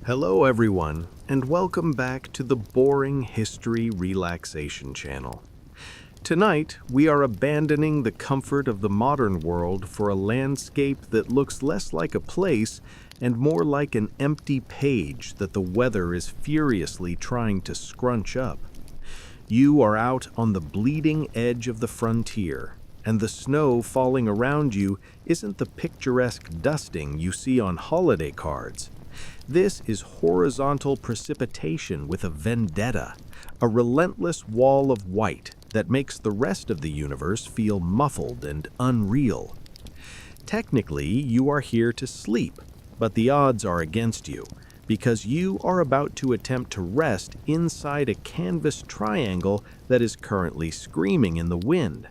Hello everyone, and welcome back to the Boring History Relaxation Channel. Tonight, we are abandoning the comfort of the modern world for a landscape that looks less like a place and more like an empty page that the weather is furiously trying to scrunch up. You are out on the bleeding edge of the frontier, and the snow falling around you isn't the picturesque dusting you see on holiday cards. This is horizontal precipitation with a vendetta, a relentless wall of white that makes the rest of the universe feel muffled and unreal. Technically, you are here to sleep, but the odds are against you, because you are about to attempt to rest inside a canvas triangle that is currently screaming in the wind.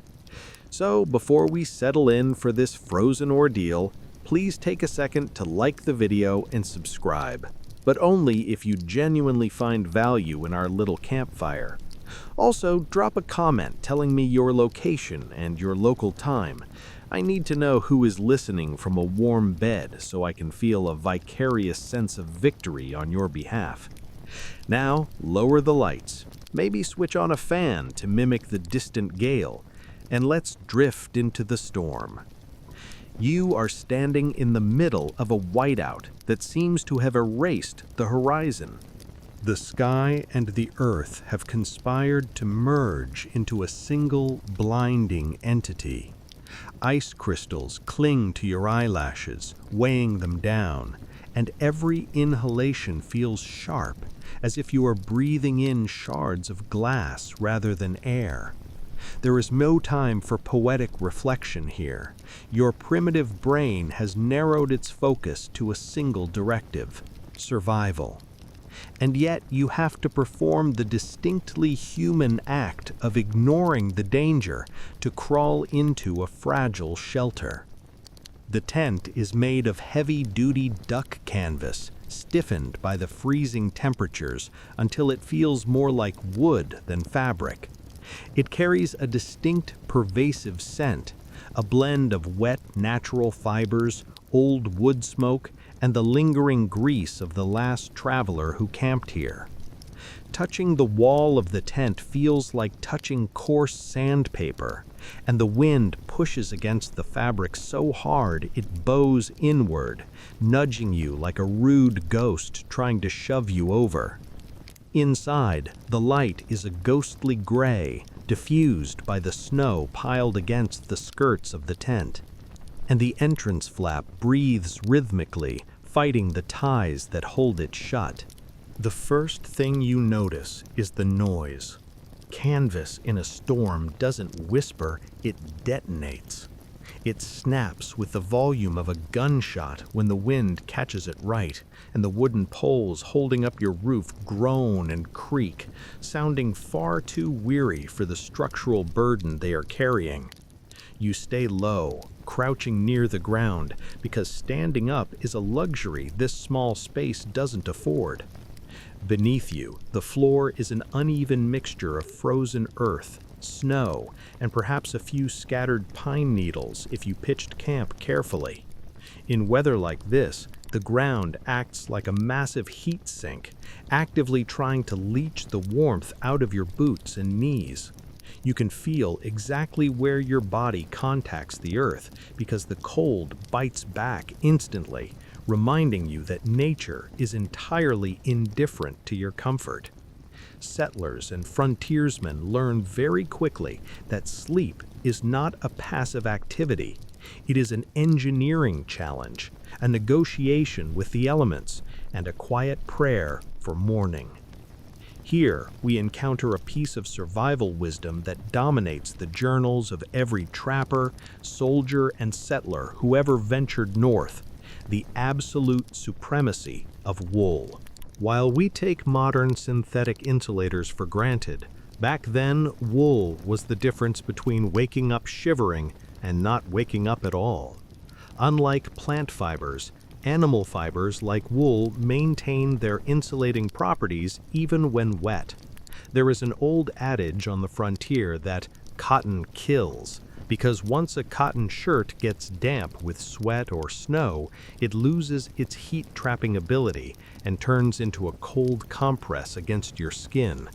So, before we settle in for this frozen ordeal, please take a second to like the video and subscribe, but only if you genuinely find value in our little campfire. Also, drop a comment telling me your location and your local time. I need to know who is listening from a warm bed so I can feel a vicarious sense of victory on your behalf. Now, lower the lights, maybe switch on a fan to mimic the distant gale, and let's drift into the storm. You are standing in the middle of a whiteout that seems to have erased the horizon. The sky and the earth have conspired to merge into a single blinding entity. Ice crystals cling to your eyelashes, weighing them down, and every inhalation feels sharp, as if you are breathing in shards of glass rather than air. There is no time for poetic reflection here. Your primitive brain has narrowed its focus to a single directive: survival. And yet you have to perform the distinctly human act of ignoring the danger to crawl into a fragile shelter. The tent is made of heavy-duty duck canvas, stiffened by the freezing temperatures until it feels more like wood than fabric. It carries a distinct, pervasive scent, a blend of wet, natural fibers, old wood smoke, and the lingering grease of the last traveler who camped here. Touching the wall of the tent feels like touching coarse sandpaper, and the wind pushes against the fabric so hard it bows inward, nudging you like a rude ghost trying to shove you over. Inside, the light is a ghostly gray, diffused by the snow piled against the skirts of the tent, and the entrance flap breathes rhythmically, fighting the ties that hold it shut. The first thing you notice is the noise. Canvas in a storm doesn't whisper, it detonates. It snaps with the volume of a gunshot when the wind catches it right, and the wooden poles holding up your roof groan and creak, sounding far too weary for the structural burden they are carrying. You stay low, crouching near the ground, because standing up is a luxury this small space doesn't afford. Beneath you, the floor is an uneven mixture of frozen earth, snow, and perhaps a few scattered pine needles if you pitched camp carefully. In weather like this, the ground acts like a massive heat sink, actively trying to leach the warmth out of your boots and knees. You can feel exactly where your body contacts the earth because the cold bites back instantly, reminding you that nature is entirely indifferent to your comfort. Settlers and frontiersmen learn very quickly that sleep is not a passive activity. It is an engineering challenge, a negotiation with the elements, and a quiet prayer for morning. Here, we encounter a piece of survival wisdom that dominates the journals of every trapper, soldier, and settler who ever ventured north: the absolute supremacy of wool. While we take modern synthetic insulators for granted, back then wool was the difference between waking up shivering and not waking up at all. Unlike plant fibers, animal fibers like wool maintain their insulating properties even when wet. There is an old adage on the frontier that cotton kills, because once a cotton shirt gets damp with sweat or snow, it loses its heat-trapping ability and turns into a cold compress against your skin.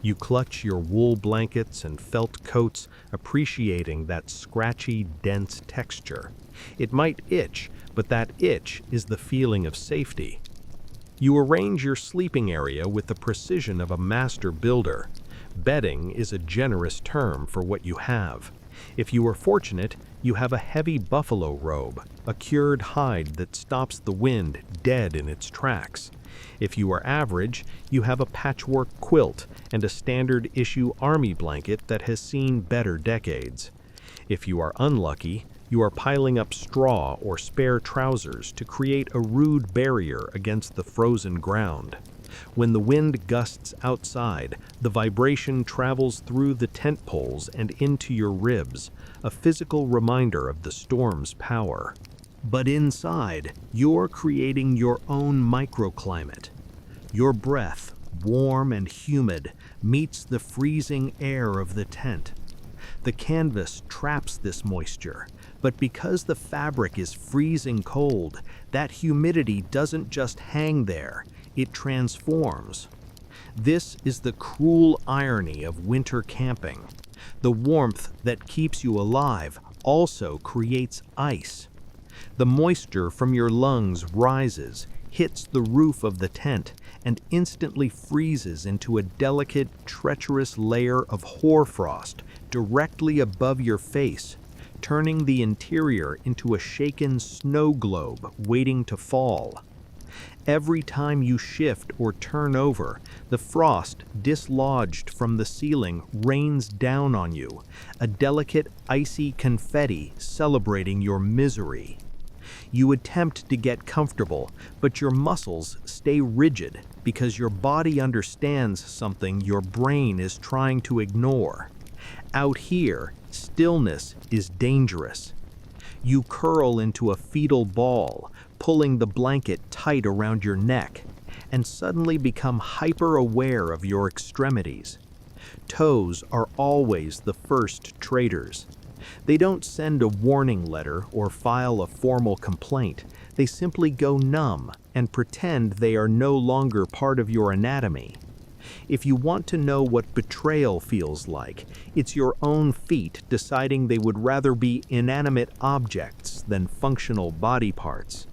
You clutch your wool blankets and felt coats, appreciating that scratchy, dense texture. It might itch, but that itch is the feeling of safety. You arrange your sleeping area with the precision of a master builder. Bedding is a generous term for what you have. If you are fortunate, you have a heavy buffalo robe, a cured hide that stops the wind dead in its tracks. If you are average, you have a patchwork quilt and a standard-issue army blanket that has seen better decades. If you are unlucky, you are piling up straw or spare trousers to create a rude barrier against the frozen ground. When the wind gusts outside, the vibration travels through the tent poles and into your ribs, a physical reminder of the storm's power. But inside, you're creating your own microclimate. Your breath, warm and humid, meets the freezing air of the tent. The canvas traps this moisture, but because the fabric is freezing cold, that humidity doesn't just hang there, it transforms. This is the cruel irony of winter camping. The warmth that keeps you alive also creates ice. The moisture from your lungs rises, hits the roof of the tent, and instantly freezes into a delicate, treacherous layer of hoarfrost directly above your face, turning the interior into a shaken snow globe waiting to fall. Every time you shift or turn over, the frost dislodged from the ceiling rains down on you, a delicate, icy confetti celebrating your misery. You attempt to get comfortable, but your muscles stay rigid because your body understands something your brain is trying to ignore. Out here, stillness is dangerous. You curl into a fetal ball, pulling the blanket tight around your neck, and suddenly become hyper-aware of your extremities. Toes are always the first traitors. They don't send a warning letter or file a formal complaint. They simply go numb and pretend they are no longer part of your anatomy. If you want to know what betrayal feels like, it's your own feet deciding they would rather be inanimate objects than functional body parts.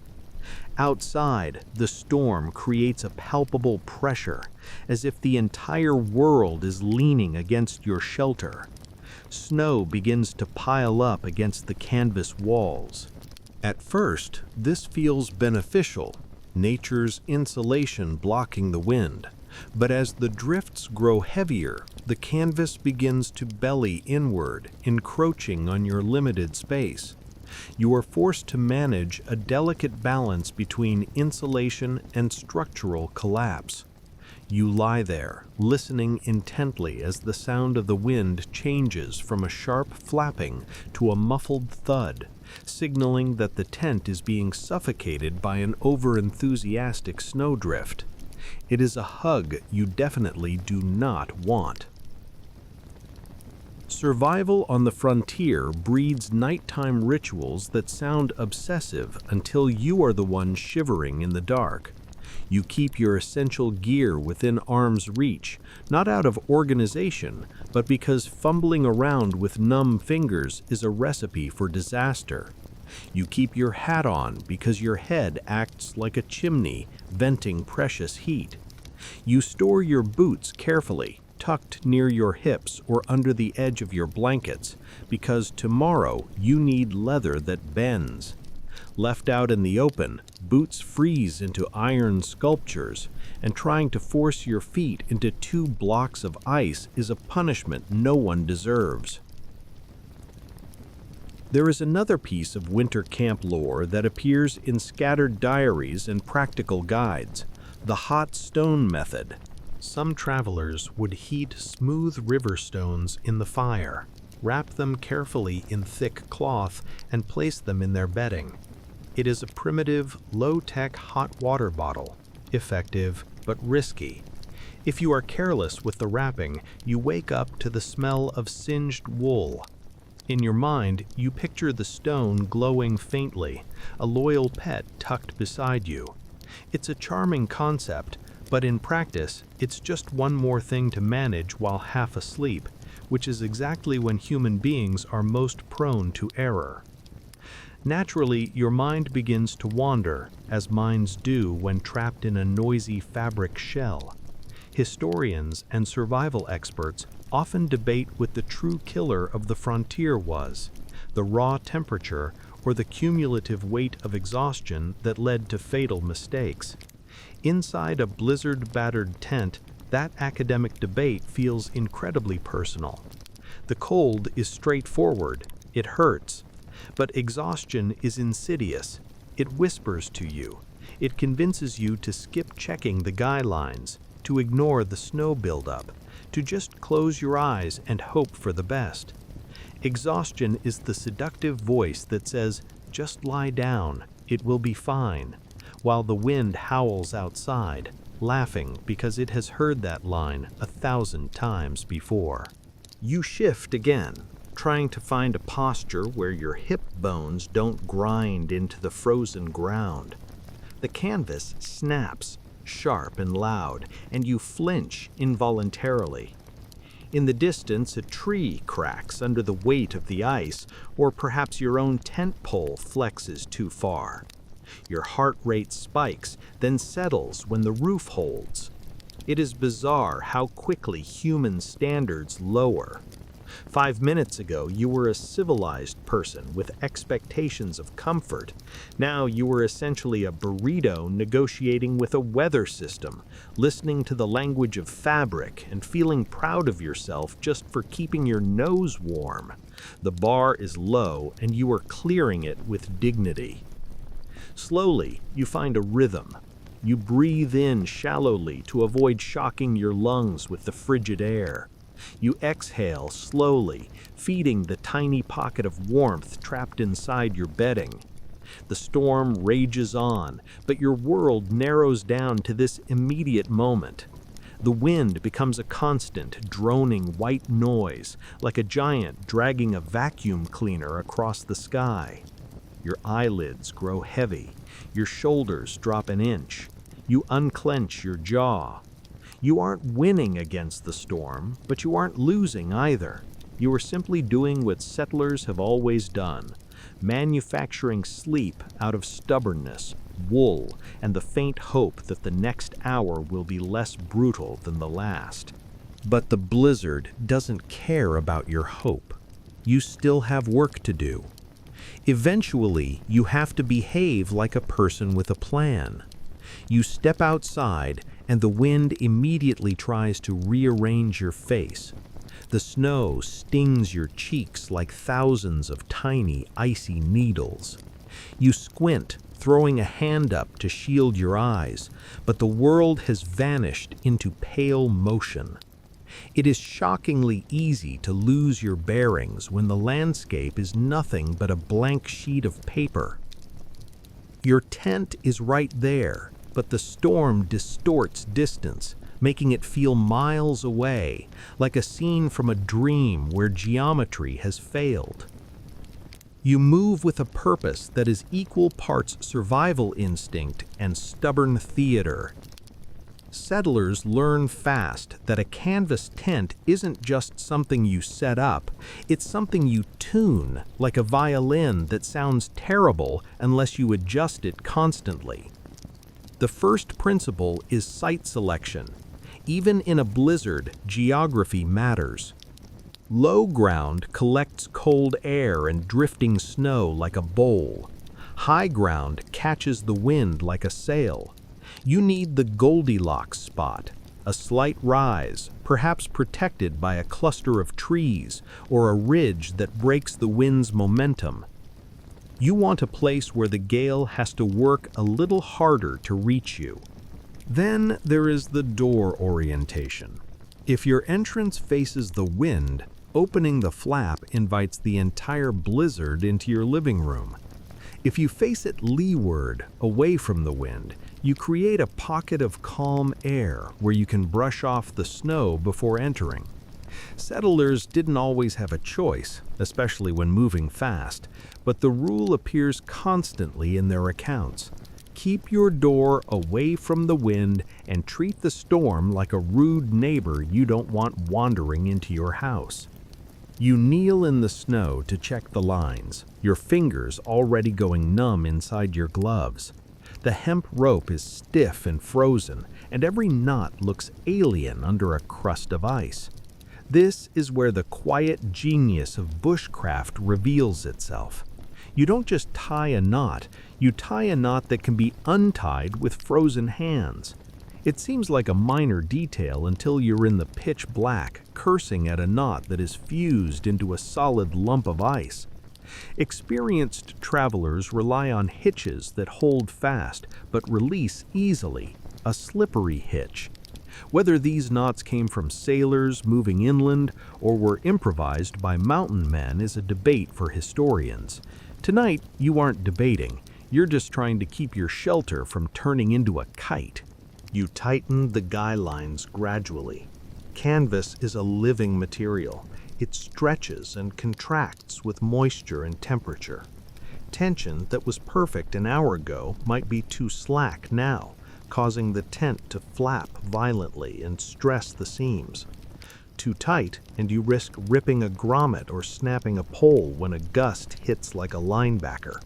Outside, the storm creates a palpable pressure, as if the entire world is leaning against your shelter. Snow begins to pile up against the canvas walls. At first, this feels beneficial, nature's insulation blocking the wind. But as the drifts grow heavier, the canvas begins to belly inward, encroaching on your limited space. You are forced to manage a delicate balance between insulation and structural collapse. You lie there, listening intently as the sound of the wind changes from a sharp flapping to a muffled thud, signaling that the tent is being suffocated by an over-enthusiastic snowdrift. It is a hug you definitely do not want. Survival on the frontier breeds nighttime rituals that sound obsessive until you are the one shivering in the dark. You keep your essential gear within arm's reach, not out of organization, but because fumbling around with numb fingers is a recipe for disaster. You keep your hat on because your head acts like a chimney, venting precious heat. You store your boots carefully, tucked near your hips or under the edge of your blankets, because tomorrow you need leather that bends. Left out in the open, boots freeze into iron sculptures, and trying to force your feet into 2 blocks of ice is a punishment no one deserves. There is another piece of winter camp lore that appears in scattered diaries and practical guides, the hot stone method. Some travelers would heat smooth river stones in the fire, wrap them carefully in thick cloth, and place them in their bedding. It is a primitive, low-tech hot water bottle, effective but risky. If you are careless with the wrapping, you wake up to the smell of singed wool. In your mind, you picture the stone glowing faintly, a loyal pet tucked beside you. It's a charming concept, but in practice, it's just one more thing to manage while half asleep, which is exactly when human beings are most prone to error. Naturally, your mind begins to wander, as minds do when trapped in a noisy fabric shell. Historians and survival experts often debate what the true killer of the frontier was, the raw temperature or the cumulative weight of exhaustion that led to fatal mistakes. Inside a blizzard-battered tent, that academic debate feels incredibly personal. The cold is straightforward, it hurts. But exhaustion is insidious. It whispers to you. It convinces you to skip checking the guidelines, to ignore the snow buildup, to just close your eyes and hope for the best. Exhaustion is the seductive voice that says, "Just lie down, it will be fine," while the wind howls outside, laughing because it has heard that line 1,000 times before. You shift again, trying to find a posture where your hip bones don't grind into the frozen ground. The canvas snaps, sharp and loud, and you flinch involuntarily. In the distance, a tree cracks under the weight of the ice, or perhaps your own tent pole flexes too far. Your heart rate spikes, then settles when the roof holds. It is bizarre how quickly human standards lower. 5 minutes ago, you were a civilized person with expectations of comfort. Now you were essentially a burrito negotiating with a weather system, listening to the language of fabric and feeling proud of yourself just for keeping your nose warm. The bar is low and you are clearing it with dignity. Slowly, you find a rhythm. You breathe in shallowly to avoid shocking your lungs with the frigid air. You exhale slowly, feeding the tiny pocket of warmth trapped inside your bedding. The storm rages on, but your world narrows down to this immediate moment. The wind becomes a constant, droning white noise, like a giant dragging a vacuum cleaner across the sky. Your eyelids grow heavy. Your shoulders drop an inch. You unclench your jaw. You aren't winning against the storm, but you aren't losing either. You are simply doing what settlers have always done, manufacturing sleep out of stubbornness, wool, and the faint hope that the next hour will be less brutal than the last. But the blizzard doesn't care about your hope. You still have work to do. Eventually, you have to behave like a person with a plan. You step outside, and the wind immediately tries to rearrange your face. The snow stings your cheeks like thousands of tiny, icy needles. You squint, throwing a hand up to shield your eyes, but the world has vanished into pale motion. It is shockingly easy to lose your bearings when the landscape is nothing but a blank sheet of paper. Your tent is right there, but the storm distorts distance, making it feel miles away, like a scene from a dream where geometry has failed. You move with a purpose that is equal parts survival instinct and stubborn theater. Settlers learn fast that a canvas tent isn't just something you set up, it's something you tune, like a violin that sounds terrible unless you adjust it constantly. The first principle is site selection. Even in a blizzard, geography matters. Low ground collects cold air and drifting snow like a bowl. High ground catches the wind like a sail. You need the Goldilocks spot, a slight rise, perhaps protected by a cluster of trees or a ridge that breaks the wind's momentum. You want a place where the gale has to work a little harder to reach you. Then there is the door orientation. If your entrance faces the wind, opening the flap invites the entire blizzard into your living room. If you face it leeward, away from the wind, you create a pocket of calm air where you can brush off the snow before entering. Settlers didn't always have a choice, especially when moving fast, but the rule appears constantly in their accounts. Keep your door away from the wind and treat the storm like a rude neighbor you don't want wandering into your house. You kneel in the snow to check the lines, your fingers already going numb inside your gloves. The hemp rope is stiff and frozen, and every knot looks alien under a crust of ice. This is where the quiet genius of bushcraft reveals itself. You don't just tie a knot, you tie a knot that can be untied with frozen hands. It seems like a minor detail until you're in the pitch black, cursing at a knot that is fused into a solid lump of ice. Experienced travelers rely on hitches that hold fast but release easily, a slippery hitch. Whether these knots came from sailors moving inland or were improvised by mountain men is a debate for historians. Tonight, you aren't debating, you're just trying to keep your shelter from turning into a kite. You tighten the guy lines gradually. Canvas is a living material. It stretches and contracts with moisture and temperature. Tension that was perfect an hour ago might be too slack now, causing the tent to flap violently and stress the seams. Too tight, and you risk ripping a grommet or snapping a pole when a gust hits like a linebacker.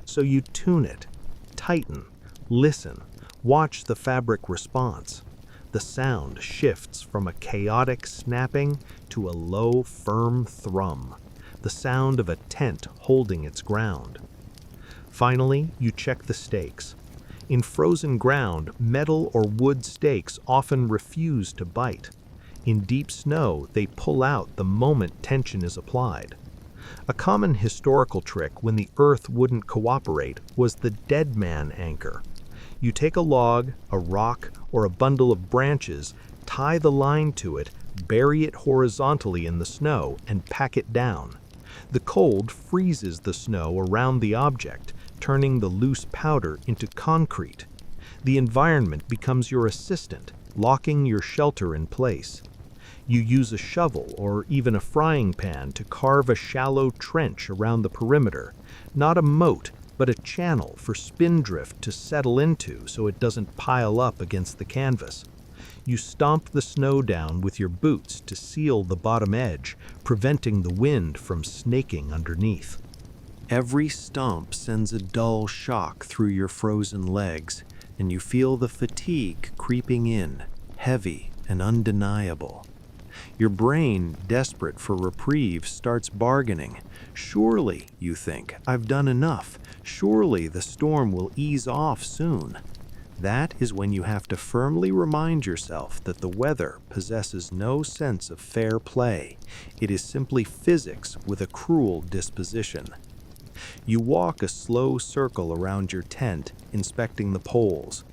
So you tune it, tighten, listen, watch the fabric response. The sound shifts from a chaotic snapping to a low, firm thrum, the sound of a tent holding its ground. Finally, you check the stakes. In frozen ground, metal or wood stakes often refuse to bite. In deep snow, they pull out the moment tension is applied. A common historical trick when the earth wouldn't cooperate was the dead man anchor. You take a log, a rock, or a bundle of branches, tie the line to it, bury it horizontally in the snow, and pack it down. The cold freezes the snow around the object, turning the loose powder into concrete. The environment becomes your assistant, locking your shelter in place. You use a shovel or even a frying pan to carve a shallow trench around the perimeter, not a moat, but a channel for spindrift to settle into so it doesn't pile up against the canvas. You stomp the snow down with your boots to seal the bottom edge, preventing the wind from snaking underneath. Every stomp sends a dull shock through your frozen legs, and you feel the fatigue creeping in, heavy and undeniable. Your brain, desperate for reprieve, starts bargaining. Surely, you think, I've done enough. Surely the storm will ease off soon. That is when you have to firmly remind yourself that the weather possesses no sense of fair play. It is simply physics with a cruel disposition. You walk a slow circle around your tent, inspecting the poles.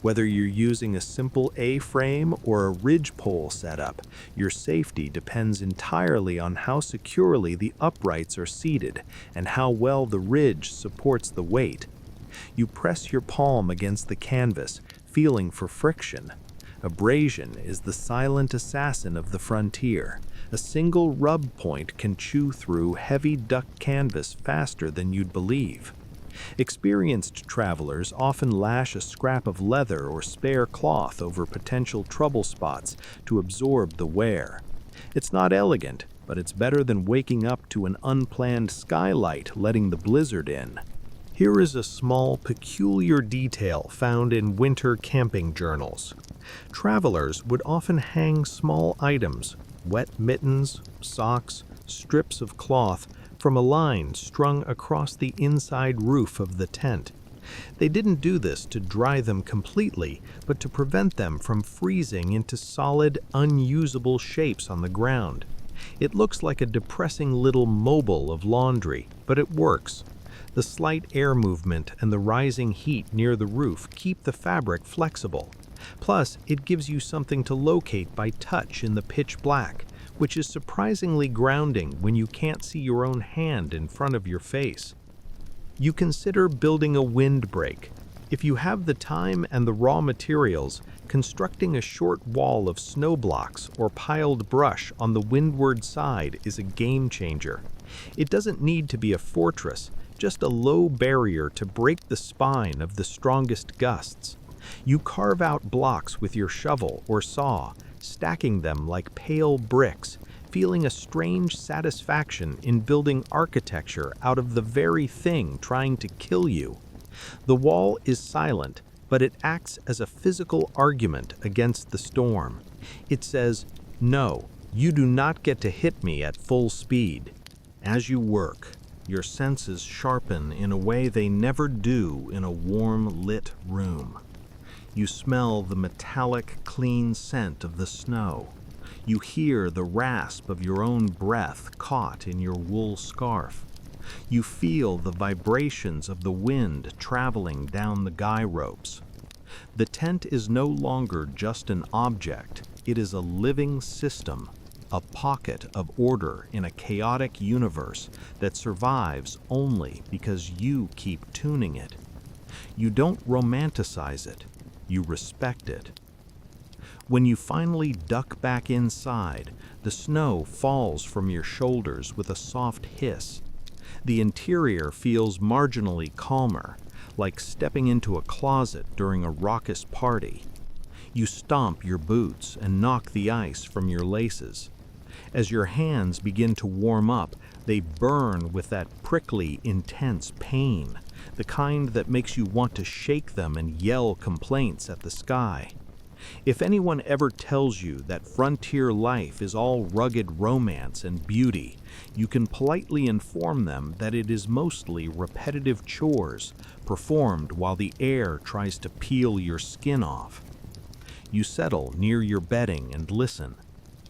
Whether you're using a simple A-frame or a ridgepole setup, your safety depends entirely on how securely the uprights are seated and how well the ridge supports the weight. You press your palm against the canvas, feeling for friction. Abrasion is the silent assassin of the frontier. A single rub point can chew through heavy duck canvas faster than you'd believe. Experienced travelers often lash a scrap of leather or spare cloth over potential trouble spots to absorb the wear. It's not elegant, but it's better than waking up to an unplanned skylight letting the blizzard in. Here is a small, peculiar detail found in winter camping journals. Travelers would often hang small items, wet mittens, socks, strips of cloth, from a line strung across the inside roof of the tent. They didn't do this to dry them completely, but to prevent them from freezing into solid, unusable shapes on the ground. It looks like a depressing little mobile of laundry, but it works. The slight air movement and the rising heat near the roof keep the fabric flexible. Plus, it gives you something to locate by touch in the pitch black, which is surprisingly grounding when you can't see your own hand in front of your face. You consider building a windbreak. If you have the time and the raw materials, constructing a short wall of snow blocks or piled brush on the windward side is a game changer. It doesn't need to be a fortress, just a low barrier to break the spine of the strongest gusts. You carve out blocks with your shovel or saw, stacking them like pale bricks, feeling a strange satisfaction in building architecture out of the very thing trying to kill you. The wall is silent, but it acts as a physical argument against the storm. It says, "No, you do not get to hit me at full speed." As you work, your senses sharpen in a way they never do in a warm, lit room. You smell the metallic, clean scent of the snow. You hear the rasp of your own breath caught in your wool scarf. You feel the vibrations of the wind traveling down the guy ropes. The tent is no longer just an object, it is a living system, a pocket of order in a chaotic universe that survives only because you keep tuning it. You don't romanticize it, you respect it. When you finally duck back inside, the snow falls from your shoulders with a soft hiss. The interior feels marginally calmer, like stepping into a closet during a raucous party. You stomp your boots and knock the ice from your laces. As your hands begin to warm up, they burn with that prickly, intense pain, the kind that makes you want to shake them and yell complaints at the sky. If anyone ever tells you that frontier life is all rugged romance and beauty, you can politely inform them that it is mostly repetitive chores, performed while the air tries to peel your skin off. You settle near your bedding and listen.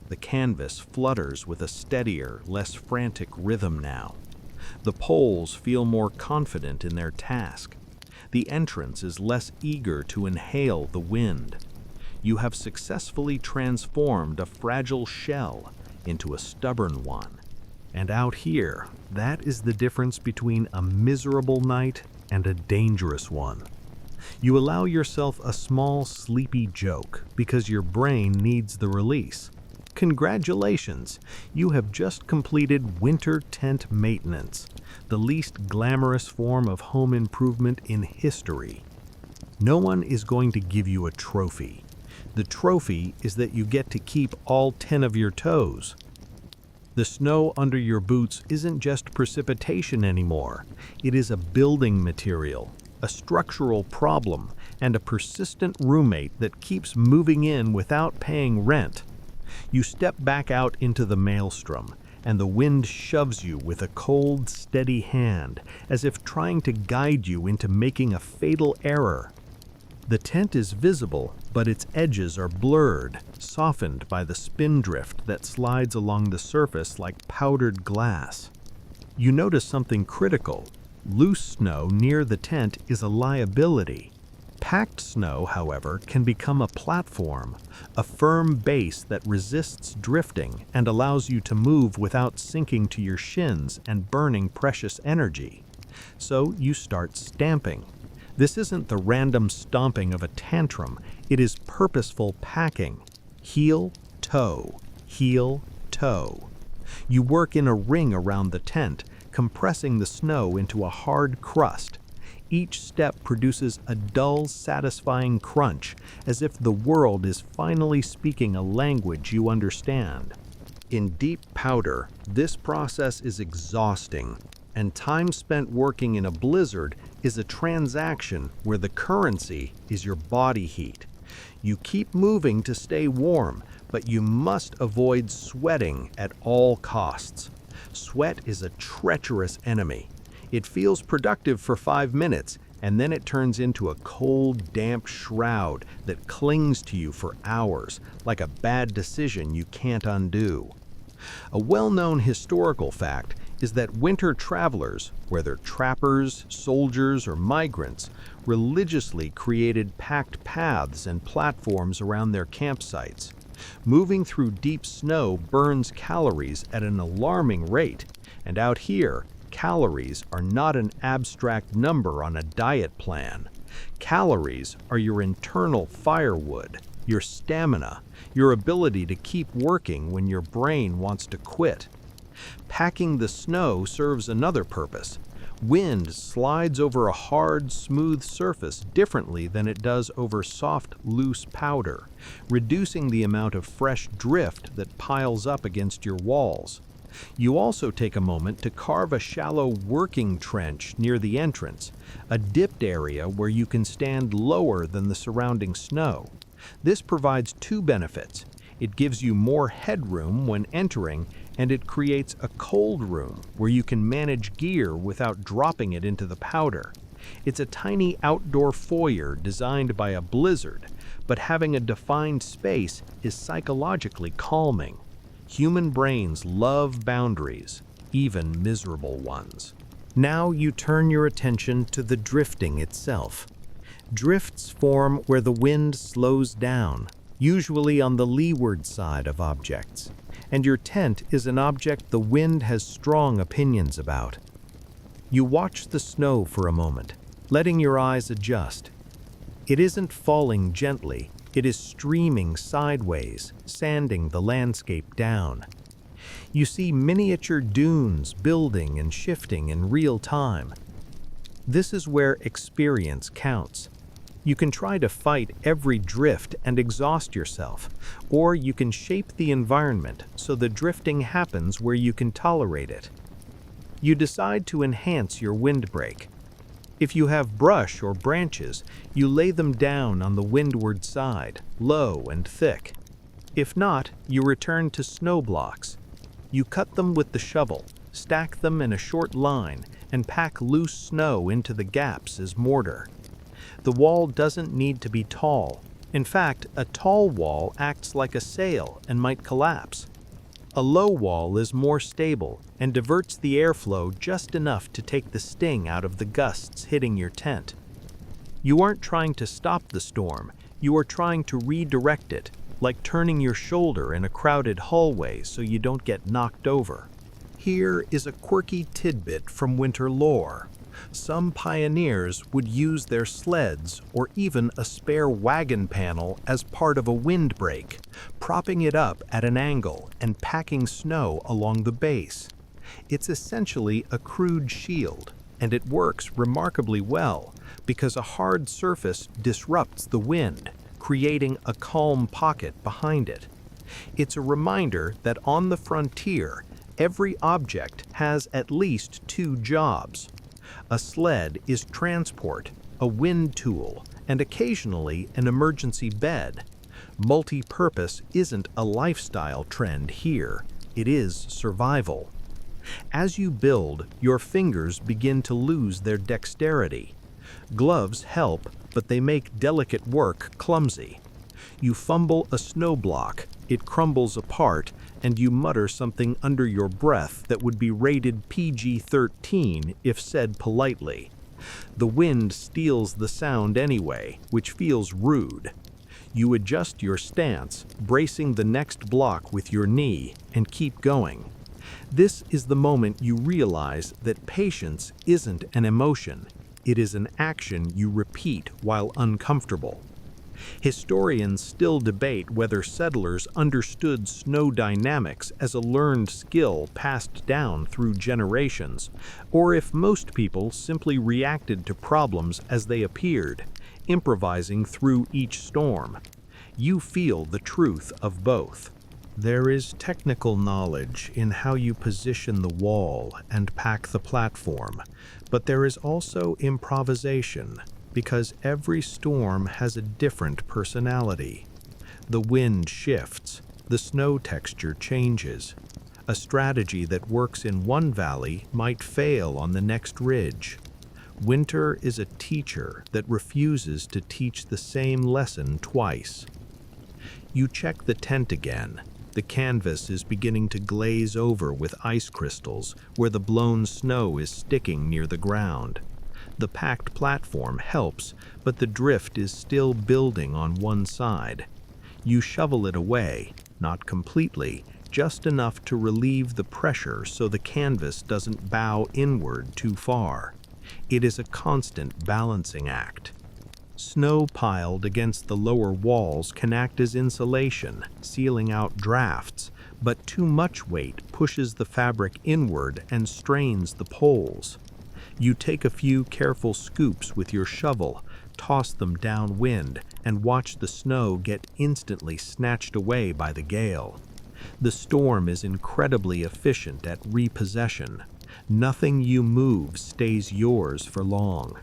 The canvas flutters with a steadier, less frantic rhythm now. The poles feel more confident in their task. The entrance is less eager to inhale the wind. You have successfully transformed a fragile shell into a stubborn one. And out here, that is the difference between a miserable night and a dangerous one. You allow yourself a small, sleepy joke because your brain needs the release. Congratulations! You have just completed winter tent maintenance, the least glamorous form of home improvement in history. No one is going to give you a trophy. The trophy is that you get to keep all 10 of your toes. The snow under your boots isn't just precipitation anymore. It is a building material, a structural problem, and a persistent roommate that keeps moving in without paying rent. You step back out into the maelstrom, and the wind shoves you with a cold, steady hand, as if trying to guide you into making a fatal error. The tent is visible, but its edges are blurred, softened by the spindrift that slides along the surface like powdered glass. You notice something critical. Loose snow near the tent is a liability. Packed snow, however, can become a platform, a firm base that resists drifting and allows you to move without sinking to your shins and burning precious energy. So you start stamping. This isn't the random stomping of a tantrum, it is purposeful packing. Heel, toe, heel, toe. You work in a ring around the tent, compressing the snow into a hard crust. Each step produces a dull, satisfying crunch, as if the world is finally speaking a language you understand. In deep powder, this process is exhausting, and time spent working in a blizzard is a transaction where the currency is your body heat. You keep moving to stay warm, but you must avoid sweating at all costs. Sweat is a treacherous enemy. It feels productive for 5 minutes, and then it turns into a cold, damp shroud that clings to you for hours, like a bad decision you can't undo. A well-known historical fact is that winter travelers, whether trappers, soldiers, or migrants, religiously created packed paths and platforms around their campsites. Moving through deep snow burns calories at an alarming rate, and out here, calories are not an abstract number on a diet plan. Calories are your internal firewood, your stamina, your ability to keep working when your brain wants to quit. Packing the snow serves another purpose. Wind slides over a hard, smooth surface differently than it does over soft, loose powder, reducing the amount of fresh drift that piles up against your walls. You also take a moment to carve a shallow working trench near the entrance, a dipped area where you can stand lower than the surrounding snow. This provides two benefits. It gives you more headroom when entering, and it creates a cold room where you can manage gear without dropping it into the powder. It's a tiny outdoor foyer designed by a blizzard, but having a defined space is psychologically calming. Human brains love boundaries, even miserable ones. Now you turn your attention to the drifting itself. Drifts form where the wind slows down, usually on the leeward side of objects, and your tent is an object the wind has strong opinions about. You watch the snow for a moment, letting your eyes adjust. It isn't falling gently, it is streaming sideways, sanding the landscape down. You see miniature dunes building and shifting in real time. This is where experience counts. You can try to fight every drift and exhaust yourself, or you can shape the environment so the drifting happens where you can tolerate it. You decide to enhance your windbreak. If you have brush or branches, you lay them down on the windward side, low and thick. If not, you return to snow blocks. You cut them with the shovel, stack them in a short line, and pack loose snow into the gaps as mortar. The wall doesn't need to be tall. In fact, a tall wall acts like a sail and might collapse. A low wall is more stable and diverts the airflow just enough to take the sting out of the gusts hitting your tent. You aren't trying to stop the storm, you are trying to redirect it, like turning your shoulder in a crowded hallway so you don't get knocked over. Here is a quirky tidbit from winter lore. Some pioneers would use their sleds or even a spare wagon panel as part of a windbreak, propping it up at an angle and packing snow along the base. It's essentially a crude shield, and it works remarkably well because a hard surface disrupts the wind, creating a calm pocket behind it. It's a reminder that on the frontier, every object has at least two jobs. A sled is transport, a wind tool, and occasionally an emergency bed. Multi-purpose isn't a lifestyle trend here, it is survival. As you build, your fingers begin to lose their dexterity. Gloves help, but they make delicate work clumsy. You fumble a snow block, it crumbles apart, and you mutter something under your breath that would be rated PG-13 if said politely. The wind steals the sound anyway, which feels rude. You adjust your stance, bracing the next block with your knee, and keep going. This is the moment you realize that patience isn't an emotion. It is an action you repeat while uncomfortable. Historians still debate whether settlers understood snow dynamics as a learned skill passed down through generations, or if most people simply reacted to problems as they appeared, improvising through each storm. You feel the truth of both. There is technical knowledge in how you position the wall and pack the platform, but there is also improvisation, because every storm has a different personality. The wind shifts, the snow texture changes. A strategy that works in one valley might fail on the next ridge. Winter is a teacher that refuses to teach the same lesson twice. You check the tent again. The canvas is beginning to glaze over with ice crystals where the blown snow is sticking near the ground. The packed platform helps, but the drift is still building on one side. You shovel it away, not completely, just enough to relieve the pressure so the canvas doesn't bow inward too far. It is a constant balancing act. Snow piled against the lower walls can act as insulation, sealing out drafts, but too much weight pushes the fabric inward and strains the poles. You take a few careful scoops with your shovel, toss them downwind, and watch the snow get instantly snatched away by the gale. The storm is incredibly efficient at repossession. Nothing you move stays yours for long.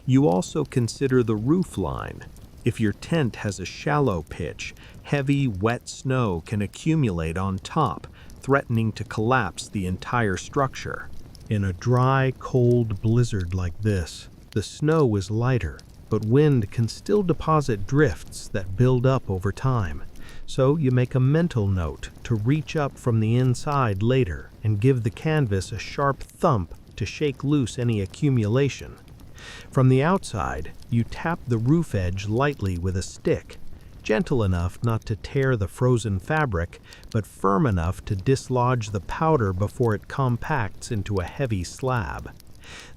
You also consider the roof line. If your tent has a shallow pitch, heavy, wet snow can accumulate on top, threatening to collapse the entire structure. In a dry, cold blizzard like this, the snow is lighter, but wind can still deposit drifts that build up over time. So you make a mental note to reach up from the inside later and give the canvas a sharp thump to shake loose any accumulation. From the outside, you tap the roof edge lightly with a stick, gentle enough not to tear the frozen fabric, but firm enough to dislodge the powder before it compacts into a heavy slab.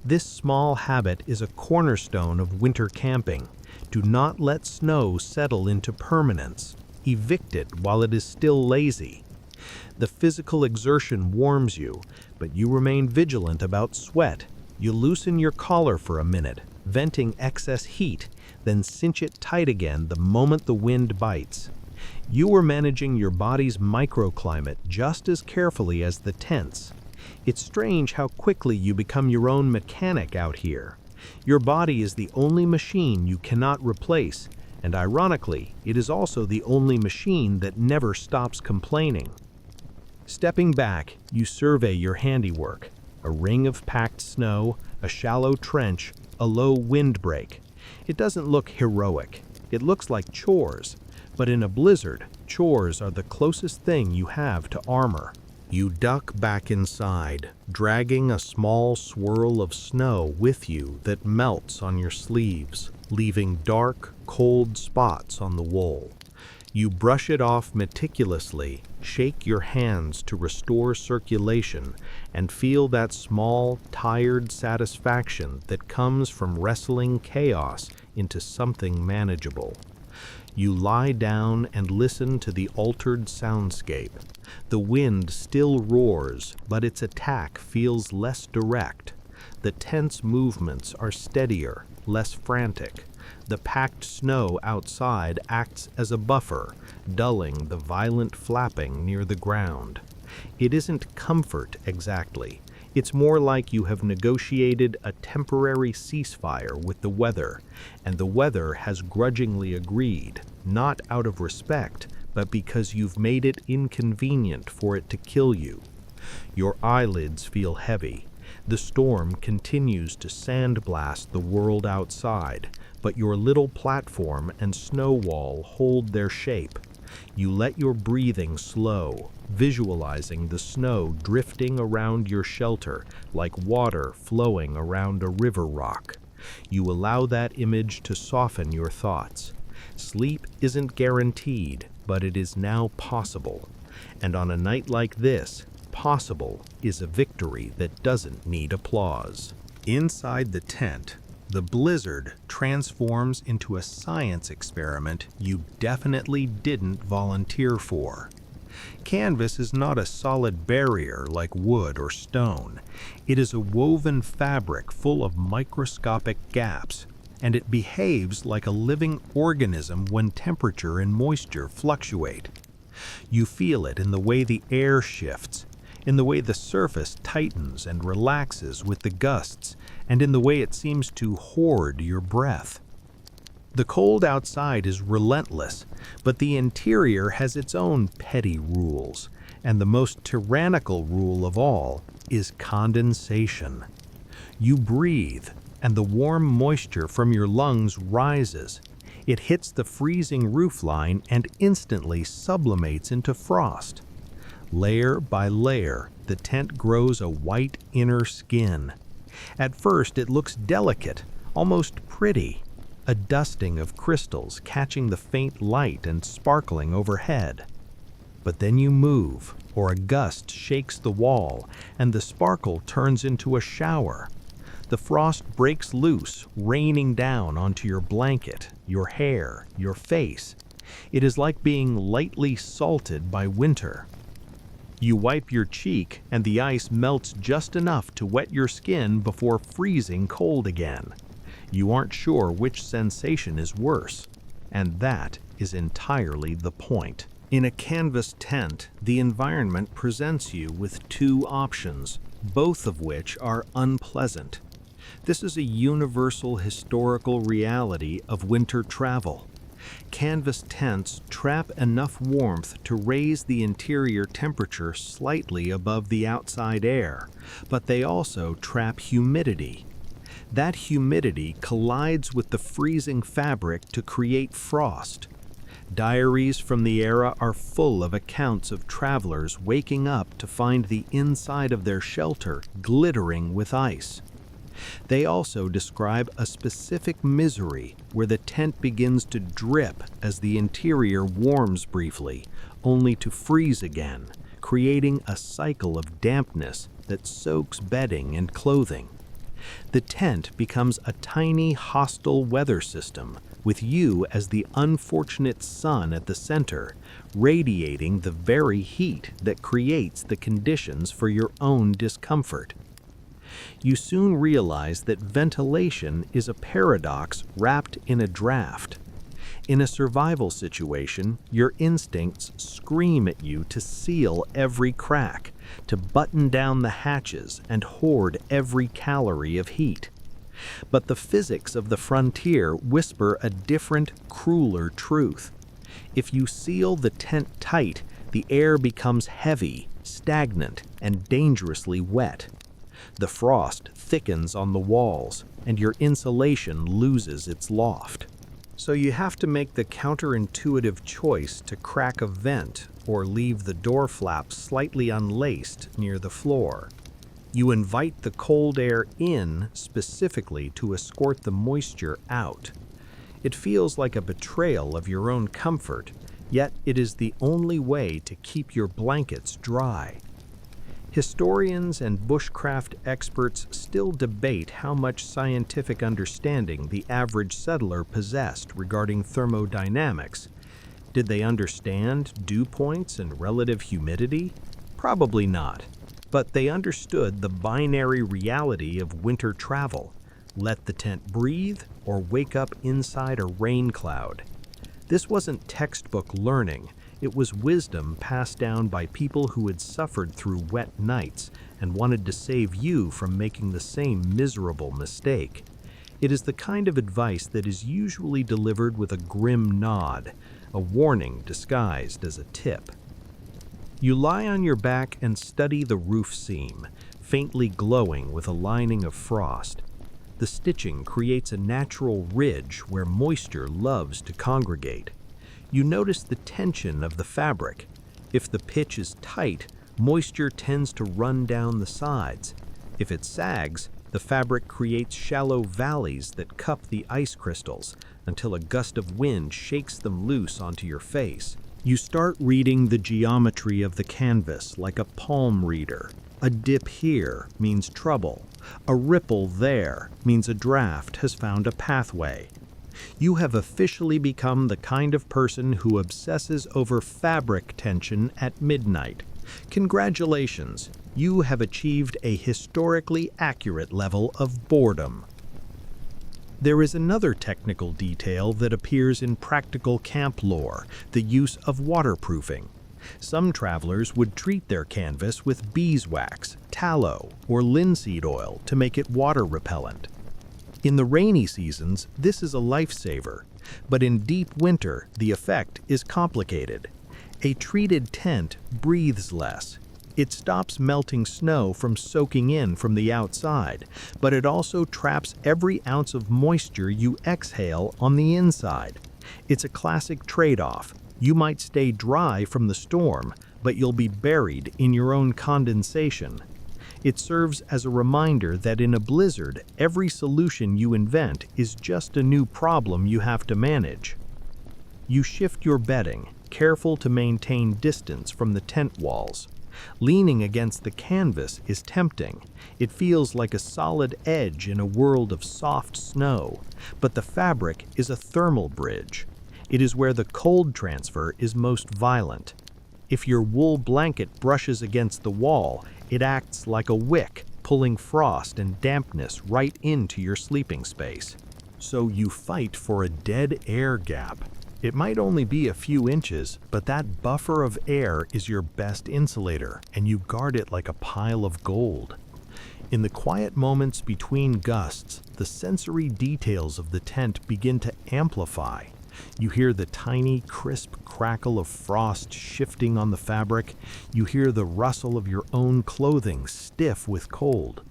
This small habit is a cornerstone of winter camping. Do not let snow settle into permanence. Evict it while it is still lazy. The physical exertion warms you, but you remain vigilant about sweat. You loosen your collar for a minute, venting excess heat, then cinch it tight again the moment the wind bites. You are managing your body's microclimate just as carefully as the tent's. It's strange how quickly you become your own mechanic out here. Your body is the only machine you cannot replace, and ironically, it is also the only machine that never stops complaining. Stepping back, you survey your handiwork. A ring of packed snow, a shallow trench, a low windbreak. It doesn't look heroic. It looks like chores. But in a blizzard, chores are the closest thing you have to armor. You duck back inside, dragging a small swirl of snow with you that melts on your sleeves, leaving dark, cold spots on the wool. You brush it off meticulously, shake your hands to restore circulation, and feel that small, tired satisfaction that comes from wrestling chaos into something manageable. You lie down and listen to the altered soundscape. The wind still roars, but its attack feels less direct. The tense movements are steadier, less frantic. The packed snow outside acts as a buffer, dulling the violent flapping near the ground. It isn't comfort exactly. It's more like you have negotiated a temporary ceasefire with the weather, and the weather has grudgingly agreed, not out of respect, but because you've made it inconvenient for it to kill you. Your eyelids feel heavy. The storm continues to sandblast the world outside, but your little platform and snow wall hold their shape. You let your breathing slow, visualizing the snow drifting around your shelter like water flowing around a river rock. You allow that image to soften your thoughts. Sleep isn't guaranteed, but it is now possible. And on a night like this, possible is a victory that doesn't need applause. Inside the tent, the blizzard transforms into a science experiment you definitely didn't volunteer for. Canvas is not a solid barrier like wood or stone. It is a woven fabric full of microscopic gaps, and it behaves like a living organism when temperature and moisture fluctuate. You feel it in the way the air shifts, in the way the surface tightens and relaxes with the gusts, and in the way it seems to hoard your breath. The cold outside is relentless, but the interior has its own petty rules, and the most tyrannical rule of all is condensation. You breathe, and the warm moisture from your lungs rises. It hits the freezing roofline and instantly sublimates into frost. Layer by layer, the tent grows a white inner skin. At first, it looks delicate, almost pretty, a dusting of crystals catching the faint light and sparkling overhead. But then you move, or a gust shakes the wall, and the sparkle turns into a shower. The frost breaks loose, raining down onto your blanket, your hair, your face. It is like being lightly salted by winter. You wipe your cheek, and the ice melts just enough to wet your skin before freezing cold again. You aren't sure which sensation is worse, and that is entirely the point. In a canvas tent, the environment presents you with two options, both of which are unpleasant. This is a universal historical reality of winter travel. Canvas tents trap enough warmth to raise the interior temperature slightly above the outside air, but they also trap humidity. That humidity collides with the freezing fabric to create frost. Diaries from the era are full of accounts of travelers waking up to find the inside of their shelter glittering with ice. They also describe a specific misery where the tent begins to drip as the interior warms briefly, only to freeze again, creating a cycle of dampness that soaks bedding and clothing. The tent becomes a tiny hostile weather system, with you as the unfortunate sun at the center, radiating the very heat that creates the conditions for your own discomfort. You soon realize that ventilation is a paradox wrapped in a draft. In a survival situation, your instincts scream at you to seal every crack, to button down the hatches and hoard every calorie of heat. But the physics of the frontier whisper a different, crueler truth. If you seal the tent tight, the air becomes heavy, stagnant, and dangerously wet. The frost thickens on the walls, and your insulation loses its loft. So you have to make the counterintuitive choice to crack a vent or leave the door flap slightly unlaced near the floor. You invite the cold air in specifically to escort the moisture out. It feels like a betrayal of your own comfort, yet it is the only way to keep your blankets dry. Historians and bushcraft experts still debate how much scientific understanding the average settler possessed regarding thermodynamics. Did they understand dew points and relative humidity? Probably not. But they understood the binary reality of winter travel. Let the tent breathe or wake up inside a rain cloud. This wasn't textbook learning. It was wisdom passed down by people who had suffered through wet nights and wanted to save you from making the same miserable mistake. It is the kind of advice that is usually delivered with a grim nod, a warning disguised as a tip. You lie on your back and study the roof seam, faintly glowing with a lining of frost. The stitching creates a natural ridge where moisture loves to congregate. You notice the tension of the fabric. If the pitch is tight, moisture tends to run down the sides. If it sags, the fabric creates shallow valleys that cup the ice crystals until a gust of wind shakes them loose onto your face. You start reading the geometry of the canvas like a palm reader. A dip here means trouble. A ripple there means a draft has found a pathway. You have officially become the kind of person who obsesses over fabric tension at midnight. Congratulations, you have achieved a historically accurate level of boredom. There is another technical detail that appears in practical camp lore, the use of waterproofing. Some travelers would treat their canvas with beeswax, tallow, or linseed oil to make it water repellent. In the rainy seasons, this is a lifesaver, but in deep winter, the effect is complicated. A treated tent breathes less. It stops melting snow from soaking in from the outside, but it also traps every ounce of moisture you exhale on the inside. It's a classic trade-off. You might stay dry from the storm, but you'll be buried in your own condensation. It serves as a reminder that in a blizzard, every solution you invent is just a new problem you have to manage. You shift your bedding, careful to maintain distance from the tent walls. Leaning against the canvas is tempting. It feels like a solid edge in a world of soft snow, but the fabric is a thermal bridge. It is where the cold transfer is most violent. If your wool blanket brushes against the wall, it acts like a wick, pulling frost and dampness right into your sleeping space. So you fight for a dead air gap. It might only be a few inches, but that buffer of air is your best insulator, and you guard it like a pile of gold. In the quiet moments between gusts, the sensory details of the tent begin to amplify. You hear the tiny, crisp crackle of frost shifting on the fabric. You hear the rustle of your own clothing stiff with cold.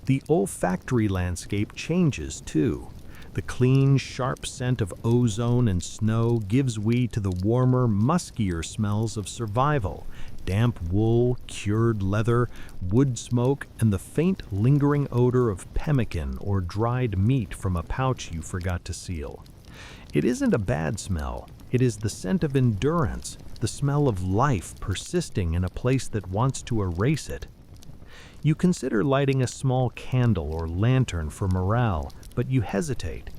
The olfactory landscape changes, too. The clean, sharp scent of ozone and snow gives way to the warmer, muskier smells of survival: damp wool, cured leather, wood smoke, and the faint, lingering odor of pemmican or dried meat from a pouch you forgot to seal. It isn't a bad smell. It is the scent of endurance, the smell of life persisting in a place that wants to erase it. You consider lighting a small candle or lantern for morale, but you hesitate.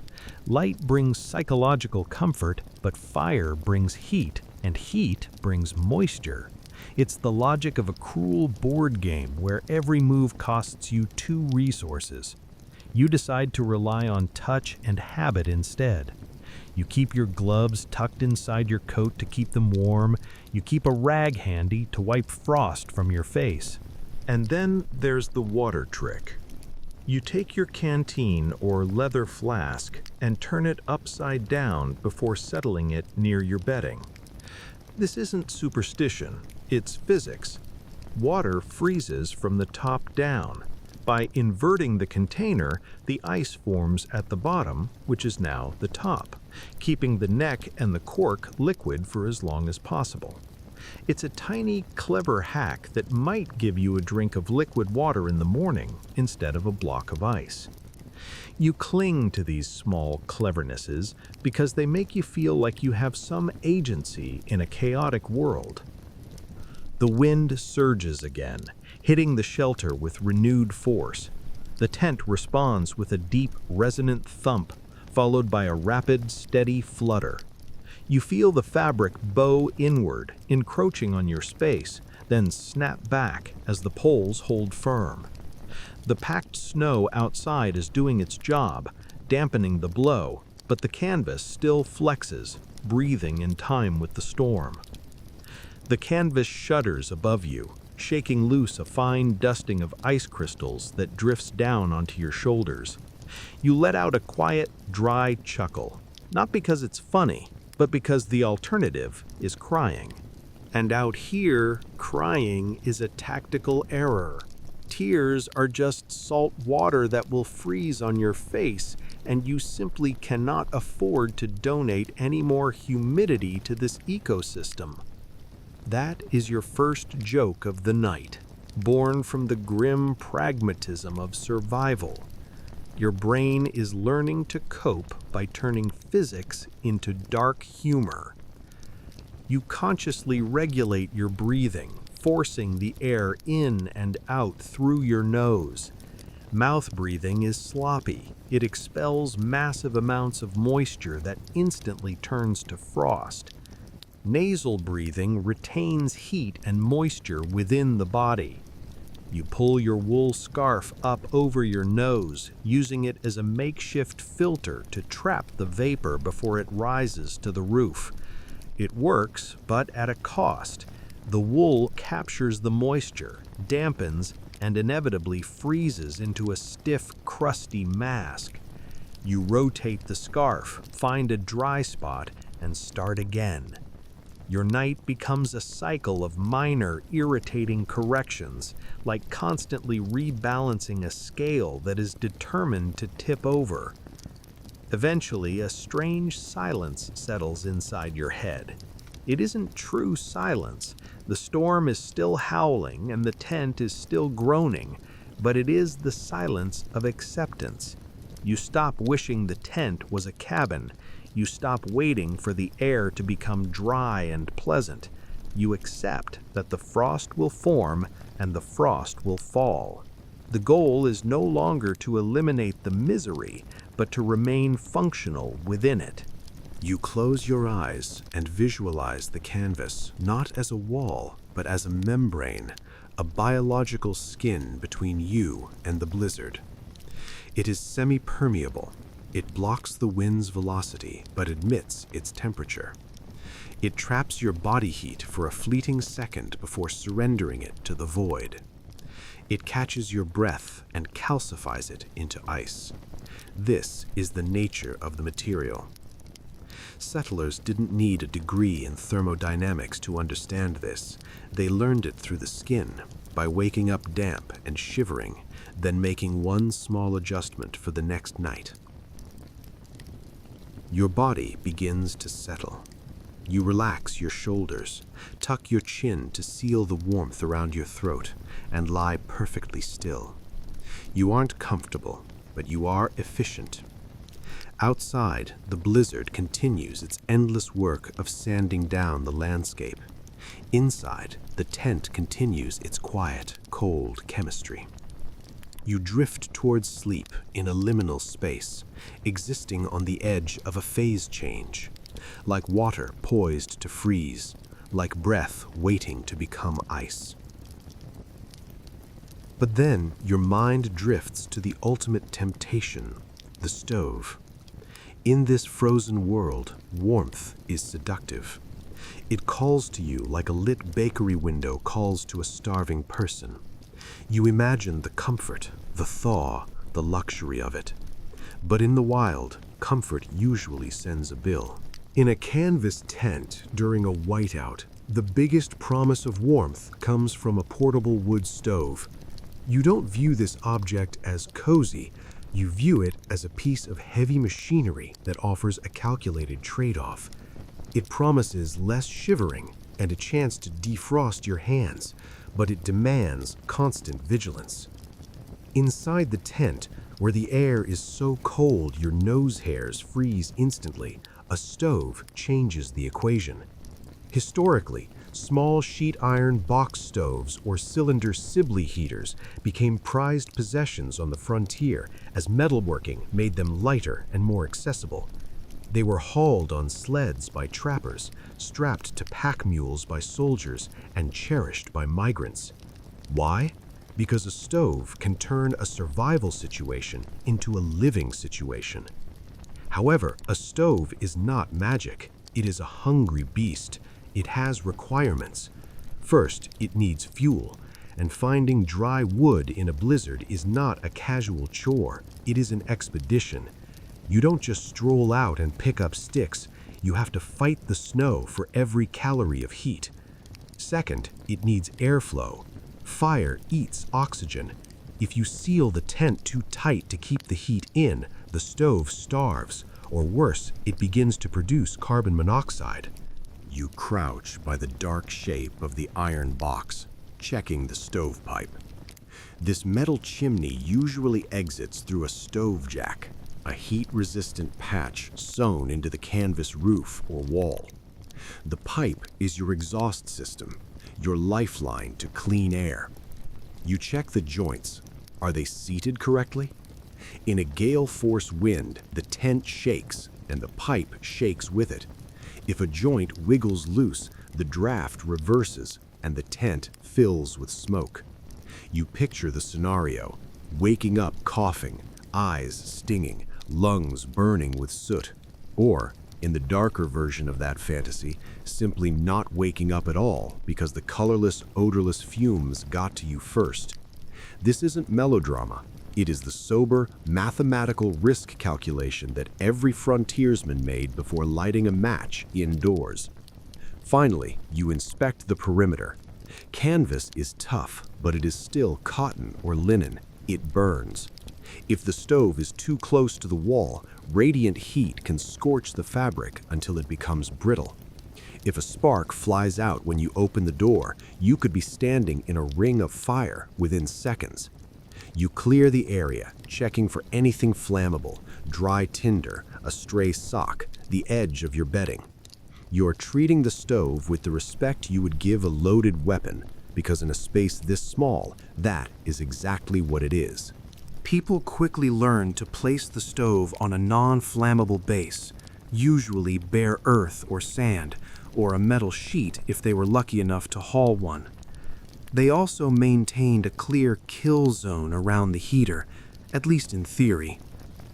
Light brings psychological comfort, but fire brings heat, and heat brings moisture. It's the logic of a cruel board game where every move costs you 2 resources. You decide to rely on touch and habit instead. You keep your gloves tucked inside your coat to keep them warm. You keep a rag handy to wipe frost from your face. And then there's the water trick. You take your canteen or leather flask and turn it upside down before settling it near your bedding. This isn't superstition, it's physics. Water freezes from the top down. By inverting the container, the ice forms at the bottom, which is now the top, keeping the neck and the cork liquid for as long as possible. It's a tiny, clever hack that might give you a drink of liquid water in the morning instead of a block of ice. You cling to these small clevernesses because they make you feel like you have some agency in a chaotic world. The wind surges again, hitting the shelter with renewed force. The tent responds with a deep, resonant thump, followed by a rapid, steady flutter. You feel the fabric bow inward, encroaching on your space, then snap back as the poles hold firm. The packed snow outside is doing its job, dampening the blow, but the canvas still flexes, breathing in time with the storm. The canvas shudders above you, shaking loose a fine dusting of ice crystals that drifts down onto your shoulders. You let out a quiet, dry chuckle, not because it's funny, but because the alternative is crying. And out here, crying is a tactical error. Tears are just salt water that will freeze on your face, and you simply cannot afford to donate any more humidity to this ecosystem. That is your first joke of the night, born from the grim pragmatism of survival. Your brain is learning to cope by turning physics into dark humor. You consciously regulate your breathing, forcing the air in and out through your nose. Mouth breathing is sloppy. It expels massive amounts of moisture that instantly turns to frost. Nasal breathing retains heat and moisture within the body. You pull your wool scarf up over your nose, using it as a makeshift filter to trap the vapor before it rises to the roof. It works, but at a cost. The wool captures the moisture, dampens, and inevitably freezes into a stiff, crusty mask. You rotate the scarf, find a dry spot, and start again. Your night becomes a cycle of minor, irritating corrections, like constantly rebalancing a scale that is determined to tip over. Eventually, a strange silence settles inside your head. It isn't true silence. The storm is still howling and the tent is still groaning, but it is the silence of acceptance. You stop wishing the tent was a cabin. You stop waiting for the air to become dry and pleasant. you accept that the frost will form and the frost will fall. The goal is no longer to eliminate the misery, but to remain functional within it. You close your eyes and visualize the canvas not as a wall, but as a membrane, a biological skin between you and the blizzard. It is semi-permeable. It blocks the wind's velocity, but admits its temperature. It traps your body heat for a fleeting second before surrendering it to the void. It catches your breath and calcifies it into ice. This is the nature of the material. Settlers didn't need a degree in thermodynamics to understand this. They learned it through the skin, by waking up damp and shivering, then making one small adjustment for the next night. Your body begins to settle. You relax your shoulders, tuck your chin to seal the warmth around your throat, and lie perfectly still. You aren't comfortable, but you are efficient. Outside, the blizzard continues its endless work of sanding down the landscape. Inside, the tent continues its quiet, cold chemistry. You drift towards sleep in a liminal space, existing on the edge of a phase change, like water poised to freeze, like breath waiting to become ice. But then your mind drifts to the ultimate temptation, the stove. In this frozen world, warmth is seductive. It calls to you like a lit bakery window calls to a starving person. You imagine the comfort, the thaw, the luxury of it. But in the wild, comfort usually sends a bill. In a canvas tent during a whiteout, the biggest promise of warmth comes from a portable wood stove. You don't view this object as cozy. You view it as a piece of heavy machinery that offers a calculated trade-off. It promises less shivering and a chance to defrost your hands, but it demands constant vigilance. Inside the tent, where the air is so cold your nose hairs freeze instantly, a stove changes the equation. Historically, small sheet iron box stoves or cylinder Sibley heaters became prized possessions on the frontier as metalworking made them lighter and more accessible. They were hauled on sleds by trappers, strapped to pack mules by soldiers, and cherished by migrants. Why? Because a stove can turn a survival situation into a living situation. However, a stove is not magic. It is a hungry beast. It has requirements. First, it needs fuel, and finding dry wood in a blizzard is not a casual chore. It is an expedition. You don't just stroll out and pick up sticks. You have to fight the snow for every calorie of heat. Second, it needs airflow. Fire eats oxygen. If you seal the tent too tight to keep the heat in, the stove starves, or worse, it begins to produce carbon monoxide. You crouch by the dark shape of the iron box, checking the stovepipe. This metal chimney usually exits through a stove jack, a heat-resistant patch sewn into the canvas roof or wall. The pipe is your exhaust system, your lifeline to clean air. You check the joints. Are they seated correctly? In a gale-force wind, the tent shakes, and the pipe shakes with it. If a joint wiggles loose, the draft reverses, and the tent fills with smoke. You picture the scenario: waking up coughing, eyes stinging, lungs burning with soot. Or, in the darker version of that fantasy, simply not waking up at all because the colorless, odorless fumes got to you first. This isn't melodrama. It is the sober, mathematical risk calculation that every frontiersman made before lighting a match indoors. Finally, you inspect the perimeter. Canvas is tough, but it is still cotton or linen. It burns. If the stove is too close to the wall, radiant heat can scorch the fabric until it becomes brittle. If a spark flies out when you open the door, you could be standing in a ring of fire within seconds. You clear the area, checking for anything flammable: dry tinder, a stray sock, the edge of your bedding. You're treating the stove with the respect you would give a loaded weapon, because in a space this small, that is exactly what it is. People quickly learn to place the stove on a non-flammable base, usually bare earth or sand, or a metal sheet if they were lucky enough to haul one. They also maintained a clear kill zone around the heater, at least in theory.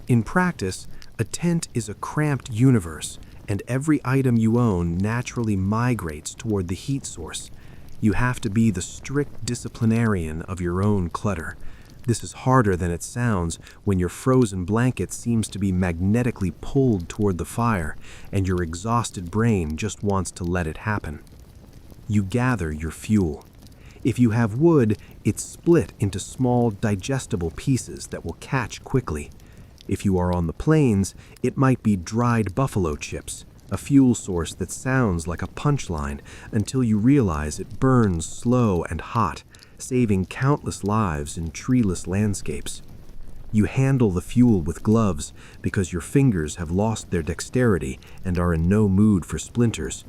In practice, a tent is a cramped universe, and every item you own naturally migrates toward the heat source. You have to be the strict disciplinarian of your own clutter. This is harder than it sounds when your frozen blanket seems to be magnetically pulled toward the fire, and your exhausted brain just wants to let it happen. You gather your fuel. If you have wood, it's split into small, digestible pieces that will catch quickly. If you are on the plains, it might be dried buffalo chips, a fuel source that sounds like a punchline until you realize it burns slow and hot, saving countless lives in treeless landscapes. You handle the fuel with gloves because your fingers have lost their dexterity and are in no mood for splinters.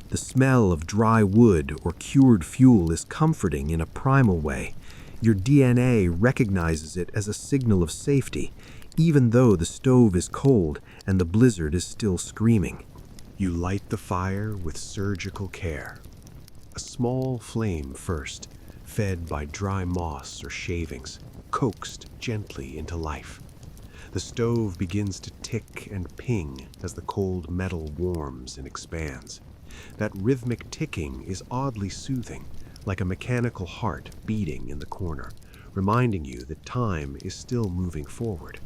The smell of dry wood or cured fuel is comforting in a primal way. Your DNA recognizes it as a signal of safety, even though the stove is cold and the blizzard is still screaming. You light the fire with surgical care. A small flame first, fed by dry moss or shavings, coaxed gently into life. The stove begins to tick and ping as the cold metal warms and expands. That rhythmic ticking is oddly soothing, like a mechanical heart beating in the corner, reminding you that time is still moving forward.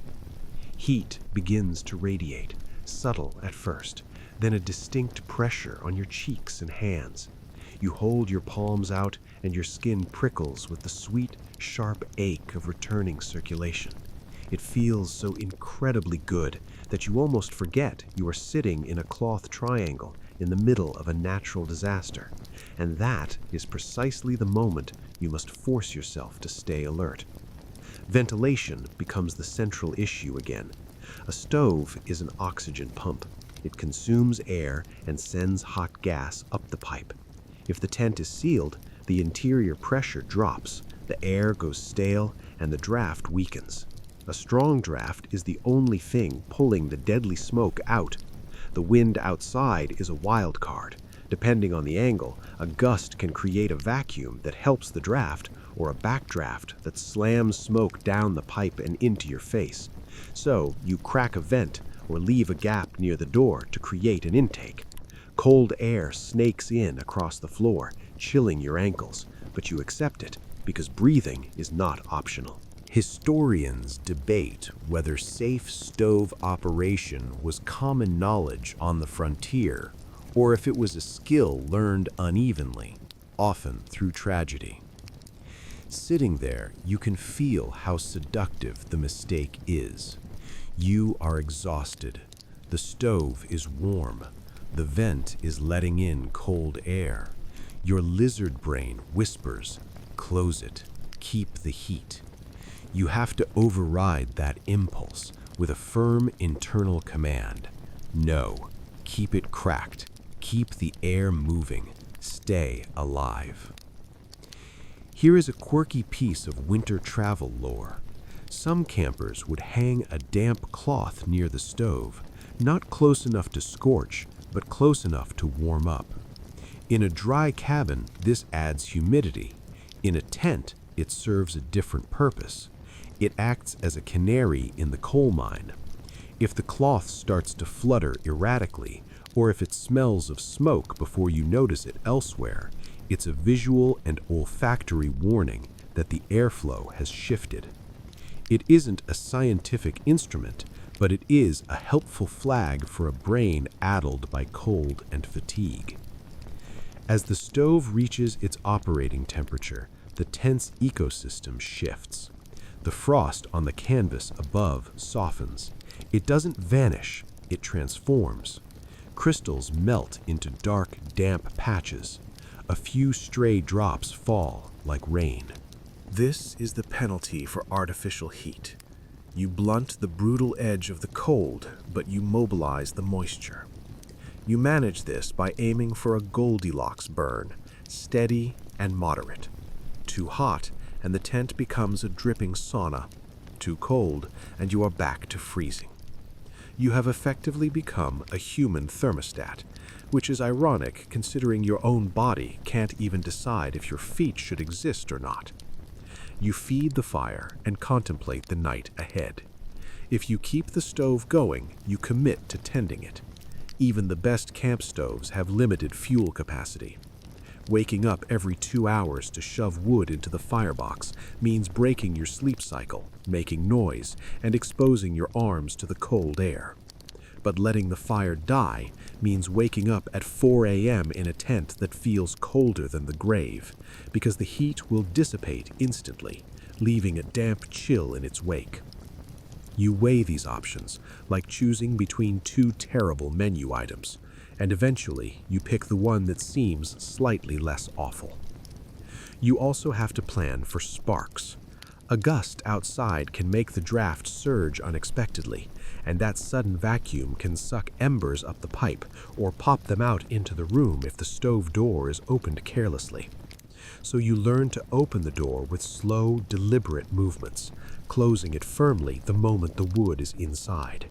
Heat begins to radiate, subtle at first, then a distinct pressure on your cheeks and hands. You hold your palms out and your skin prickles with the sweet, sharp ache of returning circulation. It feels so incredibly good that you almost forget you are sitting in a cloth triangle in the middle of a natural disaster, and that is precisely the moment you must force yourself to stay alert. Ventilation becomes the central issue again. A stove is an oxygen pump. It consumes air and sends hot gas up the pipe. If the tent is sealed, the interior pressure drops, the air goes stale, and the draft weakens. A strong draft is the only thing pulling the deadly smoke out. The wind outside is a wild card. Depending on the angle, a gust can create a vacuum that helps the draft, or a backdraft that slams smoke down the pipe and into your face. So you crack a vent or leave a gap near the door to create an intake. Cold air snakes in across the floor, chilling your ankles, but you accept it because breathing is not optional. Historians debate whether safe stove operation was common knowledge on the frontier, or if it was a skill learned unevenly, often through tragedy. Sitting there, you can feel how seductive the mistake is. You are exhausted. The stove is warm. The vent is letting in cold air. Your lizard brain whispers, "Close it. Keep the heat." You have to override that impulse with a firm internal command. No, keep it cracked. Keep the air moving. Stay alive. Here is a quirky piece of winter travel lore. Some campers would hang a damp cloth near the stove, not close enough to scorch, but close enough to warm up. In a dry cabin, this adds humidity. In a tent, it serves a different purpose. It acts as a canary in the coal mine. If the cloth starts to flutter erratically, or if it smells of smoke before you notice it elsewhere, it's a visual and olfactory warning that the airflow has shifted. It isn't a scientific instrument, but it is a helpful flag for a brain addled by cold and fatigue. As the stove reaches its operating temperature, the tent's ecosystem shifts. The frost on the canvas above softens. It doesn't vanish, it transforms. Crystals melt into dark, damp patches. A few stray drops fall like rain. This is the penalty for artificial heat. You blunt the brutal edge of the cold, but you mobilize the moisture. You manage this by aiming for a Goldilocks burn, steady and moderate. Too hot, and the tent becomes a dripping sauna. Too cold, and you are back to freezing. You have effectively become a human thermostat, which is ironic considering your own body can't even decide if your feet should exist or not. You feed the fire and contemplate the night ahead. If you keep the stove going, you commit to tending it. Even the best camp stoves have limited fuel capacity. Waking up every 2 hours to shove wood into the firebox means breaking your sleep cycle, making noise, and exposing your arms to the cold air. But letting the fire die means waking up at 4 a.m. in a tent that feels colder than the grave, because the heat will dissipate instantly, leaving a damp chill in its wake. You weigh these options, like choosing between two terrible menu items, and eventually you pick the one that seems slightly less awful. You also have to plan for sparks. A gust outside can make the draft surge unexpectedly, and that sudden vacuum can suck embers up the pipe or pop them out into the room if the stove door is opened carelessly. So you learn to open the door with slow, deliberate movements, closing it firmly the moment the wood is inside.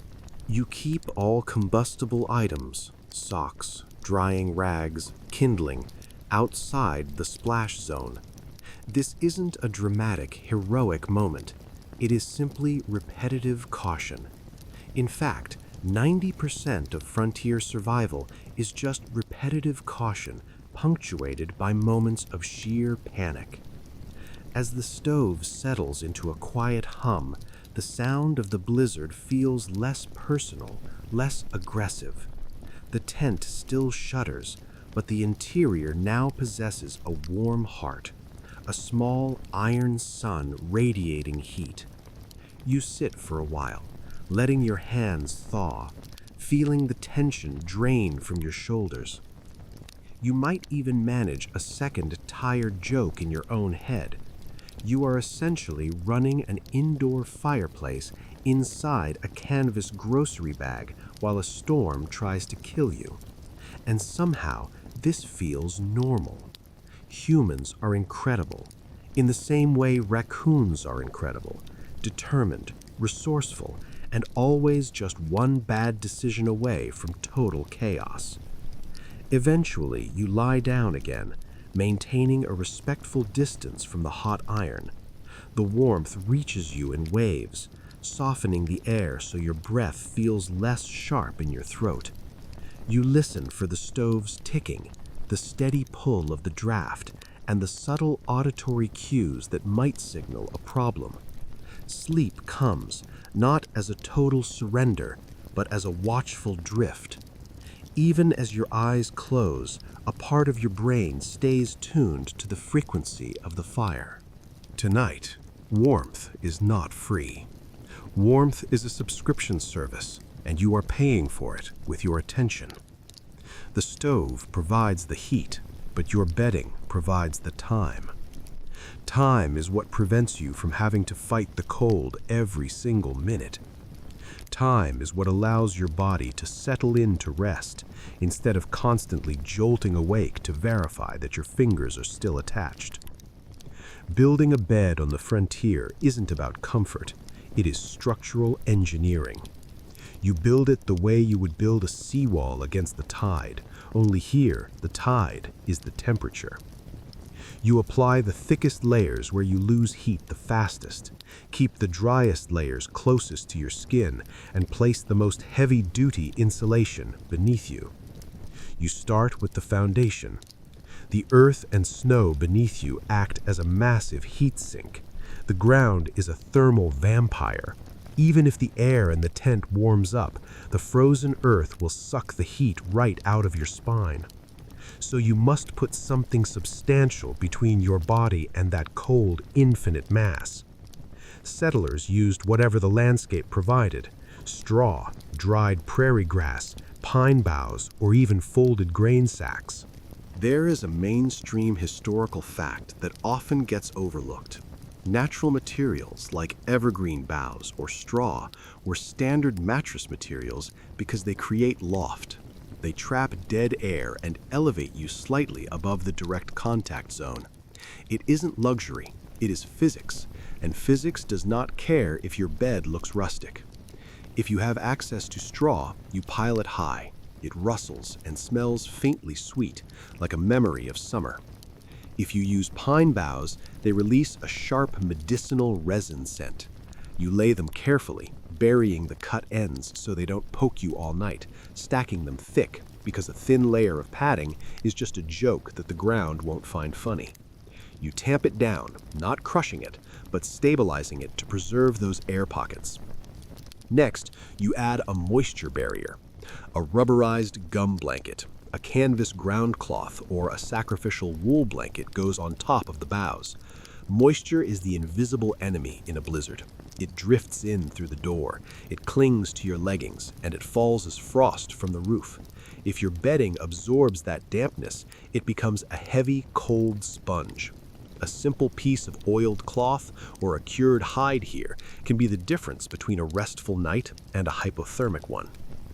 You keep all combustible items, socks, drying rags, kindling, outside the splash zone. This isn't a dramatic, heroic moment. It is simply repetitive caution. In fact, 90% of frontier survival is just repetitive caution, punctuated by moments of sheer panic. As the stove settles into a quiet hum, the sound of the blizzard feels less personal, less aggressive. The tent still shudders, but the interior now possesses a warm heart, a small iron sun radiating heat. You sit for a while, letting your hands thaw, feeling the tension drain from your shoulders. You might even manage a second tired joke in your own head. You are essentially running an indoor fireplace inside a canvas grocery bag while a storm tries to kill you. And somehow, this feels normal. Humans are incredible, in the same way raccoons are incredible, determined, resourceful, and always just one bad decision away from total chaos. Eventually, you lie down again, maintaining a respectful distance from the hot iron. The warmth reaches you in waves, softening the air so your breath feels less sharp in your throat. You listen for the stove's ticking, the steady pull of the draft, and the subtle auditory cues that might signal a problem. Sleep comes, not as a total surrender, but as a watchful drift. Even as your eyes close, a part of your brain stays tuned to the frequency of the fire. Tonight, warmth is not free. Warmth is a subscription service, and you are paying for it with your attention. The stove provides the heat, but your bedding provides the time. Time is what prevents you from having to fight the cold every single minute. Time is what allows your body to settle in to rest instead of constantly jolting awake to verify that your fingers are still attached. Building a bed on the frontier isn't about comfort, it is structural engineering. You build it the way you would build a seawall against the tide, only here the tide is the temperature. You apply the thickest layers where you lose heat the fastest, keep the driest layers closest to your skin, and place the most heavy-duty insulation beneath you. You start with the foundation. The earth and snow beneath you act as a massive heat sink. The ground is a thermal vampire. Even if the air in the tent warms up, the frozen earth will suck the heat right out of your spine. So you must put something substantial between your body and that cold, infinite mass. Settlers used whatever the landscape provided: straw, dried prairie grass, pine boughs, or even folded grain sacks. There is a mainstream historical fact that often gets overlooked. Natural materials like evergreen boughs or straw were standard mattress materials because they create loft. They trap dead air and elevate you slightly above the direct contact zone. It isn't luxury, it is physics, and physics does not care if your bed looks rustic. If you have access to straw, you pile it high. It rustles and smells faintly sweet, like a memory of summer. If you use pine boughs, they release a sharp medicinal resin scent. You lay them carefully, burying the cut ends so they don't poke you all night, stacking them thick because a thin layer of padding is just a joke that the ground won't find funny. You tamp it down, not crushing it, but stabilizing it to preserve those air pockets. Next, you add a moisture barrier, a rubberized gum blanket. A canvas ground cloth or a sacrificial wool blanket goes on top of the boughs. Moisture is the invisible enemy in a blizzard. It drifts in through the door, it clings to your leggings, and it falls as frost from the roof. If your bedding absorbs that dampness, it becomes a heavy, cold sponge. A simple piece of oiled cloth or a cured hide here can be the difference between a restful night and a hypothermic one.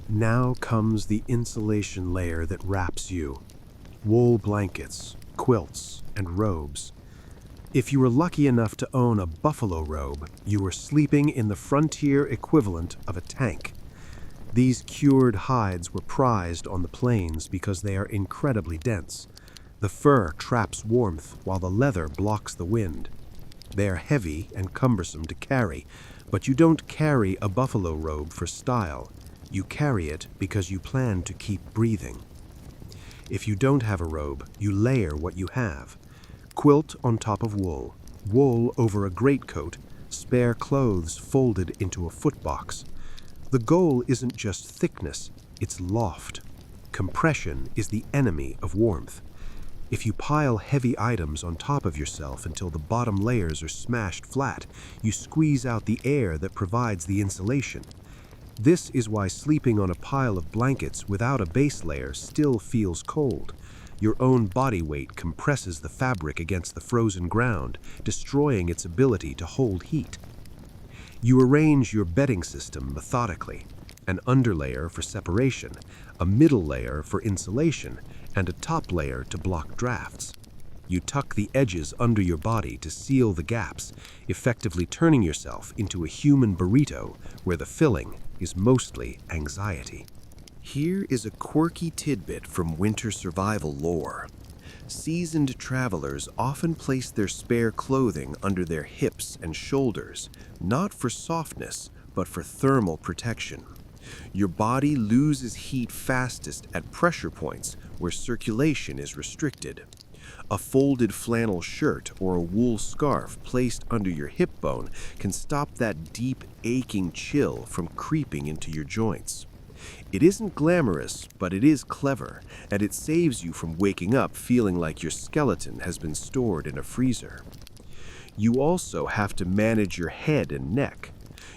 Now comes the insulation layer that wraps you. Wool blankets, quilts, and robes. If you were lucky enough to own a buffalo robe, you were sleeping in the frontier equivalent of a tank. These cured hides were prized on the plains because they are incredibly dense. The fur traps warmth while the leather blocks the wind. They are heavy and cumbersome to carry, but you don't carry a buffalo robe for style. You carry it because you plan to keep breathing. If you don't have a robe, you layer what you have. Quilt on top of wool, wool over a greatcoat, spare clothes folded into a footbox. The goal isn't just thickness, it's loft. Compression is the enemy of warmth. If you pile heavy items on top of yourself until the bottom layers are smashed flat, you squeeze out the air that provides the insulation. This is why sleeping on a pile of blankets without a base layer still feels cold. Your own body weight compresses the fabric against the frozen ground, destroying its ability to hold heat. You arrange your bedding system methodically, an underlayer for separation, a middle layer for insulation, and a top layer to block drafts. You tuck the edges under your body to seal the gaps, effectively turning yourself into a human burrito where the filling is mostly anxiety. Here is a quirky tidbit from winter survival lore. Seasoned travelers often place their spare clothing under their hips and shoulders, not for softness, but for thermal protection. Your body loses heat fastest at pressure points where circulation is restricted. A folded flannel shirt or a wool scarf placed under your hip bone can stop that deep, aching chill from creeping into your joints. It isn't glamorous, but it is clever, and it saves you from waking up feeling like your skeleton has been stored in a freezer. You also have to manage your head and neck.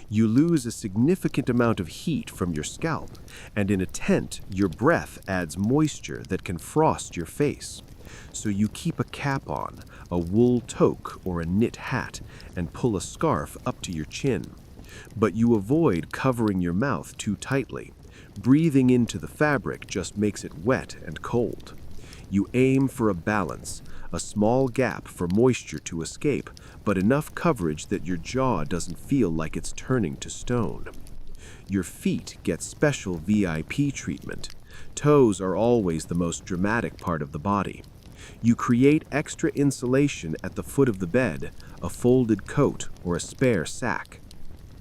You lose a significant amount of heat from your scalp, and in a tent, your breath adds moisture that can frost your face. So you keep a cap on, a wool toque or a knit hat, and pull a scarf up to your chin. But you avoid covering your mouth too tightly. Breathing into the fabric just makes it wet and cold. You aim for a balance, a small gap for moisture to escape, but enough coverage that your jaw doesn't feel like it's turning to stone. Your feet get special VIP treatment. Toes are always the most dramatic part of the body. You create extra insulation at the foot of the bed, a folded coat or a spare sack.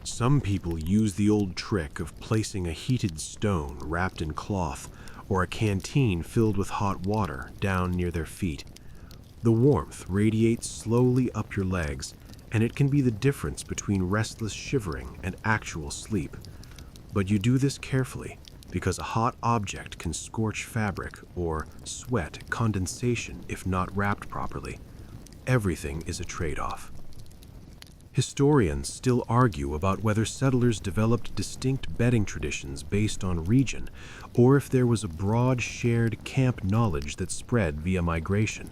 Some people use the old trick of placing a heated stone wrapped in cloth or a canteen filled with hot water down near their feet. The warmth radiates slowly up your legs, and it can be the difference between restless shivering and actual sleep. But you do this carefully, because a hot object can scorch fabric or sweat condensation if not wrapped properly. Everything is a trade-off. Historians still argue about whether settlers developed distinct bedding traditions based on region, or if there was a broad shared camp knowledge that spread via migration.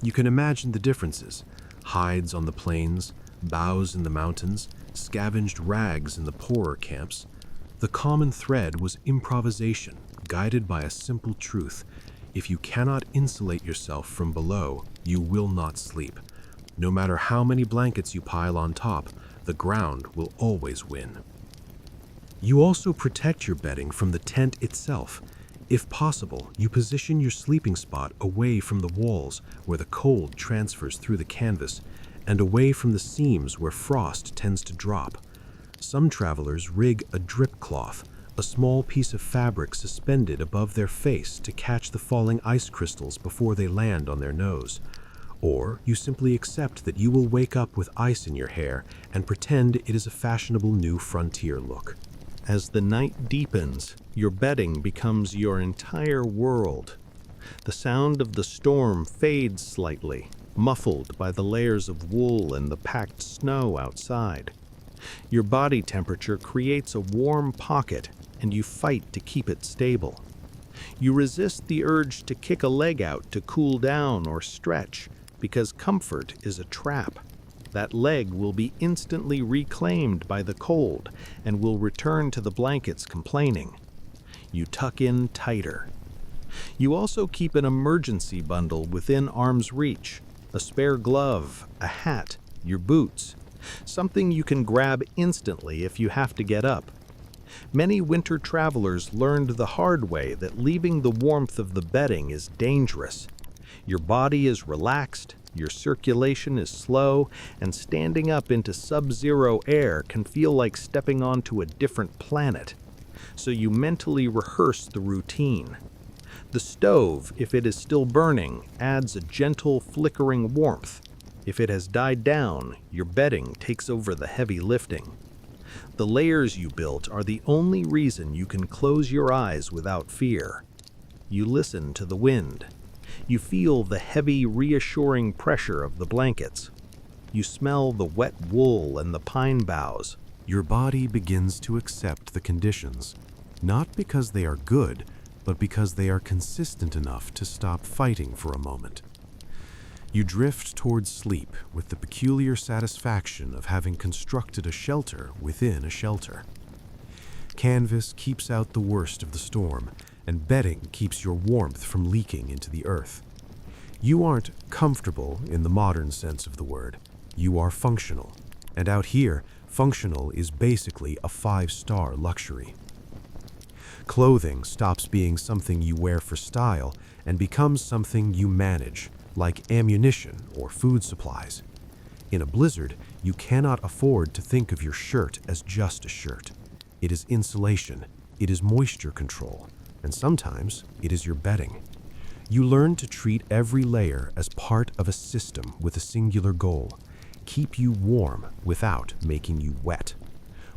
You can imagine the differences: hides on the plains, boughs in the mountains, scavenged rags in the poorer camps. The common thread was improvisation, guided by a simple truth. If you cannot insulate yourself from below, you will not sleep. No matter how many blankets you pile on top, the ground will always win. You also protect your bedding from the tent itself. If possible, you position your sleeping spot away from the walls where the cold transfers through the canvas, and away from the seams where frost tends to drop. Some travelers rig a drip cloth, a small piece of fabric suspended above their face to catch the falling ice crystals before they land on their nose. Or you simply accept that you will wake up with ice in your hair and pretend it is a fashionable new frontier look. As the night deepens, your bedding becomes your entire world. The sound of the storm fades slightly, muffled by the layers of wool and the packed snow outside. Your body temperature creates a warm pocket, and you fight to keep it stable. You resist the urge to kick a leg out to cool down or stretch, because comfort is a trap. That leg will be instantly reclaimed by the cold and will return to the blankets complaining. You tuck in tighter. You also keep an emergency bundle within arm's reach, a spare glove, a hat, your boots, something you can grab instantly if you have to get up. Many winter travelers learned the hard way that leaving the warmth of the bedding is dangerous. Your body is relaxed, your circulation is slow, and standing up into sub-zero air can feel like stepping onto a different planet. So you mentally rehearse the routine. The stove, if it is still burning, adds a gentle flickering warmth. If it has died down, your bedding takes over the heavy lifting. The layers you built are the only reason you can close your eyes without fear. You listen to the wind. You feel the heavy, reassuring pressure of the blankets. You smell the wet wool and the pine boughs. Your body begins to accept the conditions, not because they are good, but because they are consistent enough to stop fighting for a moment. You drift towards sleep with the peculiar satisfaction of having constructed a shelter within a shelter. Canvas keeps out the worst of the storm, and bedding keeps your warmth from leaking into the earth. You aren't comfortable in the modern sense of the word. You are functional. And out here, functional is basically a 5-star luxury. Clothing stops being something you wear for style and becomes something you manage, like ammunition or food supplies. In a blizzard, you cannot afford to think of your shirt as just a shirt. It is insulation, it is moisture control, and sometimes it is your bedding. You learn to treat every layer as part of a system with a singular goal: keep you warm without making you wet.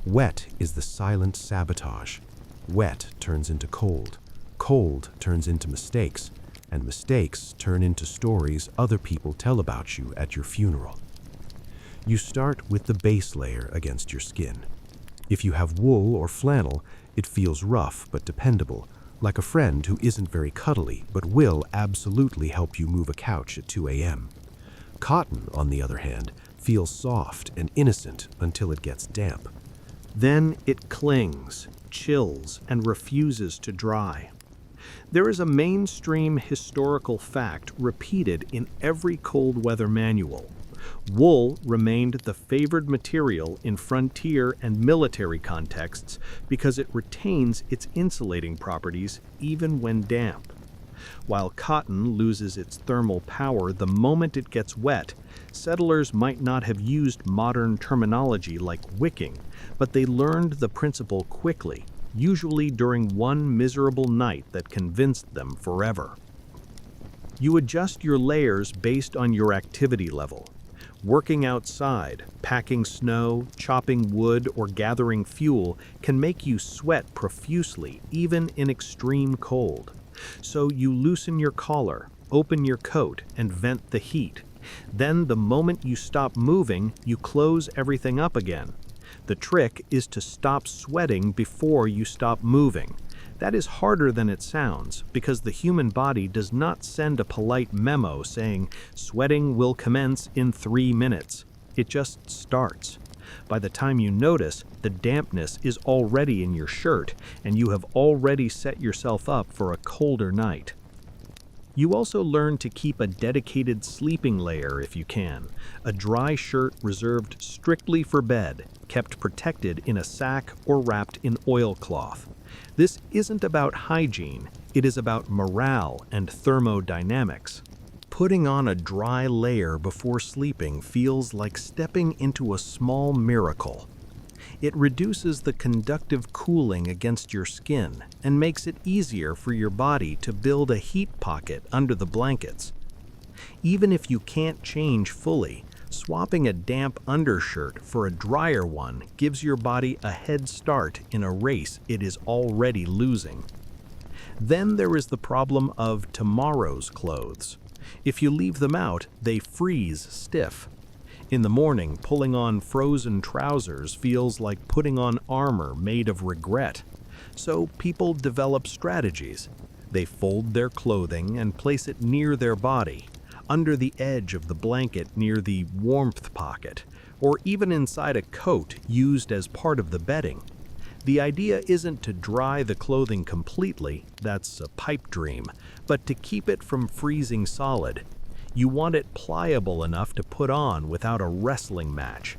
Wet is the silent sabotage. Wet turns into cold. Cold turns into mistakes. And mistakes turn into stories other people tell about you at your funeral. You start with the base layer against your skin. If you have wool or flannel, it feels rough but dependable, like a friend who isn't very cuddly but will absolutely help you move a couch at 2 a.m. Cotton, on the other hand, feels soft and innocent until it gets damp. Then it clings, chills, and refuses to dry. There is a mainstream historical fact repeated in every cold weather manual. Wool remained the favored material in frontier and military contexts because it retains its insulating properties even when damp. While cotton loses its thermal power the moment it gets wet, settlers might not have used modern terminology like wicking, but they learned the principle quickly, usually during one miserable night that convinced them forever. You adjust your layers based on your activity level. Working outside, packing snow, chopping wood, or gathering fuel can make you sweat profusely, even in extreme cold. So you loosen your collar, open your coat, and vent the heat. Then the moment you stop moving, you close everything up again. The trick is to stop sweating before you stop moving. That is harder than it sounds, because the human body does not send a polite memo saying, "Sweating will commence in 3 minutes." It just starts. By the time you notice, the dampness is already in your shirt, and you have already set yourself up for a colder night. You also learn to keep a dedicated sleeping layer if you can, a dry shirt reserved strictly for bed, kept protected in a sack or wrapped in oilcloth. This isn't about hygiene, it is about morale and thermodynamics. Putting on a dry layer before sleeping feels like stepping into a small miracle. It reduces the conductive cooling against your skin and makes it easier for your body to build a heat pocket under the blankets. Even if you can't change fully, swapping a damp undershirt for a drier one gives your body a head start in a race it is already losing. Then there is the problem of tomorrow's clothes. If you leave them out, they freeze stiff. In the morning, pulling on frozen trousers feels like putting on armor made of regret. So people develop strategies. They fold their clothing and place it near their body, under the edge of the blanket near the warmth pocket, or even inside a coat used as part of the bedding. The idea isn't to dry the clothing completely, that's a pipe dream, but to keep it from freezing solid. You want it pliable enough to put on without a wrestling match.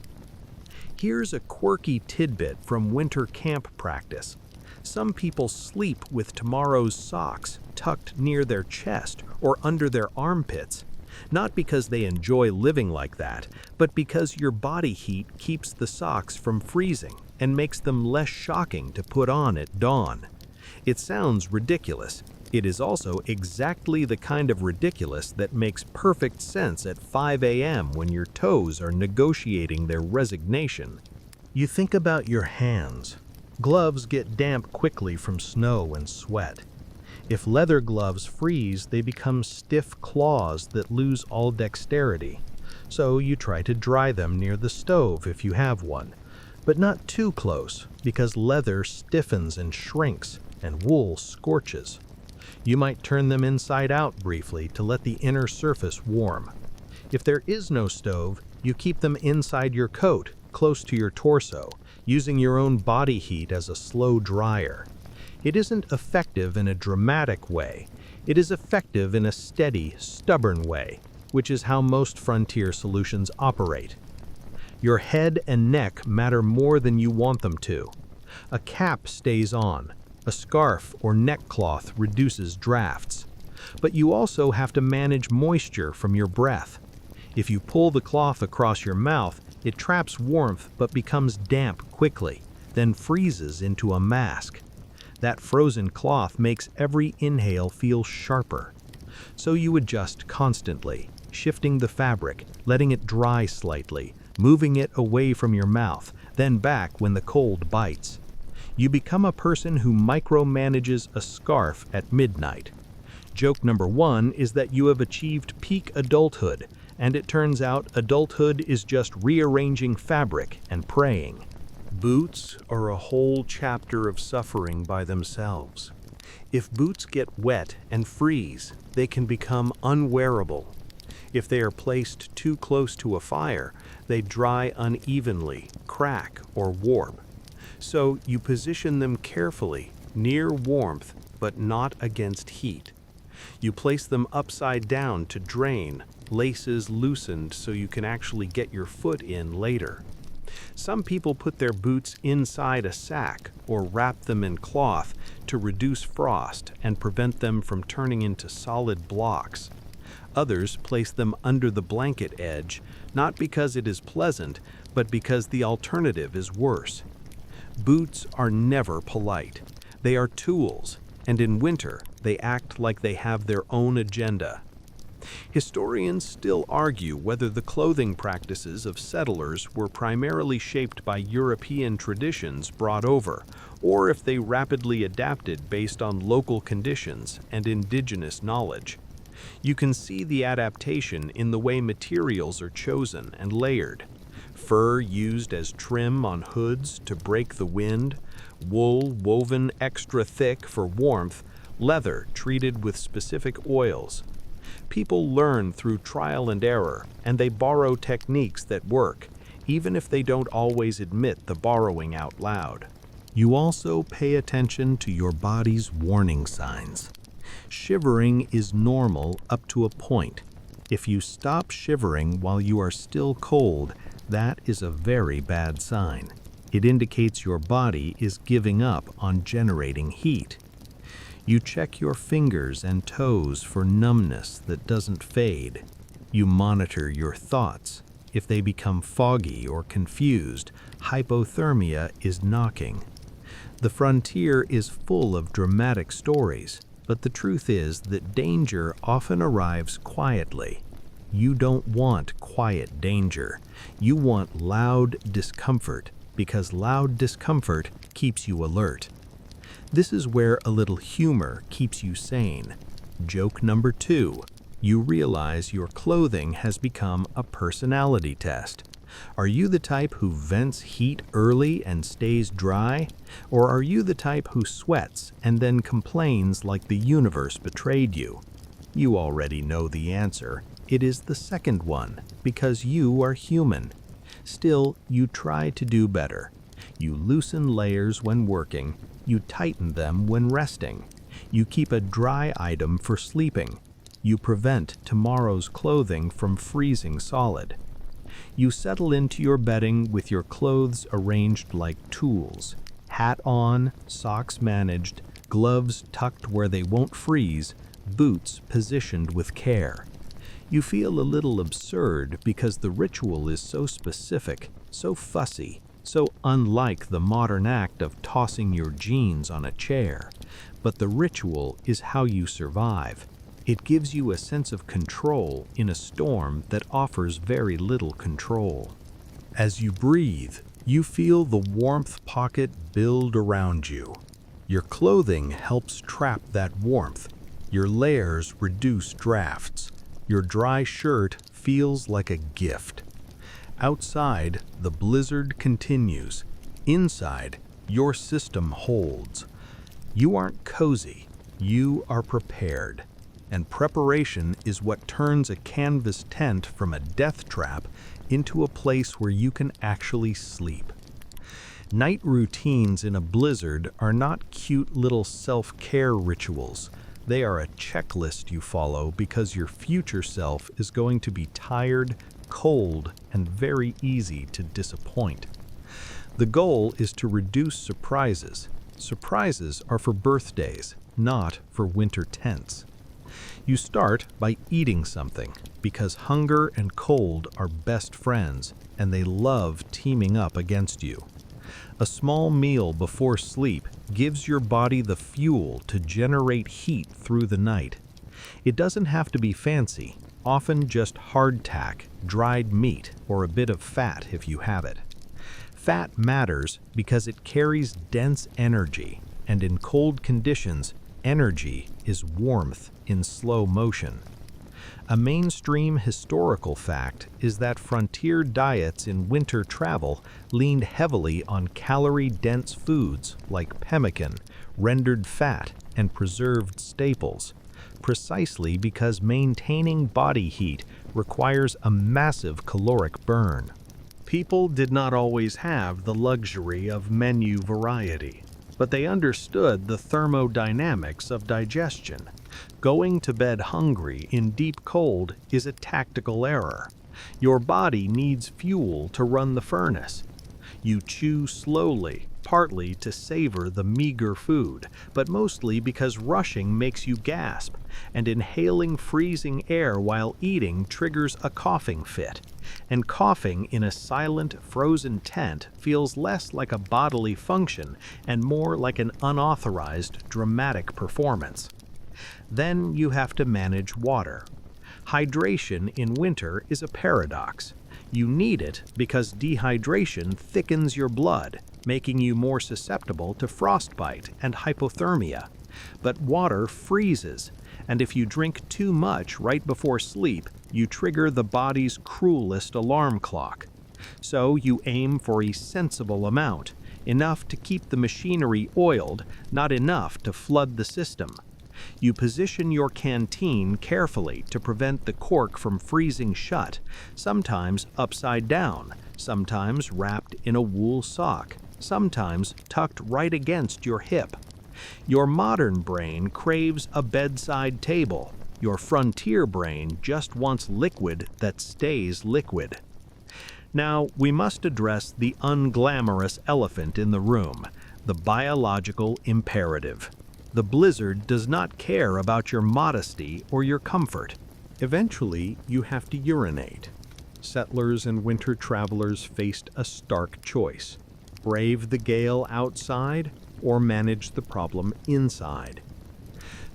Here's a quirky tidbit from winter camp practice. Some people sleep with tomorrow's socks tucked near their chest or under their armpits, not because they enjoy living like that, but because your body heat keeps the socks from freezing and makes them less shocking to put on at dawn. It sounds ridiculous. It is also exactly the kind of ridiculous that makes perfect sense at 5 a.m. when your toes are negotiating their resignation. You think about your hands. Gloves get damp quickly from snow and sweat. If leather gloves freeze, they become stiff claws that lose all dexterity. So you try to dry them near the stove if you have one, but not too close because leather stiffens and shrinks and wool scorches. You might turn them inside out briefly to let the inner surface warm. If there is no stove, you keep them inside your coat, close to your torso, using your own body heat as a slow dryer. It isn't effective in a dramatic way. It is effective in a steady, stubborn way, which is how most frontier solutions operate. Your head and neck matter more than you want them to. A cap stays on. A scarf or neck cloth reduces drafts. But you also have to manage moisture from your breath. If you pull the cloth across your mouth, it traps warmth but becomes damp quickly, then freezes into a mask. That frozen cloth makes every inhale feel sharper. So you adjust constantly, shifting the fabric, letting it dry slightly, moving it away from your mouth, then back when the cold bites. You become a person who micromanages a scarf at midnight. Joke number 1 is that you have achieved peak adulthood, and it turns out adulthood is just rearranging fabric and praying. Boots are a whole chapter of suffering by themselves. If boots get wet and freeze, they can become unwearable. If they are placed too close to a fire, they dry unevenly, crack, or warp. So you position them carefully, near warmth, but not against heat. You place them upside down to drain, laces loosened so you can actually get your foot in later. Some people put their boots inside a sack or wrap them in cloth to reduce frost and prevent them from turning into solid blocks. Others place them under the blanket edge, not because it is pleasant, but because the alternative is worse. Boots are never polite. They are tools, and in winter, they act like they have their own agenda. Historians still argue whether the clothing practices of settlers were primarily shaped by European traditions brought over, or if they rapidly adapted based on local conditions and indigenous knowledge. You can see the adaptation in the way materials are chosen and layered. Fur used as trim on hoods to break the wind, wool woven extra thick for warmth, leather treated with specific oils. People learn through trial and error, and they borrow techniques that work, even if they don't always admit the borrowing out loud. You also pay attention to your body's warning signs. Shivering is normal up to a point. If you stop shivering while you are still cold, that is a very bad sign. It indicates your body is giving up on generating heat. You check your fingers and toes for numbness that doesn't fade. You monitor your thoughts. If they become foggy or confused, hypothermia is knocking. The frontier is full of dramatic stories, but the truth is that danger often arrives quietly. You don't want quiet danger. You want loud discomfort, because loud discomfort keeps you alert. This is where a little humor keeps you sane. Joke number 2. You realize your clothing has become a personality test. Are you the type who vents heat early and stays dry? Or are you the type who sweats and then complains like the universe betrayed you? You already know the answer. It is the second one, because you are human. Still, you try to do better. You loosen layers when working. You tighten them when resting. You keep a dry item for sleeping. You prevent tomorrow's clothing from freezing solid. You settle into your bedding with your clothes arranged like tools. Hat on, socks managed, gloves tucked where they won't freeze, boots positioned with care. You feel a little absurd because the ritual is so specific, so fussy, so unlike the modern act of tossing your jeans on a chair. But the ritual is how you survive. It gives you a sense of control in a storm that offers very little control. As you breathe, you feel the warmth pocket build around you. Your clothing helps trap that warmth. Your layers reduce drafts. Your dry shirt feels like a gift. Outside, the blizzard continues. Inside, your system holds. You aren't cozy. You are prepared. And preparation is what turns a canvas tent from a death trap into a place where you can actually sleep. Night routines in a blizzard are not cute little self-care rituals. They are a checklist you follow because your future self is going to be tired, cold, and very easy to disappoint. The goal is to reduce surprises. Surprises are for birthdays, not for winter tents. You start by eating something because hunger and cold are best friends and they love teaming up against you. A small meal before sleep gives your body the fuel to generate heat through the night. It doesn't have to be fancy, often just hardtack, dried meat, or a bit of fat if you have it. Fat matters because it carries dense energy, and in cold conditions, energy is warmth in slow motion. A mainstream historical fact is that frontier diets in winter travel leaned heavily on calorie-dense foods like pemmican, rendered fat, and preserved staples, precisely because maintaining body heat requires a massive caloric burn. People did not always have the luxury of menu variety, but they understood the thermodynamics of digestion. Going to bed hungry in deep cold is a tactical error. Your body needs fuel to run the furnace. You chew slowly, partly to savor the meager food, but mostly because rushing makes you gasp, and inhaling freezing air while eating triggers a coughing fit. And coughing in a silent, frozen tent feels less like a bodily function and more like an unauthorized, dramatic performance. Then you have to manage water. Hydration in winter is a paradox. You need it because dehydration thickens your blood, making you more susceptible to frostbite and hypothermia. But water freezes, and if you drink too much right before sleep, you trigger the body's cruelest alarm clock. So you aim for a sensible amount, enough to keep the machinery oiled, not enough to flood the system. You position your canteen carefully to prevent the cork from freezing shut, sometimes upside down, sometimes wrapped in a wool sock, sometimes tucked right against your hip. Your modern brain craves a bedside table. Your frontier brain just wants liquid that stays liquid. Now, we must address the unglamorous elephant in the room, the biological imperative. The blizzard does not care about your modesty or your comfort. Eventually, you have to urinate. Settlers and winter travelers faced a stark choice: brave the gale outside or manage the problem inside.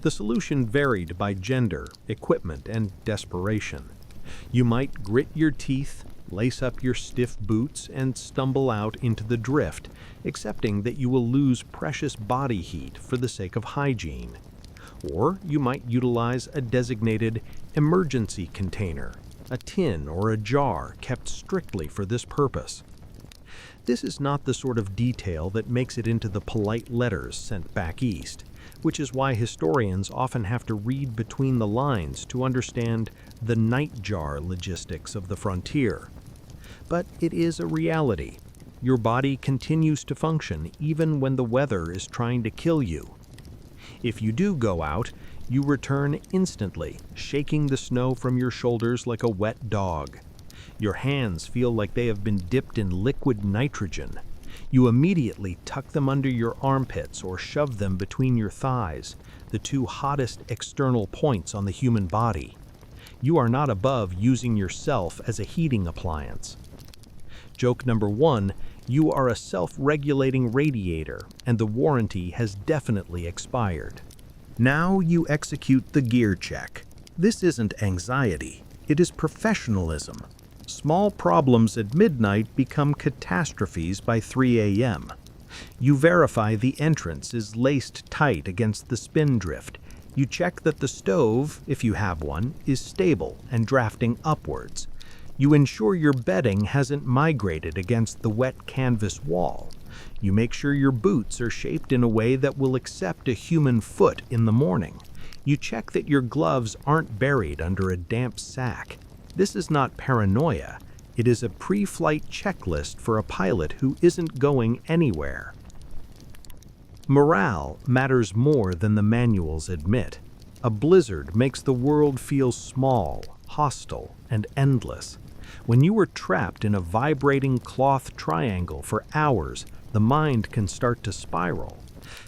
The solution varied by gender, equipment, and desperation. You might grit your teeth, lace up your stiff boots, and stumble out into the drift, accepting that you will lose precious body heat for the sake of hygiene. Or you might utilize a designated emergency container, a tin or a jar kept strictly for this purpose. This is not the sort of detail that makes it into the polite letters sent back east, which is why historians often have to read between the lines to understand the nightjar logistics of the frontier. But it is a reality. Your body continues to function even when the weather is trying to kill you. If you do go out, you return instantly, shaking the snow from your shoulders like a wet dog. Your hands feel like they have been dipped in liquid nitrogen. You immediately tuck them under your armpits or shove them between your thighs, the two hottest external points on the human body. You are not above using yourself as a heating appliance. Joke number 1, you are a self-regulating radiator, and the warranty has definitely expired. Now you execute the gear check. This isn't anxiety, it is professionalism. Small problems at midnight become catastrophes by 3 a.m. You verify the entrance is laced tight against the spindrift. You check that the stove, if you have one, is stable and drafting upwards. You ensure your bedding hasn't migrated against the wet canvas wall. You make sure your boots are shaped in a way that will accept a human foot in the morning. You check that your gloves aren't buried under a damp sack. This is not paranoia. It is a pre-flight checklist for a pilot who isn't going anywhere. Morale matters more than the manuals admit. A blizzard makes the world feel small, hostile, and endless. When you are trapped in a vibrating cloth triangle for hours, the mind can start to spiral.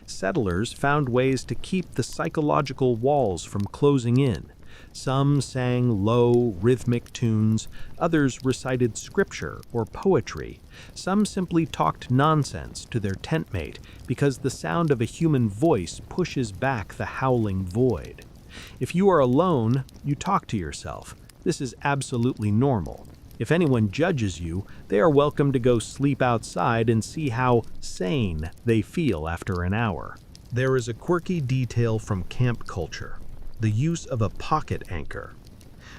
Settlers found ways to keep the psychological walls from closing in. Some sang low, rhythmic tunes, others recited scripture or poetry. Some simply talked nonsense to their tentmate because the sound of a human voice pushes back the howling void. If you are alone, you talk to yourself. This is absolutely normal. If anyone judges you, they are welcome to go sleep outside and see how sane they feel after an hour. There is a quirky detail from camp culture: the use of a pocket anchor.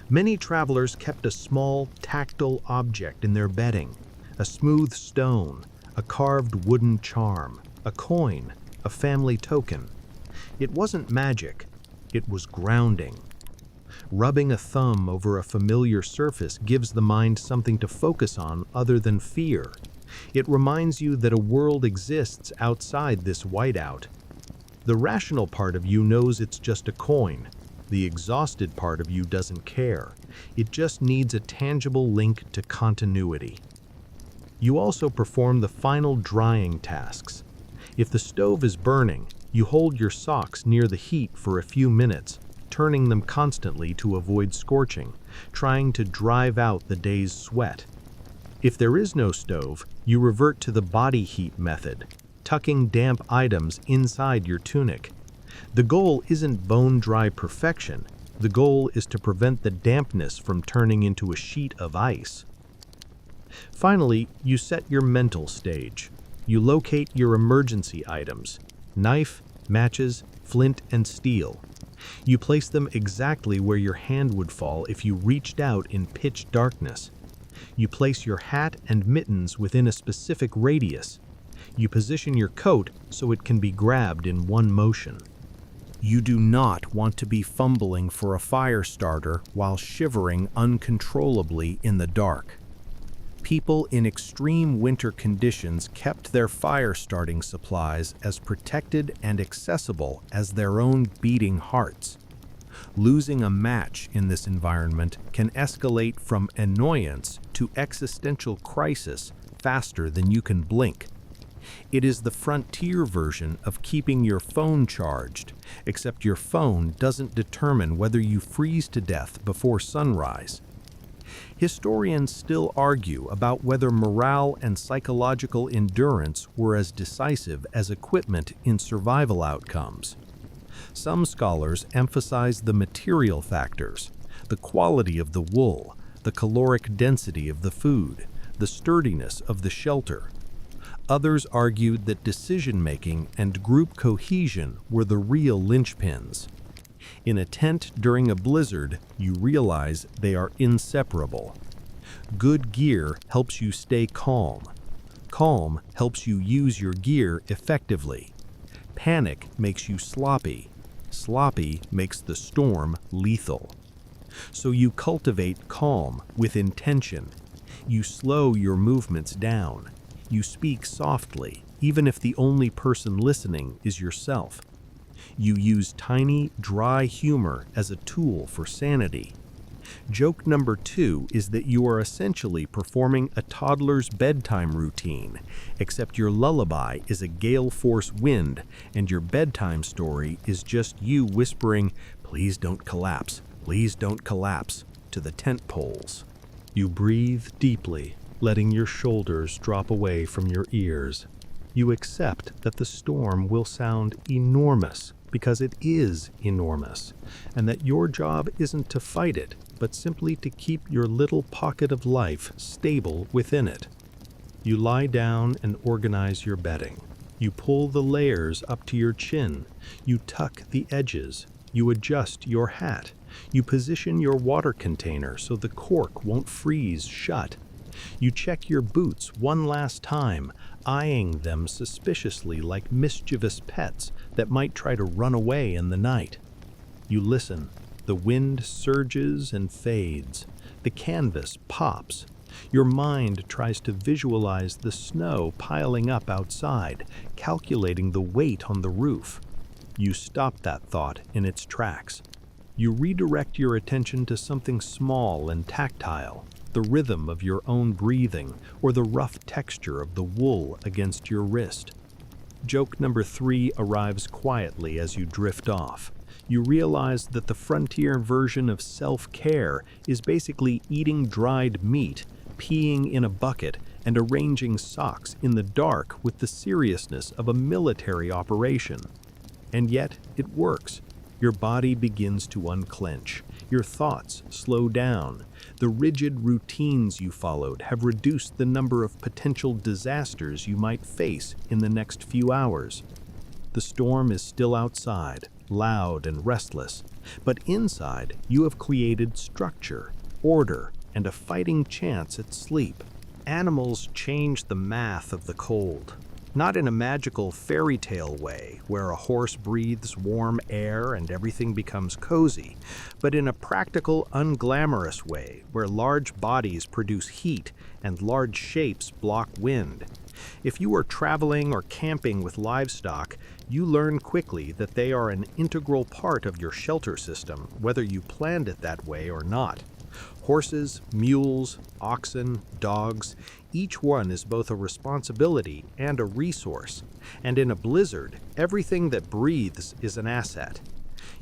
Many travelers kept a small, tactile object in their bedding: a smooth stone, a carved wooden charm, a coin, a family token. It wasn't magic, it was grounding. Rubbing a thumb over a familiar surface gives the mind something to focus on other than fear. It reminds you that a world exists outside this whiteout. The rational part of you knows it's just a coin. The exhausted part of you doesn't care. It just needs a tangible link to continuity. You also perform the final drying tasks. If the stove is burning, you hold your socks near the heat for a few minutes, turning them constantly to avoid scorching, trying to drive out the day's sweat. If there is no stove, you revert to the body heat method, tucking damp items inside your tunic. The goal isn't bone-dry perfection. The goal is to prevent the dampness from turning into a sheet of ice. Finally, you set your mental stage. You locate your emergency items: knife, matches, flint, and steel. You place them exactly where your hand would fall if you reached out in pitch darkness. You place your hat and mittens within a specific radius. You position your coat so it can be grabbed in one motion. You do not want to be fumbling for a fire starter while shivering uncontrollably in the dark. People in extreme winter conditions kept their fire-starting supplies as protected and accessible as their own beating hearts. Losing a match in this environment can escalate from annoyance to existential crisis faster than you can blink. It is the frontier version of keeping your phone charged, except your phone doesn't determine whether you freeze to death before sunrise. Historians still argue about whether morale and psychological endurance were as decisive as equipment in survival outcomes. Some scholars emphasize the material factors, the quality of the wool, the caloric density of the food, the sturdiness of the shelter. Others argued that decision-making and group cohesion were the real linchpins. In a tent during a blizzard, you realize they are inseparable. Good gear helps you stay calm. Calm helps you use your gear effectively. Panic makes you sloppy. Sloppy makes the storm lethal. So you cultivate calm with intention. You slow your movements down. You speak softly, even if the only person listening is yourself. You use tiny, dry humor as a tool for sanity. Joke number 2 is that you are essentially performing a toddler's bedtime routine, except your lullaby is a gale force wind and your bedtime story is just you whispering, "Please don't collapse, please don't collapse," to the tent poles. You breathe deeply, letting your shoulders drop away from your ears. You accept that the storm will sound enormous because it is enormous, and that your job isn't to fight it, but simply to keep your little pocket of life stable within it. You lie down and organize your bedding. You pull the layers up to your chin. You tuck the edges. You adjust your hat. You position your water container so the cork won't freeze shut. You check your boots one last time, eyeing them suspiciously like mischievous pets that might try to run away in the night. You listen. The wind surges and fades. The canvas pops. Your mind tries to visualize the snow piling up outside, calculating the weight on the roof. You stop that thought in its tracks. You redirect your attention to something small and tactile, the rhythm of your own breathing or the rough texture of the wool against your wrist. Joke number 3 arrives quietly as you drift off. You realize that the frontier version of self-care is basically eating dried meat, peeing in a bucket, and arranging socks in the dark with the seriousness of a military operation. And yet, it works. Your body begins to unclench. Your thoughts slow down. The rigid routines you followed have reduced the number of potential disasters you might face in the next few hours. The storm is still outside, loud and restless, but inside you have created structure, order, and a fighting chance at sleep. Animals change the math of the cold. Not in a magical fairy tale way, where a horse breathes warm air and everything becomes cozy, but in a practical, unglamorous way, where large bodies produce heat and large shapes block wind. If you are traveling or camping with livestock, you learn quickly that they are an integral part of your shelter system, whether you planned it that way or not. Horses, mules, oxen, dogs, each one is both a responsibility and a resource. And in a blizzard, everything that breathes is an asset.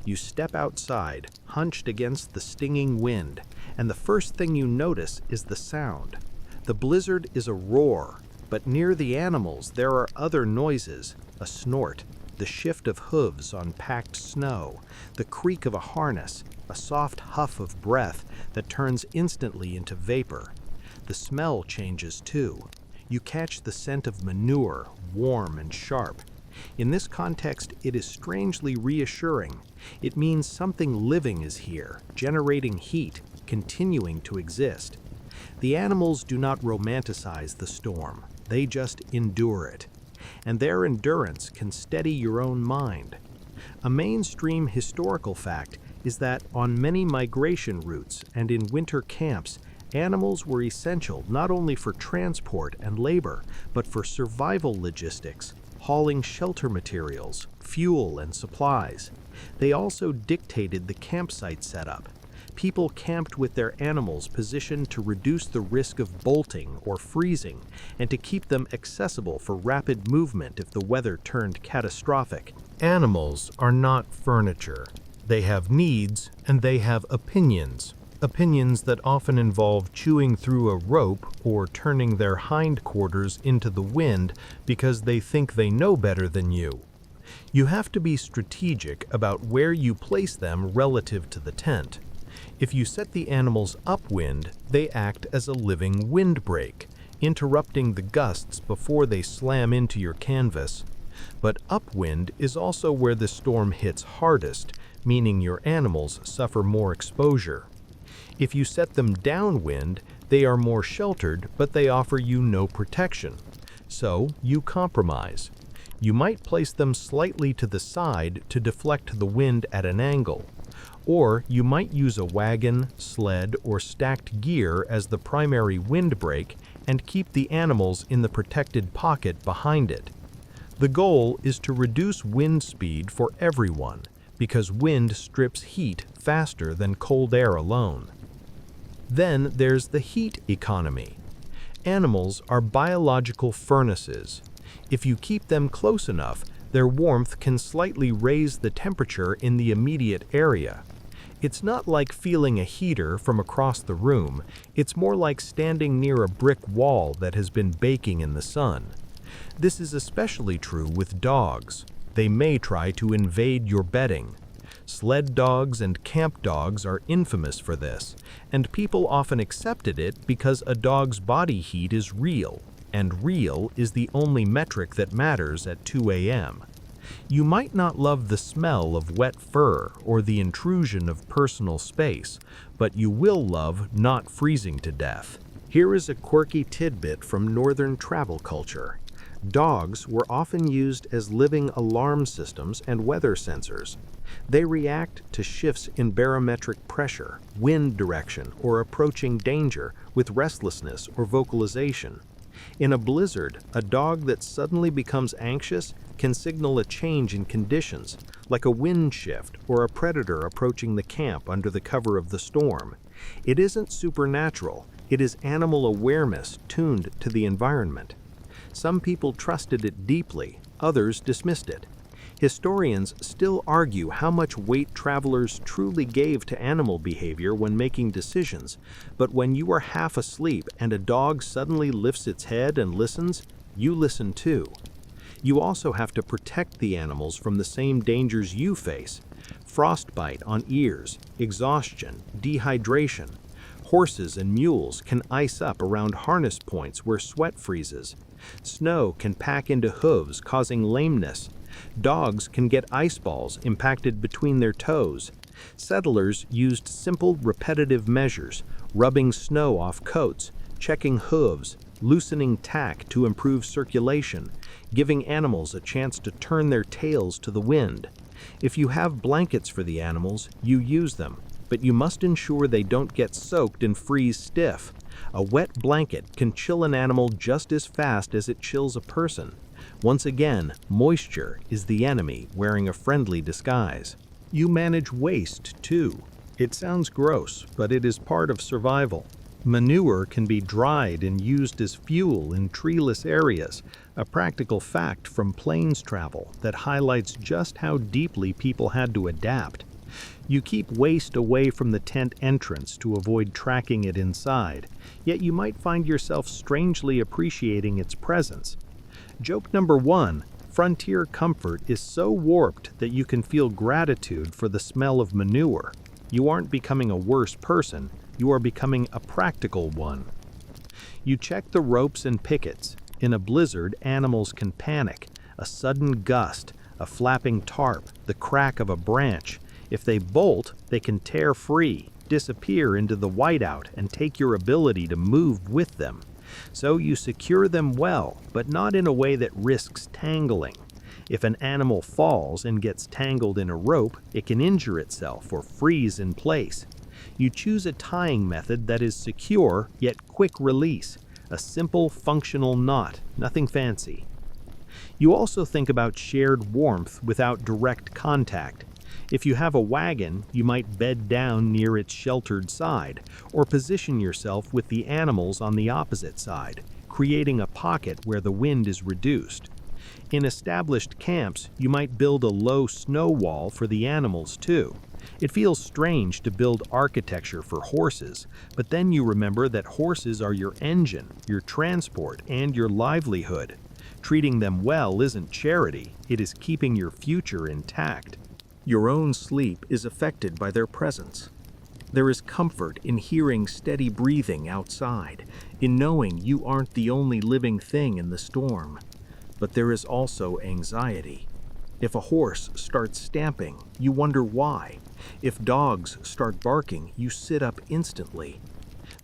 You step outside, hunched against the stinging wind, and the first thing you notice is the sound. The blizzard is a roar, but near the animals there are other noises, a snort, the shift of hooves on packed snow, the creak of a harness, a soft huff of breath that turns instantly into vapor. The smell changes too. You catch the scent of manure, warm and sharp. In this context, it is strangely reassuring. It means something living is here, generating heat, continuing to exist. The animals do not romanticize the storm. They just endure it. And their endurance can steady your own mind. A mainstream historical fact is that on many migration routes and in winter camps, animals were essential not only for transport and labor, but for survival logistics, hauling shelter materials, fuel, and supplies. They also dictated the campsite setup. People camped with their animals positioned to reduce the risk of bolting or freezing and to keep them accessible for rapid movement if the weather turned catastrophic. Animals are not furniture. They have needs and they have opinions. Opinions that often involve chewing through a rope or turning their hindquarters into the wind because they think they know better than you. You have to be strategic about where you place them relative to the tent. If you set the animals upwind, they act as a living windbreak, interrupting the gusts before they slam into your canvas. But upwind is also where the storm hits hardest, meaning your animals suffer more exposure. If you set them downwind, they are more sheltered, but they offer you no protection. So you compromise. You might place them slightly to the side to deflect the wind at an angle. Or you might use a wagon, sled, or stacked gear as the primary windbreak and keep the animals in the protected pocket behind it. The goal is to reduce wind speed for everyone, because wind strips heat faster than cold air alone. Then there's the heat economy. Animals are biological furnaces. If you keep them close enough, their warmth can slightly raise the temperature in the immediate area. It's not like feeling a heater from across the room, it's more like standing near a brick wall that has been baking in the sun. This is especially true with dogs. They may try to invade your bedding. Sled dogs and camp dogs are infamous for this, and people often accepted it because a dog's body heat is real, and real is the only metric that matters at 2 a.m. You might not love the smell of wet fur or the intrusion of personal space, but you will love not freezing to death. Here is a quirky tidbit from northern travel culture. Dogs were often used as living alarm systems and weather sensors. They react to shifts in barometric pressure, wind direction, or approaching danger with restlessness or vocalization. In a blizzard, a dog that suddenly becomes anxious can signal a change in conditions, like a wind shift or a predator approaching the camp under the cover of the storm. It isn't supernatural, it is animal awareness tuned to the environment. Some people trusted it deeply, others dismissed it. Historians still argue how much weight travelers truly gave to animal behavior when making decisions, but when you are half asleep and a dog suddenly lifts its head and listens, you listen too. You also have to protect the animals from the same dangers you face: frostbite on ears, exhaustion, dehydration. Horses and mules can ice up around harness points where sweat freezes. Snow can pack into hooves, causing lameness. Dogs can get ice balls impacted between their toes. Settlers used simple, repetitive measures, rubbing snow off coats, checking hooves, loosening tack to improve circulation, giving animals a chance to turn their tails to the wind. If you have blankets for the animals, you use them, but you must ensure they don't get soaked and freeze stiff. A wet blanket can chill an animal just as fast as it chills a person. Once again, moisture is the enemy wearing a friendly disguise. You manage waste, too. It sounds gross, but it is part of survival. Manure can be dried and used as fuel in treeless areas, a practical fact from plains travel that highlights just how deeply people had to adapt. You keep waste away from the tent entrance to avoid tracking it inside, yet you might find yourself strangely appreciating its presence. Joke number 1, frontier comfort is so warped that you can feel gratitude for the smell of manure. You aren't becoming a worse person, you are becoming a practical one. You check the ropes and pickets. In a blizzard, animals can panic. A sudden gust, a flapping tarp, the crack of a branch. If they bolt, they can tear free, disappear into the whiteout, and take your ability to move with them. So you secure them well, but not in a way that risks tangling. If an animal falls and gets tangled in a rope, it can injure itself or freeze in place. You choose a tying method that is secure yet quick release, a simple functional knot, nothing fancy. You also think about shared warmth without direct contact. If you have a wagon, you might bed down near its sheltered side, or position yourself with the animals on the opposite side, creating a pocket where the wind is reduced. In established camps, you might build a low snow wall for the animals too. It feels strange to build architecture for horses, but then you remember that horses are your engine, your transport, and your livelihood. Treating them well isn't charity, it is keeping your future intact. Your own sleep is affected by their presence. There is comfort in hearing steady breathing outside, in knowing you aren't the only living thing in the storm. But there is also anxiety. If a horse starts stamping, you wonder why. If dogs start barking, you sit up instantly.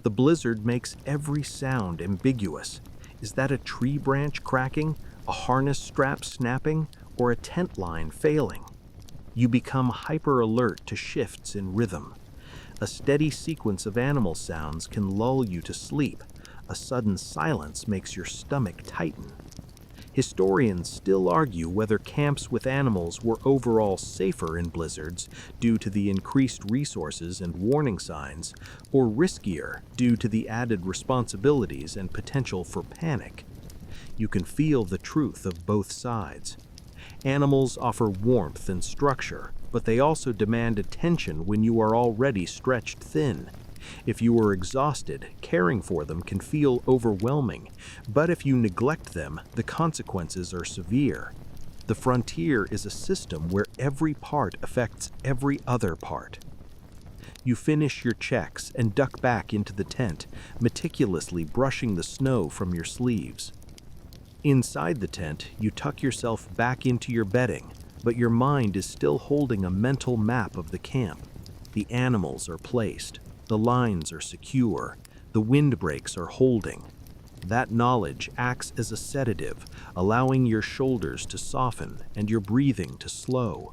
The blizzard makes every sound ambiguous. Is that a tree branch cracking, a harness strap snapping, or a tent line failing? You become hyper-alert to shifts in rhythm. A steady sequence of animal sounds can lull you to sleep. A sudden silence makes your stomach tighten. Historians still argue whether camps with animals were overall safer in blizzards due to the increased resources and warning signs, or riskier due to the added responsibilities and potential for panic. You can feel the truth of both sides. Animals offer warmth and structure, but they also demand attention when you are already stretched thin. If you are exhausted, caring for them can feel overwhelming, but if you neglect them, the consequences are severe. The frontier is a system where every part affects every other part. You finish your checks and duck back into the tent, meticulously brushing the snow from your sleeves. Inside the tent, you tuck yourself back into your bedding, but your mind is still holding a mental map of the camp. The animals are placed. The lines are secure, the windbreaks are holding. That knowledge acts as a sedative, allowing your shoulders to soften and your breathing to slow.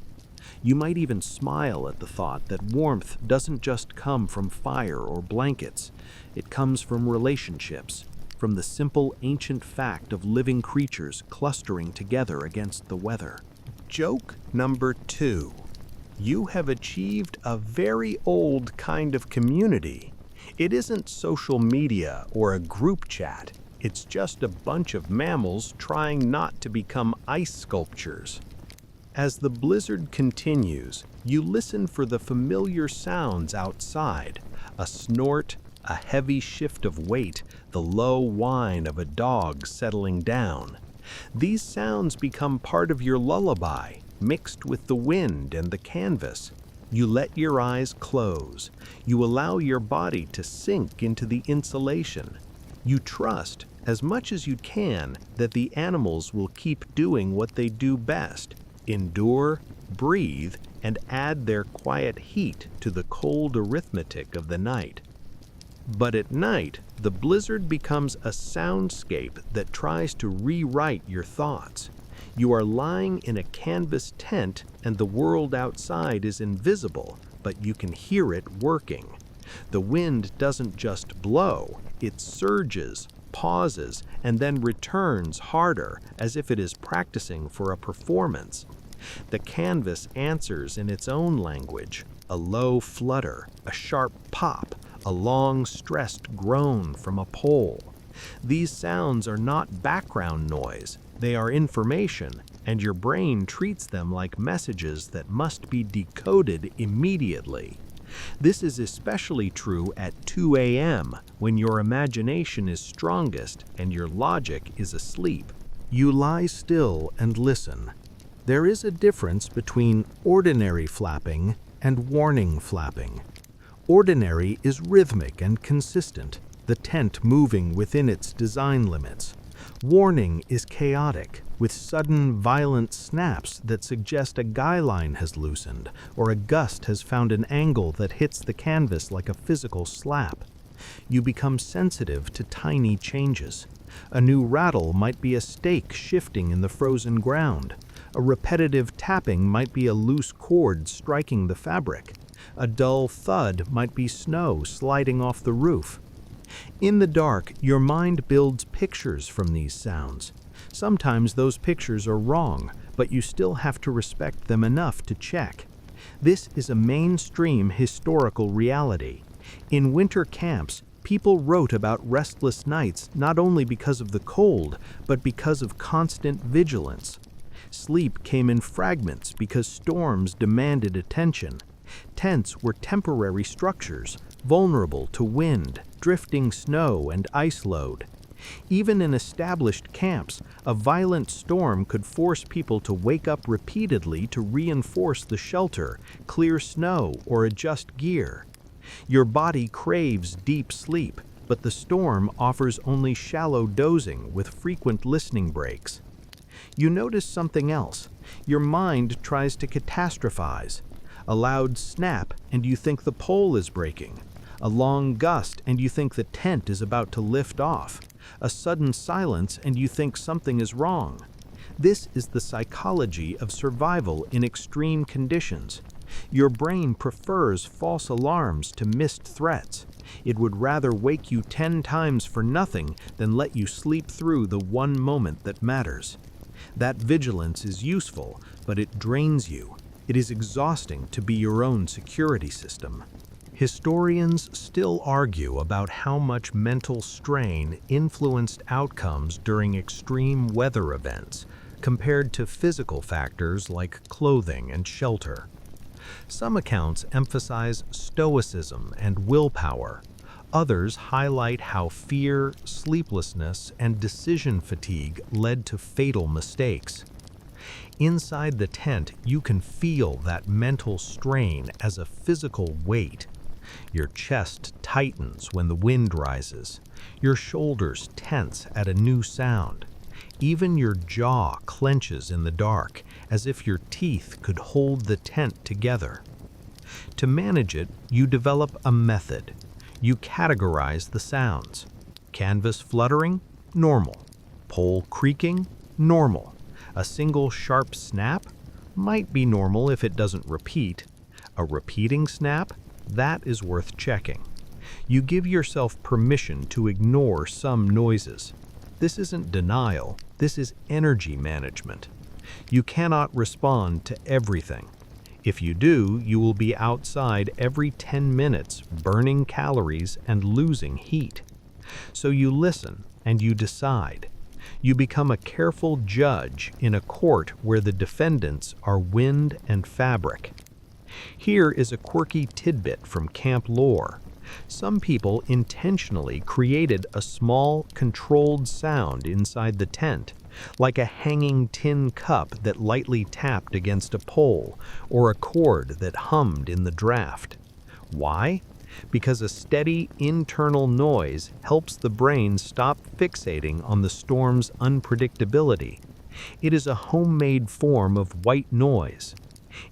You might even smile at the thought that warmth doesn't just come from fire or blankets. It comes from relationships, from the simple ancient fact of living creatures clustering together against the weather. Joke number 2. You have achieved a very old kind of community. It isn't social media or a group chat. It's just a bunch of mammals trying not to become ice sculptures. As the blizzard continues, you listen for the familiar sounds outside. A snort, a heavy shift of weight, the low whine of a dog settling down. These sounds become part of your lullaby, mixed with the wind and the canvas. You let your eyes close. You allow your body to sink into the insulation. You trust, as much as you can, that the animals will keep doing what they do best: endure, breathe, and add their quiet heat to the cold arithmetic of the night. But at night, the blizzard becomes a soundscape that tries to rewrite your thoughts. You are lying in a canvas tent and the world outside is invisible, but you can hear it working. The wind doesn't just blow, it surges, pauses, and then returns harder, as if it is practicing for a performance. The canvas answers in its own language, a low flutter, a sharp pop, a long stressed groan from a pole. These sounds are not background noise, they are information, and your brain treats them like messages that must be decoded immediately. This is especially true at 2 a.m., when your imagination is strongest and your logic is asleep. You lie still and listen. There is a difference between ordinary flapping and warning flapping. Ordinary is rhythmic and consistent, the tent moving within its design limits. Warning is chaotic, with sudden, violent snaps that suggest a guy line has loosened, or a gust has found an angle that hits the canvas like a physical slap. You become sensitive to tiny changes. A new rattle might be a stake shifting in the frozen ground. A repetitive tapping might be a loose cord striking the fabric. A dull thud might be snow sliding off the roof. In the dark, your mind builds pictures from these sounds. Sometimes those pictures are wrong, but you still have to respect them enough to check. This is a mainstream historical reality. In winter camps, people wrote about restless nights not only because of the cold, but because of constant vigilance. Sleep came in fragments because storms demanded attention. Tents were temporary structures, vulnerable to wind, drifting snow, and ice load. Even in established camps, a violent storm could force people to wake up repeatedly to reinforce the shelter, clear snow, or adjust gear. Your body craves deep sleep, but the storm offers only shallow dozing with frequent listening breaks. You notice something else. Your mind tries to catastrophize. A loud snap, and you think the pole is breaking. A long gust, and you think the tent is about to lift off. A sudden silence, and you think something is wrong. This is the psychology of survival in extreme conditions. Your brain prefers false alarms to missed threats. It would rather wake you 10 times for nothing than let you sleep through the one moment that matters. That vigilance is useful, but it drains you. It is exhausting to be your own security system. Historians still argue about how much mental strain influenced outcomes during extreme weather events compared to physical factors like clothing and shelter. Some accounts emphasize stoicism and willpower. Others highlight how fear, sleeplessness, and decision fatigue led to fatal mistakes. Inside the tent, you can feel that mental strain as a physical weight. Your chest tightens when the wind rises. Your shoulders tense at a new sound. Even your jaw clenches in the dark, as if your teeth could hold the tent together. To manage it, you develop a method. You categorize the sounds. Canvas fluttering? Normal. Pole creaking? Normal. A single sharp snap? Might be normal if it doesn't repeat. A repeating snap? That is worth checking. You give yourself permission to ignore some noises. This isn't denial, this is energy management. You cannot respond to everything. If you do, you will be outside every 10 minutes, burning calories and losing heat. So you listen and you decide. You become a careful judge in a court where the defendants are wind and fabric. Here is a quirky tidbit from camp lore. Some people intentionally created a small, controlled sound inside the tent, like a hanging tin cup that lightly tapped against a pole, or a cord that hummed in the draft. Why? Because a steady internal noise helps the brain stop fixating on the storm's unpredictability. It is a homemade form of white noise.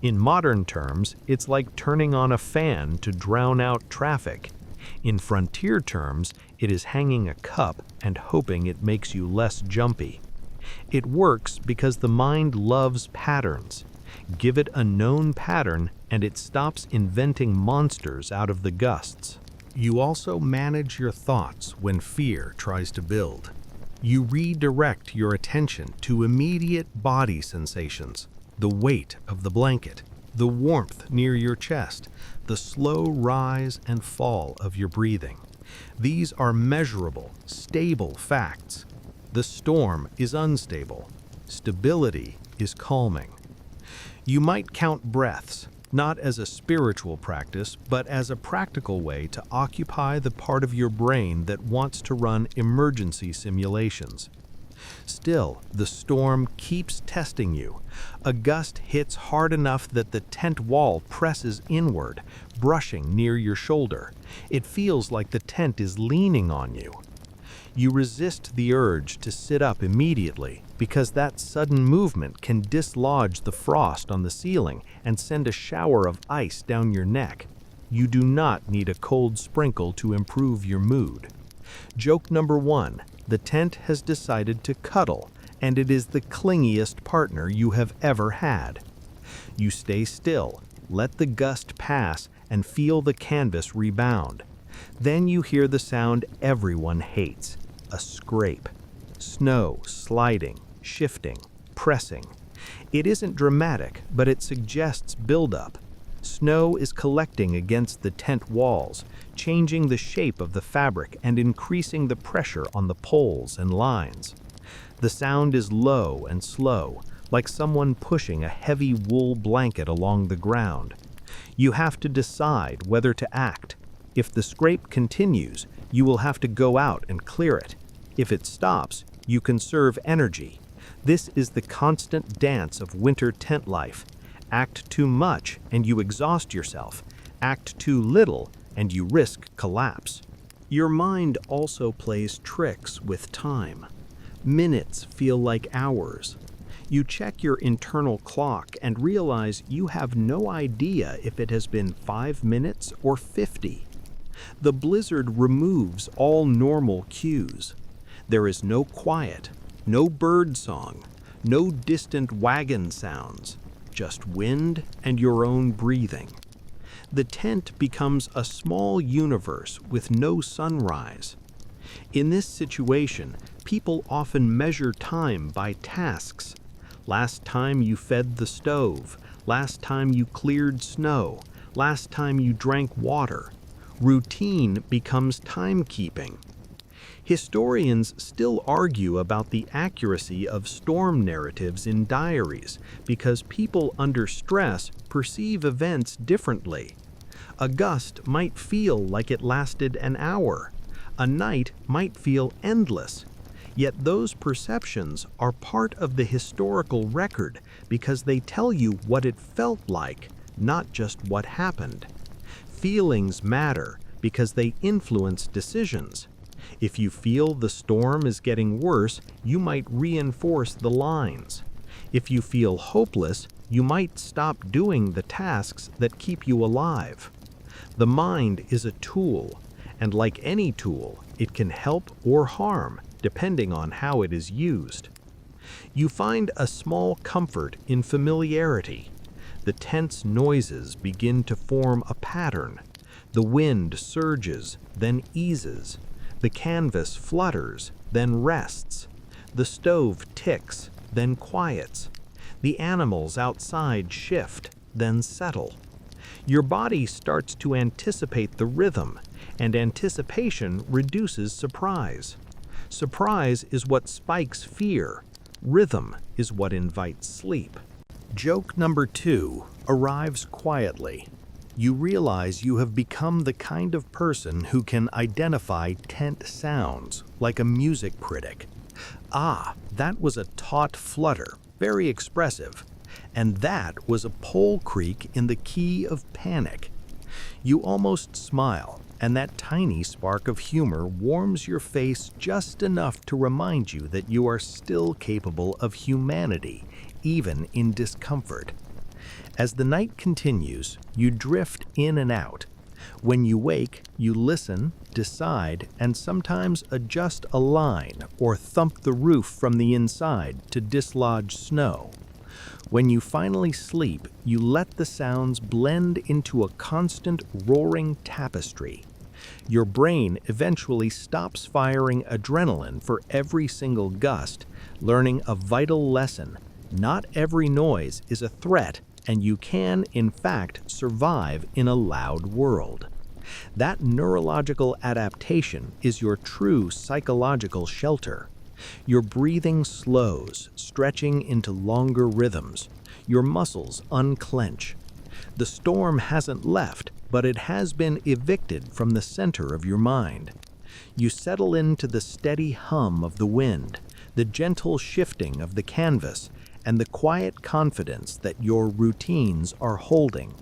In modern terms, it's like turning on a fan to drown out traffic. In frontier terms, it is hanging a cup and hoping it makes you less jumpy. It works because the mind loves patterns. Give it a known pattern and it stops inventing monsters out of the gusts. You also manage your thoughts when fear tries to build. You redirect your attention to immediate body sensations. The weight of the blanket, the warmth near your chest, the slow rise and fall of your breathing. These are measurable, stable facts. The storm is unstable. Stability is calming. You might count breaths, not as a spiritual practice, but as a practical way to occupy the part of your brain that wants to run emergency simulations. Still, the storm keeps testing you. A gust hits hard enough that the tent wall presses inward, brushing near your shoulder. It feels like the tent is leaning on you. You resist the urge to sit up immediately because that sudden movement can dislodge the frost on the ceiling and send a shower of ice down your neck. You do not need a cold sprinkle to improve your mood. Joke number 1. The tent has decided to cuddle, and it is the clingiest partner you have ever had. You stay still, let the gust pass, and feel the canvas rebound. Then you hear the sound everyone hates, a scrape. Snow sliding, shifting, pressing. It isn't dramatic, but it suggests buildup. Snow is collecting against the tent walls, changing the shape of the fabric and increasing the pressure on the poles and lines. The sound is low and slow, like someone pushing a heavy wool blanket along the ground. You have to decide whether to act. If the scrape continues, you will have to go out and clear it. If it stops, you conserve energy. This is the constant dance of winter tent life. Act too much and you exhaust yourself. Act too little and you risk collapse. Your mind also plays tricks with time. Minutes feel like hours. You check your internal clock and realize you have no idea if it has been 5 minutes or 50. The blizzard removes all normal cues. There is no quiet, no bird song, no distant wagon sounds, just wind and your own breathing. The tent becomes a small universe with no sunrise. In this situation, people often measure time by tasks. Last time you fed the stove, last time you cleared snow, last time you drank water. Routine becomes timekeeping. Historians still argue about the accuracy of storm narratives in diaries because people under stress perceive events differently. A gust might feel like it lasted an hour. A night might feel endless. Yet those perceptions are part of the historical record because they tell you what it felt like, not just what happened. Feelings matter because they influence decisions. If you feel the storm is getting worse, you might reinforce the lines. If you feel hopeless, you might stop doing the tasks that keep you alive. The mind is a tool, and like any tool, it can help or harm depending on how it is used. You find a small comfort in familiarity. The tense noises begin to form a pattern. The wind surges, then eases. The canvas flutters, then rests. The stove ticks, then quiets. The animals outside shift, then settle. Your body starts to anticipate the rhythm, and anticipation reduces surprise. Surprise is what spikes fear. Rhythm is what invites sleep. Joke number 2 arrives quietly. You realize you have become the kind of person who can identify tent sounds, like a music critic. Ah, that was a taut flutter, very expressive. And that was a pole creak in the key of panic. You almost smile, and that tiny spark of humor warms your face just enough to remind you that you are still capable of humanity, even in discomfort. As the night continues, you drift in and out. When you wake, you listen, decide, and sometimes adjust a line or thump the roof from the inside to dislodge snow. When you finally sleep, you let the sounds blend into a constant roaring tapestry. Your brain eventually stops firing adrenaline for every single gust, learning a vital lesson. Not every noise is a threat, and you can, in fact, survive in a loud world. That neurological adaptation is your true psychological shelter. Your breathing slows, stretching into longer rhythms. Your muscles unclench. The storm hasn't left, but it has been evicted from the center of your mind. You settle into the steady hum of the wind, the gentle shifting of the canvas, and the quiet confidence that your routines are holding.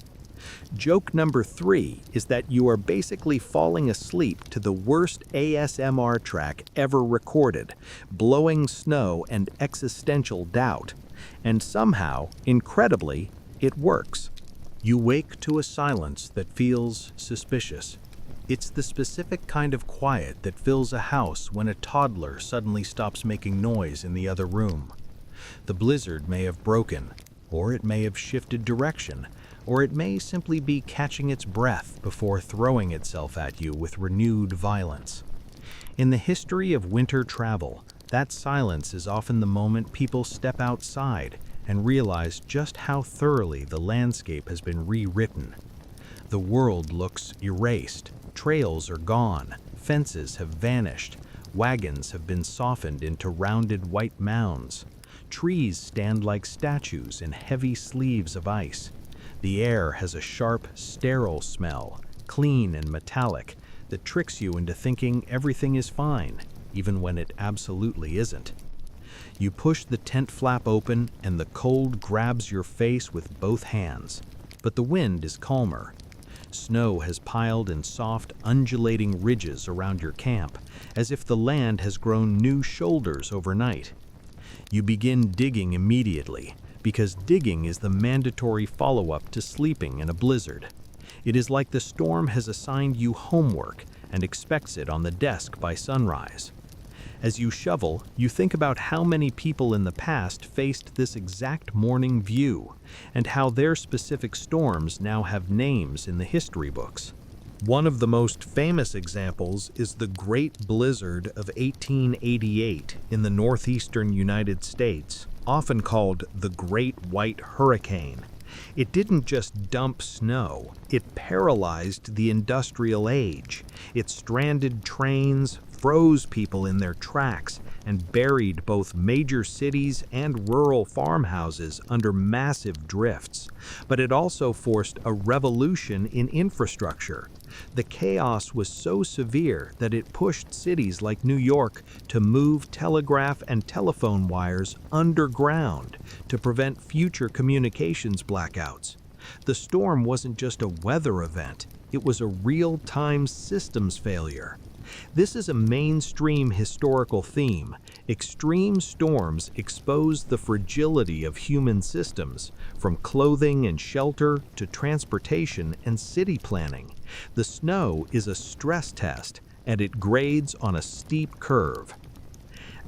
Joke number 3 is that you are basically falling asleep to the worst ASMR track ever recorded, blowing snow and existential doubt. And somehow, incredibly, it works. You wake to a silence that feels suspicious. It's the specific kind of quiet that fills a house when a toddler suddenly stops making noise in the other room. The blizzard may have broken, or it may have shifted direction, or it may simply be catching its breath before throwing itself at you with renewed violence. In the history of winter travel, that silence is often the moment people step outside and realize just how thoroughly the landscape has been rewritten. The world looks erased, trails are gone, fences have vanished, wagons have been softened into rounded white mounds. Trees stand like statues in heavy sleeves of ice. The air has a sharp, sterile smell, clean and metallic, that tricks you into thinking everything is fine, even when it absolutely isn't. You push the tent flap open and the cold grabs your face with both hands, but the wind is calmer. Snow has piled in soft, undulating ridges around your camp, as if the land has grown new shoulders overnight. You begin digging immediately, because digging is the mandatory follow-up to sleeping in a blizzard. It is like the storm has assigned you homework and expects it on the desk by sunrise. As you shovel, you think about how many people in the past faced this exact morning view, and how their specific storms now have names in the history books. One of the most famous examples is the Great Blizzard of 1888 in the northeastern United States, often called the Great White Hurricane. It didn't just dump snow, it paralyzed the industrial age. It stranded trains, froze people in their tracks, and buried both major cities and rural farmhouses under massive drifts. But it also forced a revolution in infrastructure. The chaos was so severe that it pushed cities like New York to move telegraph and telephone wires underground to prevent future communications blackouts. The storm wasn't just a weather event, it was a real-time systems failure. This is a mainstream historical theme. Extreme storms expose the fragility of human systems, from clothing and shelter to transportation and city planning. The snow is a stress test, and it grades on a steep curve.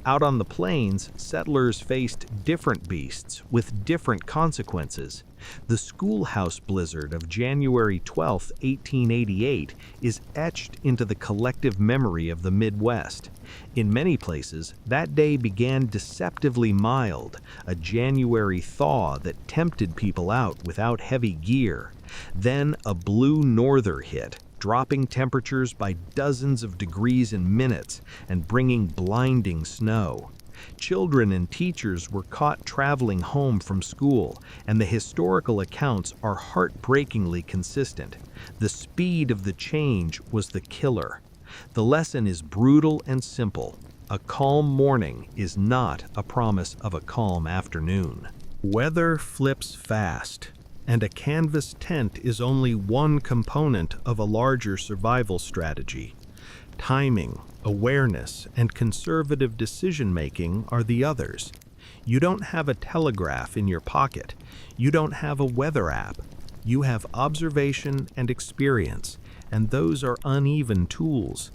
Out on the plains, settlers faced different beasts with different consequences. The schoolhouse blizzard of January 12, 1888 is etched into the collective memory of the Midwest. In many places, that day began deceptively mild, a January thaw that tempted people out without heavy gear. Then a blue norther hit, dropping temperatures by dozens of degrees in minutes and bringing blinding snow. Children and teachers were caught traveling home from school, and the historical accounts are heartbreakingly consistent. The speed of the change was the killer. The lesson is brutal and simple. A calm morning is not a promise of a calm afternoon. Weather flips fast, and a canvas tent is only one component of a larger survival strategy. Timing, awareness, and conservative decision-making are the others. You don't have a telegraph in your pocket. You don't have a weather app. You have observation and experience, and those are uneven tools.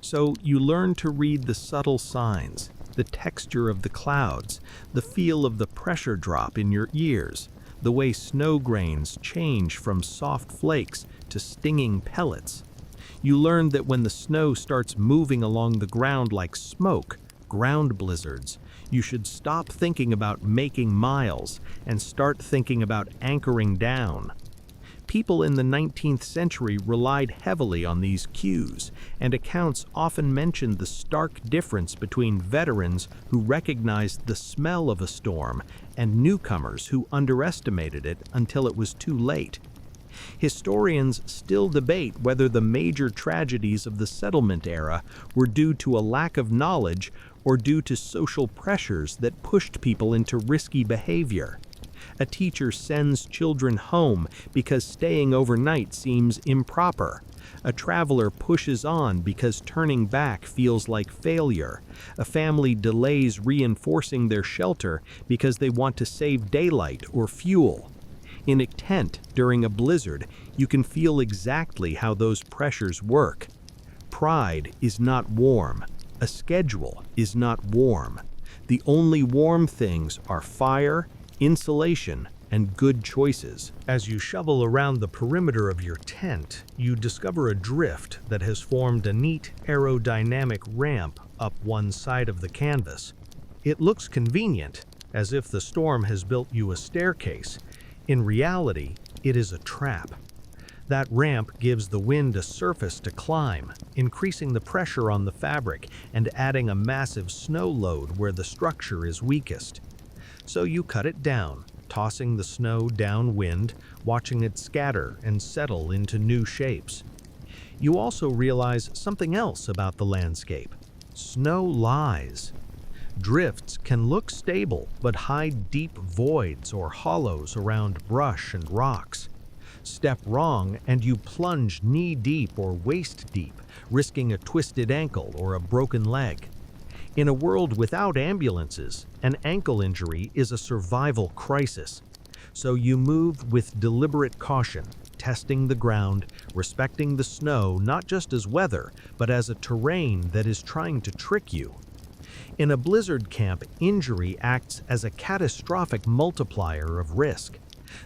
So you learn to read the subtle signs, the texture of the clouds, the feel of the pressure drop in your ears, the way snow grains change from soft flakes to stinging pellets. You learn that when the snow starts moving along the ground like smoke, ground blizzards, you should stop thinking about making miles and start thinking about anchoring down. People in the 19th century relied heavily on these cues, and accounts often mentioned the stark difference between veterans who recognized the smell of a storm and newcomers who underestimated it until it was too late. Historians still debate whether the major tragedies of the settlement era were due to a lack of knowledge or due to social pressures that pushed people into risky behavior. A teacher sends children home because staying overnight seems improper. A traveler pushes on because turning back feels like failure. A family delays reinforcing their shelter because they want to save daylight or fuel. In a tent during a blizzard, you can feel exactly how those pressures work. Pride is not warm. A schedule is not warm. The only warm things are fire, insulation, and good choices. As you shovel around the perimeter of your tent, you discover a drift that has formed a neat aerodynamic ramp up one side of the canvas. It looks convenient, as if the storm has built you a staircase. In reality, it is a trap. That ramp gives the wind a surface to climb, increasing the pressure on the fabric and adding a massive snow load where the structure is weakest. So you cut it down, tossing the snow downwind, watching it scatter and settle into new shapes. You also realize something else about the landscape. Snow lies. Drifts can look stable but hide deep voids or hollows around brush and rocks. Step wrong and you plunge knee-deep or waist-deep, risking a twisted ankle or a broken leg. In a world without ambulances, an ankle injury is a survival crisis. So you move with deliberate caution, testing the ground, respecting the snow not just as weather, but as a terrain that is trying to trick you. In a blizzard camp, injury acts as a catastrophic multiplier of risk.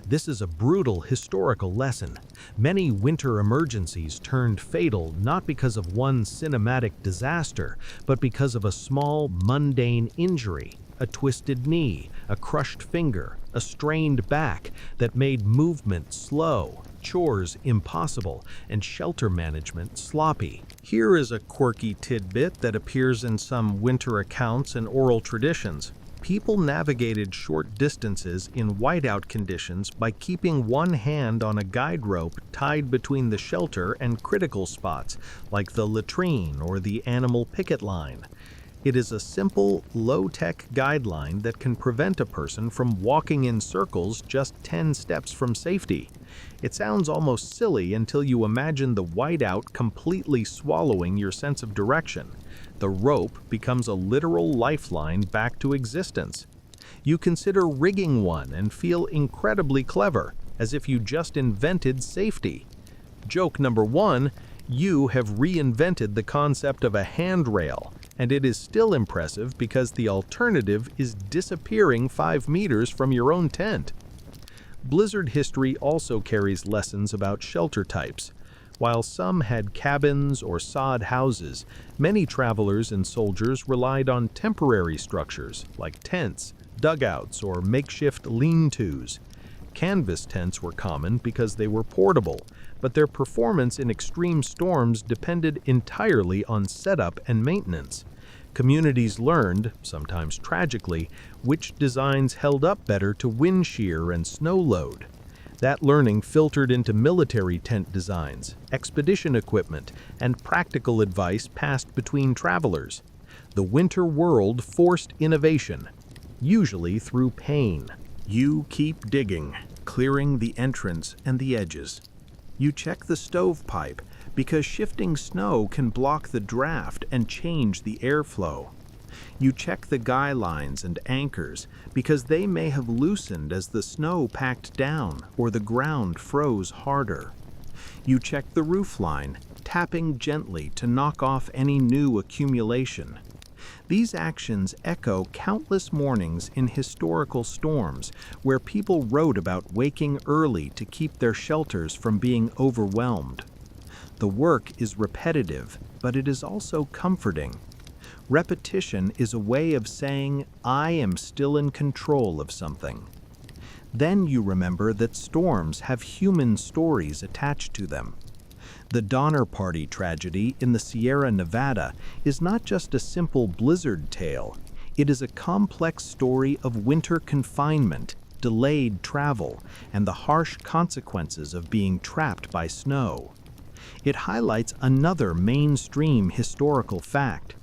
This is a brutal historical lesson. Many winter emergencies turned fatal not because of one cinematic disaster, but because of a small, mundane injury, a twisted knee, a crushed finger, a strained back that made movement slow, chores impossible, and shelter management sloppy. Here is a quirky tidbit that appears in some winter accounts and oral traditions. People navigated short distances in whiteout conditions by keeping one hand on a guide rope tied between the shelter and critical spots, like the latrine or the animal picket line. It is a simple, low-tech guideline that can prevent a person from walking in circles just 10 steps from safety. It sounds almost silly until you imagine the whiteout completely swallowing your sense of direction. The rope becomes a literal lifeline back to existence. You consider rigging one and feel incredibly clever, as if you just invented safety. Joke number one, you have reinvented the concept of a handrail, and it is still impressive because the alternative is disappearing 5 meters from your own tent. Blizzard history also carries lessons about shelter types. While some had cabins or sod houses, many travelers and soldiers relied on temporary structures like tents, dugouts, or makeshift lean-tos. Canvas tents were common because they were portable, but their performance in extreme storms depended entirely on setup and maintenance. Communities learned, sometimes tragically, which designs held up better to wind shear and snow load. That learning filtered into military tent designs, expedition equipment, and practical advice passed between travelers. The winter world forced innovation, usually through pain. You keep digging, clearing the entrance and the edges. You check the stovepipe because shifting snow can block the draft and change the airflow. You check the guy lines and anchors because they may have loosened as the snow packed down or the ground froze harder. You check the roof line, tapping gently to knock off any new accumulation. These actions echo countless mornings in historical storms where people wrote about waking early to keep their shelters from being overwhelmed. The work is repetitive, but it is also comforting. Repetition is a way of saying, I am still in control of something. Then you remember that storms have human stories attached to them. The Donner Party tragedy in the Sierra Nevada is not just a simple blizzard tale. It is a complex story of winter confinement, delayed travel, and the harsh consequences of being trapped by snow. It highlights another mainstream historical fact.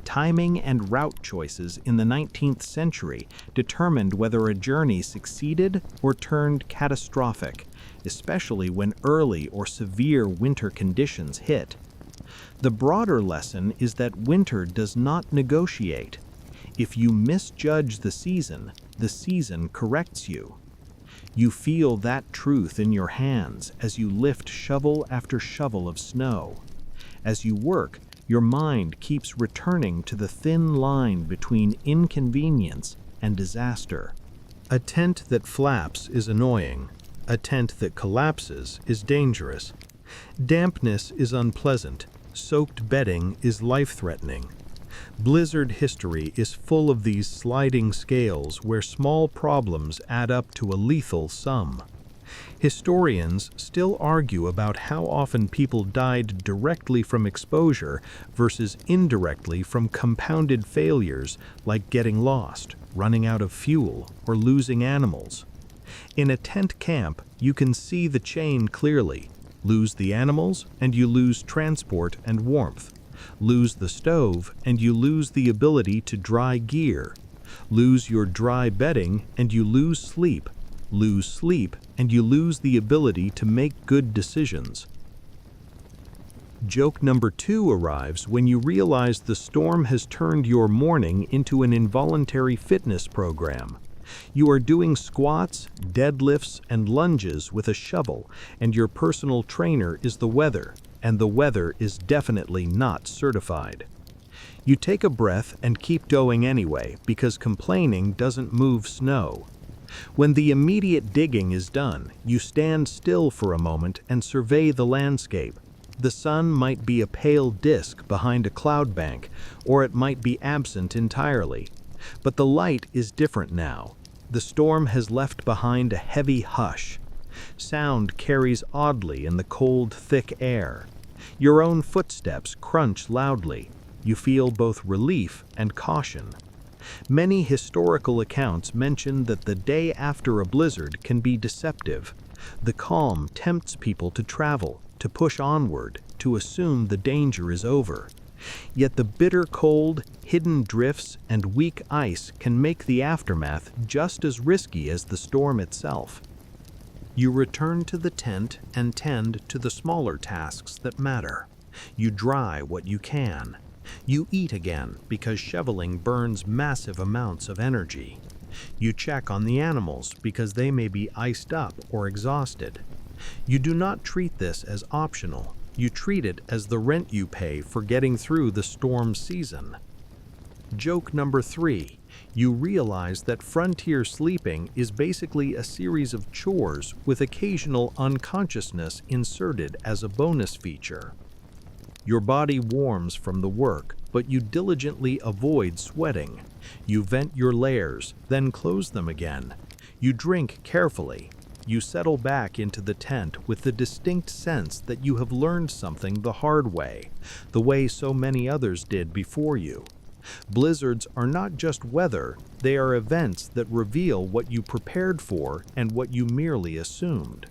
Timing and route choices in the 19th century determined whether a journey succeeded or turned catastrophic, especially when early or severe winter conditions hit. The broader lesson is that winter does not negotiate. If you misjudge the season corrects you. You feel that truth in your hands as you lift shovel after shovel of snow. As you work, your mind keeps returning to the thin line between inconvenience and disaster. A tent that flaps is annoying. A tent that collapses is dangerous. Dampness is unpleasant. Soaked bedding is life-threatening. Blizzard history is full of these sliding scales where small problems add up to a lethal sum. Historians still argue about how often people died directly from exposure versus indirectly from compounded failures like getting lost, running out of fuel, or losing animals. In a tent camp, you can see the chain clearly. Lose the animals, and you lose transport and warmth. Lose the stove, and you lose the ability to dry gear. Lose your dry bedding, and you lose sleep. Lose sleep, and you lose the ability to make good decisions. Joke number 2 arrives when you realize the storm has turned your morning into an involuntary fitness program. You are doing squats, deadlifts, and lunges with a shovel, and your personal trainer is the weather, and the weather is definitely not certified. You take a breath and keep going anyway, because complaining doesn't move snow. When the immediate digging is done, you stand still for a moment and survey the landscape. The sun might be a pale disk behind a cloud bank, or it might be absent entirely. But the light is different now. The storm has left behind a heavy hush. Sound carries oddly in the cold, thick air. Your own footsteps crunch loudly. You feel both relief and caution. Many historical accounts mention that the day after a blizzard can be deceptive. The calm tempts people to travel, to push onward, to assume the danger is over. Yet the bitter cold, hidden drifts, and weak ice can make the aftermath just as risky as the storm itself. You return to the tent and tend to the smaller tasks that matter. You dry what you can. You eat again because shoveling burns massive amounts of energy. You check on the animals because they may be iced up or exhausted. You do not treat this as optional. You treat it as the rent you pay for getting through the storm season. Joke number 3. You realize that frontier sleeping is basically a series of chores with occasional unconsciousness inserted as a bonus feature. Your body warms from the work, but you diligently avoid sweating. You vent your layers, then close them again. You drink carefully. You settle back into the tent with the distinct sense that you have learned something the hard way, the way so many others did before you. Blizzards are not just weather, they are events that reveal what you prepared for and what you merely assumed.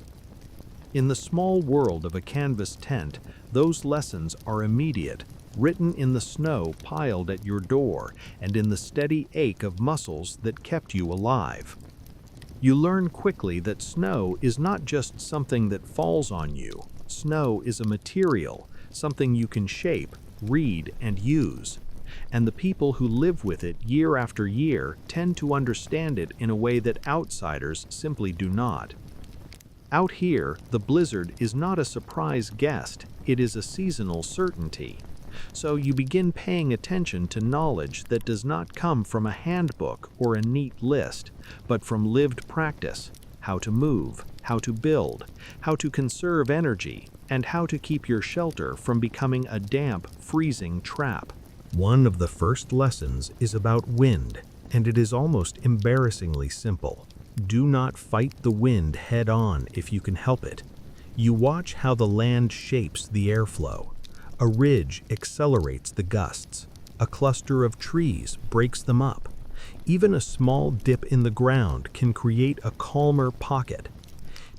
In the small world of a canvas tent, those lessons are immediate, written in the snow piled at your door and in the steady ache of muscles that kept you alive. You learn quickly that snow is not just something that falls on you. Snow is a material, something you can shape, read, and use. And the people who live with it year after year tend to understand it in a way that outsiders simply do not. Out here, the blizzard is not a surprise guest, it is a seasonal certainty. So you begin paying attention to knowledge that does not come from a handbook or a neat list, but from lived practice: how to move, how to build, how to conserve energy, and how to keep your shelter from becoming a damp, freezing trap. One of the first lessons is about wind, and it is almost embarrassingly simple. Do not fight the wind head on if you can help it. You watch how the land shapes the airflow. A ridge accelerates the gusts. A cluster of trees breaks them up. Even a small dip in the ground can create a calmer pocket.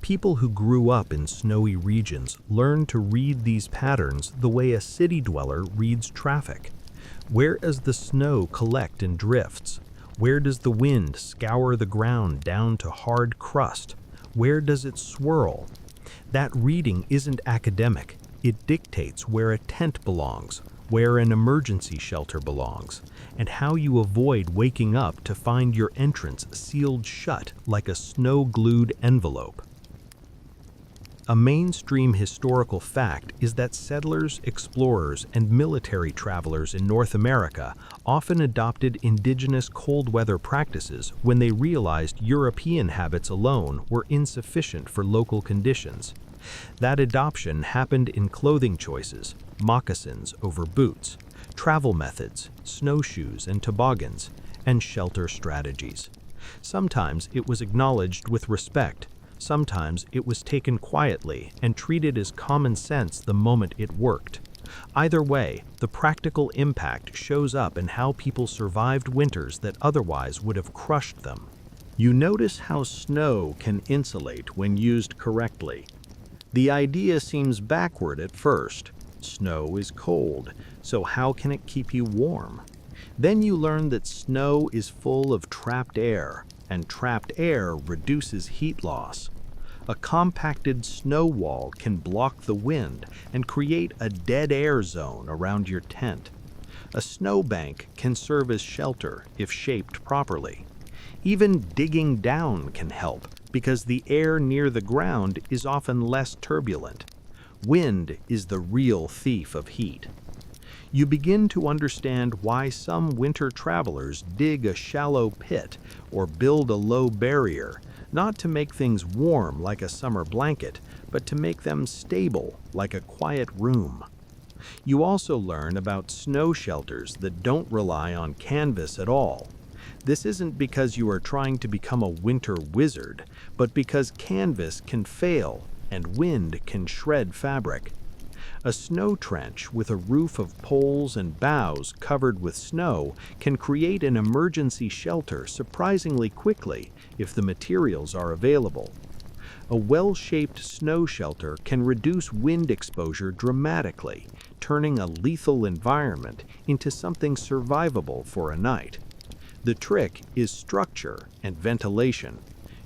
People who grew up in snowy regions learn to read these patterns the way a city dweller reads traffic. Where does the snow collect in drifts? Where does the wind scour the ground down to hard crust? Where does it swirl? That reading isn't academic. It dictates where a tent belongs, where an emergency shelter belongs, and how you avoid waking up to find your entrance sealed shut like a snow-glued envelope. A mainstream historical fact is that settlers, explorers, and military travelers in North America often adopted indigenous cold weather practices when they realized European habits alone were insufficient for local conditions. That adoption happened in clothing choices, moccasins over boots, travel methods, snowshoes and toboggans, and shelter strategies. Sometimes it was acknowledged with respect. Sometimes it was taken quietly and treated as common sense the moment it worked. Either way, the practical impact shows up in how people survived winters that otherwise would have crushed them. You notice how snow can insulate when used correctly. The idea seems backward at first. Snow is cold, so how can it keep you warm? Then you learn that snow is full of trapped air, and trapped air reduces heat loss. A compacted snow wall can block the wind and create a dead air zone around your tent. A snowbank can serve as shelter if shaped properly. Even digging down can help because the air near the ground is often less turbulent. Wind is the real thief of heat. You begin to understand why some winter travelers dig a shallow pit or build a low barrier, not to make things warm like a summer blanket, but to make them stable like a quiet room. You also learn about snow shelters that don't rely on canvas at all. This isn't because you are trying to become a winter wizard, but because canvas can fail and wind can shred fabric. A snow trench with a roof of poles and boughs covered with snow can create an emergency shelter surprisingly quickly if the materials are available. A well-shaped snow shelter can reduce wind exposure dramatically, turning a lethal environment into something survivable for a night. The trick is structure and ventilation.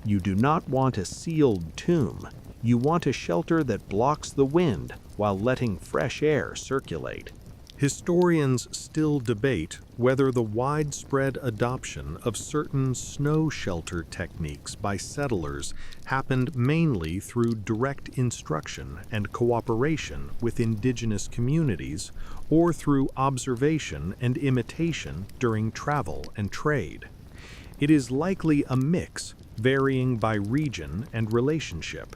You do not want a sealed tomb. You want a shelter that blocks the wind while letting fresh air circulate. Historians still debate whether the widespread adoption of certain snow shelter techniques by settlers happened mainly through direct instruction and cooperation with indigenous communities or through observation and imitation during travel and trade. It is likely a mix, varying by region and relationship.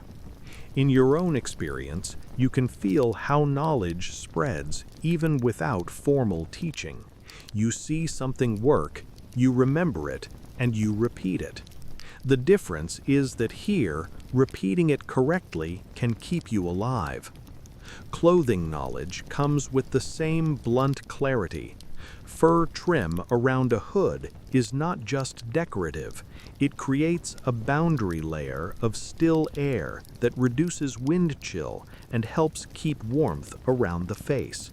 In your own experience, you can feel how knowledge spreads even without formal teaching. You see something work, you remember it, and you repeat it. The difference is that here, repeating it correctly can keep you alive. Clothing knowledge comes with the same blunt clarity. Fur trim around a hood is not just decorative, it creates a boundary layer of still air that reduces wind chill and helps keep warmth around the face.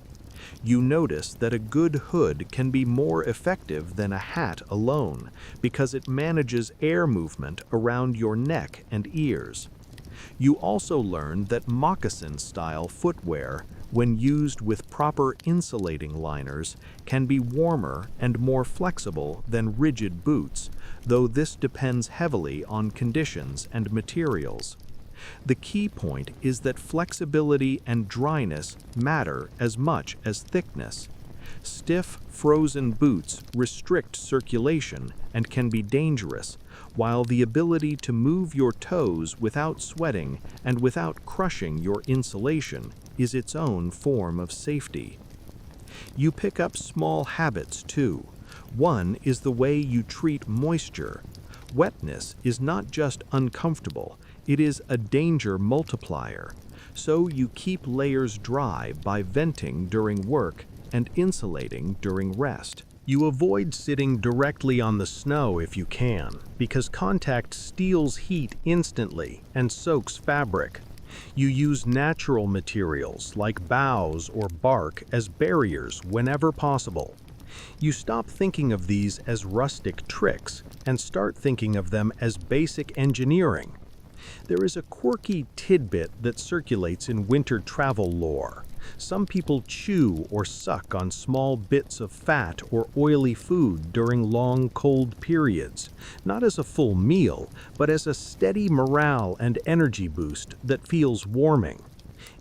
You notice that a good hood can be more effective than a hat alone because it manages air movement around your neck and ears. You also learn that moccasin-style footwear, when used with proper insulating liners, can be warmer and more flexible than rigid boots, though this depends heavily on conditions and materials. The key point is that flexibility and dryness matter as much as thickness. Stiff, frozen boots restrict circulation and can be dangerous, while the ability to move your toes without sweating and without crushing your insulation is its own form of safety. You pick up small habits too. One is the way you treat moisture. Wetness is not just uncomfortable, it is a danger multiplier. So you keep layers dry by venting during work and insulating during rest. You avoid sitting directly on the snow if you can, because contact steals heat instantly and soaks fabric. You use natural materials like boughs or bark as barriers whenever possible. You stop thinking of these as rustic tricks and start thinking of them as basic engineering. There is a quirky tidbit that circulates in winter travel lore. Some people chew or suck on small bits of fat or oily food during long cold periods, not as a full meal, but as a steady morale and energy boost that feels warming.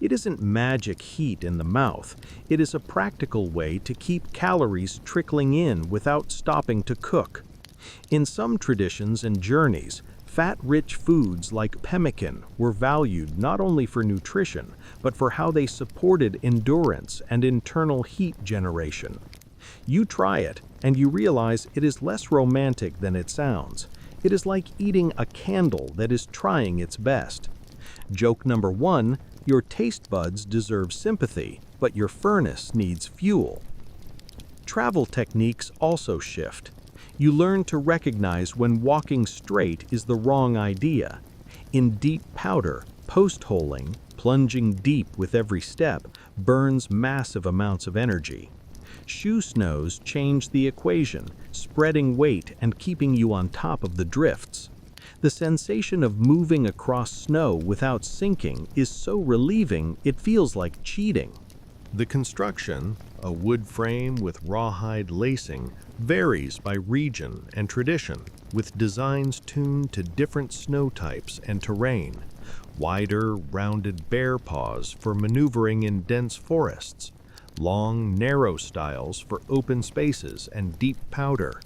It isn't magic heat in the mouth, it is a practical way to keep calories trickling in without stopping to cook. In some traditions and journeys, fat-rich foods like pemmican were valued not only for nutrition, but for how they supported endurance and internal heat generation. You try it, and you realize it is less romantic than it sounds. It is like eating a candle that is trying its best. Joke number 1, your taste buds deserve sympathy, but your furnace needs fuel. Travel techniques also shift. You learn to recognize when walking straight is the wrong idea. In deep powder, post-holing, plunging deep with every step, burns massive amounts of energy. Shoe snows change the equation, spreading weight and keeping you on top of the drifts. The sensation of moving across snow without sinking is so relieving it feels like cheating. The construction, a wood frame with rawhide lacing, varies by region and tradition, with designs tuned to different snow types and terrain. Wider, rounded bear paws for maneuvering in dense forests. Long, narrow styles for open spaces and deep powder.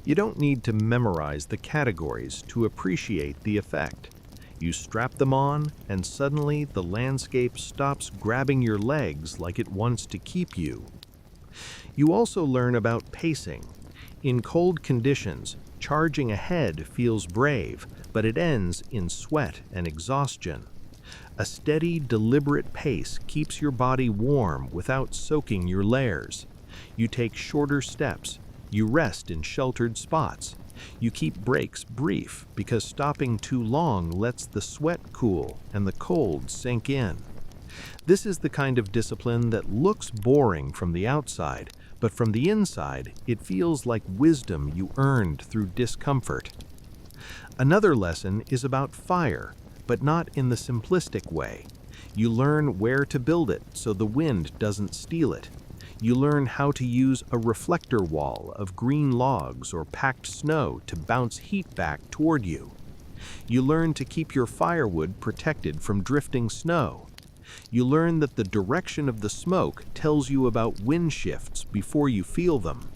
You don't need to memorize the categories to appreciate the effect. You strap them on, and suddenly the landscape stops grabbing your legs like it wants to keep you. You also learn about pacing. In cold conditions, charging ahead feels brave, but it ends in sweat and exhaustion. A steady, deliberate pace keeps your body warm without soaking your layers. You take shorter steps. You rest in sheltered spots. You keep breaks brief because stopping too long lets the sweat cool and the cold sink in. This is the kind of discipline that looks boring from the outside, but from the inside, it feels like wisdom you earned through discomfort. Another lesson is about fire, but not in the simplistic way. You learn where to build it so the wind doesn't steal it. You learn how to use a reflector wall of green logs or packed snow to bounce heat back toward you. You learn to keep your firewood protected from drifting snow. You learn that the direction of the smoke tells you about wind shifts before you feel them.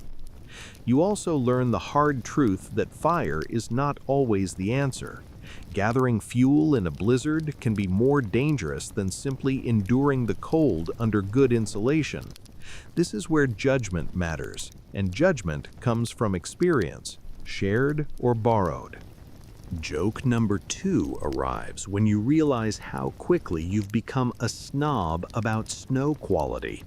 You also learn the hard truth that fire is not always the answer. Gathering fuel in a blizzard can be more dangerous than simply enduring the cold under good insulation. This is where judgment matters, and judgment comes from experience, shared or borrowed. Joke number 2 arrives when you realize how quickly you've become a snob about snow quality.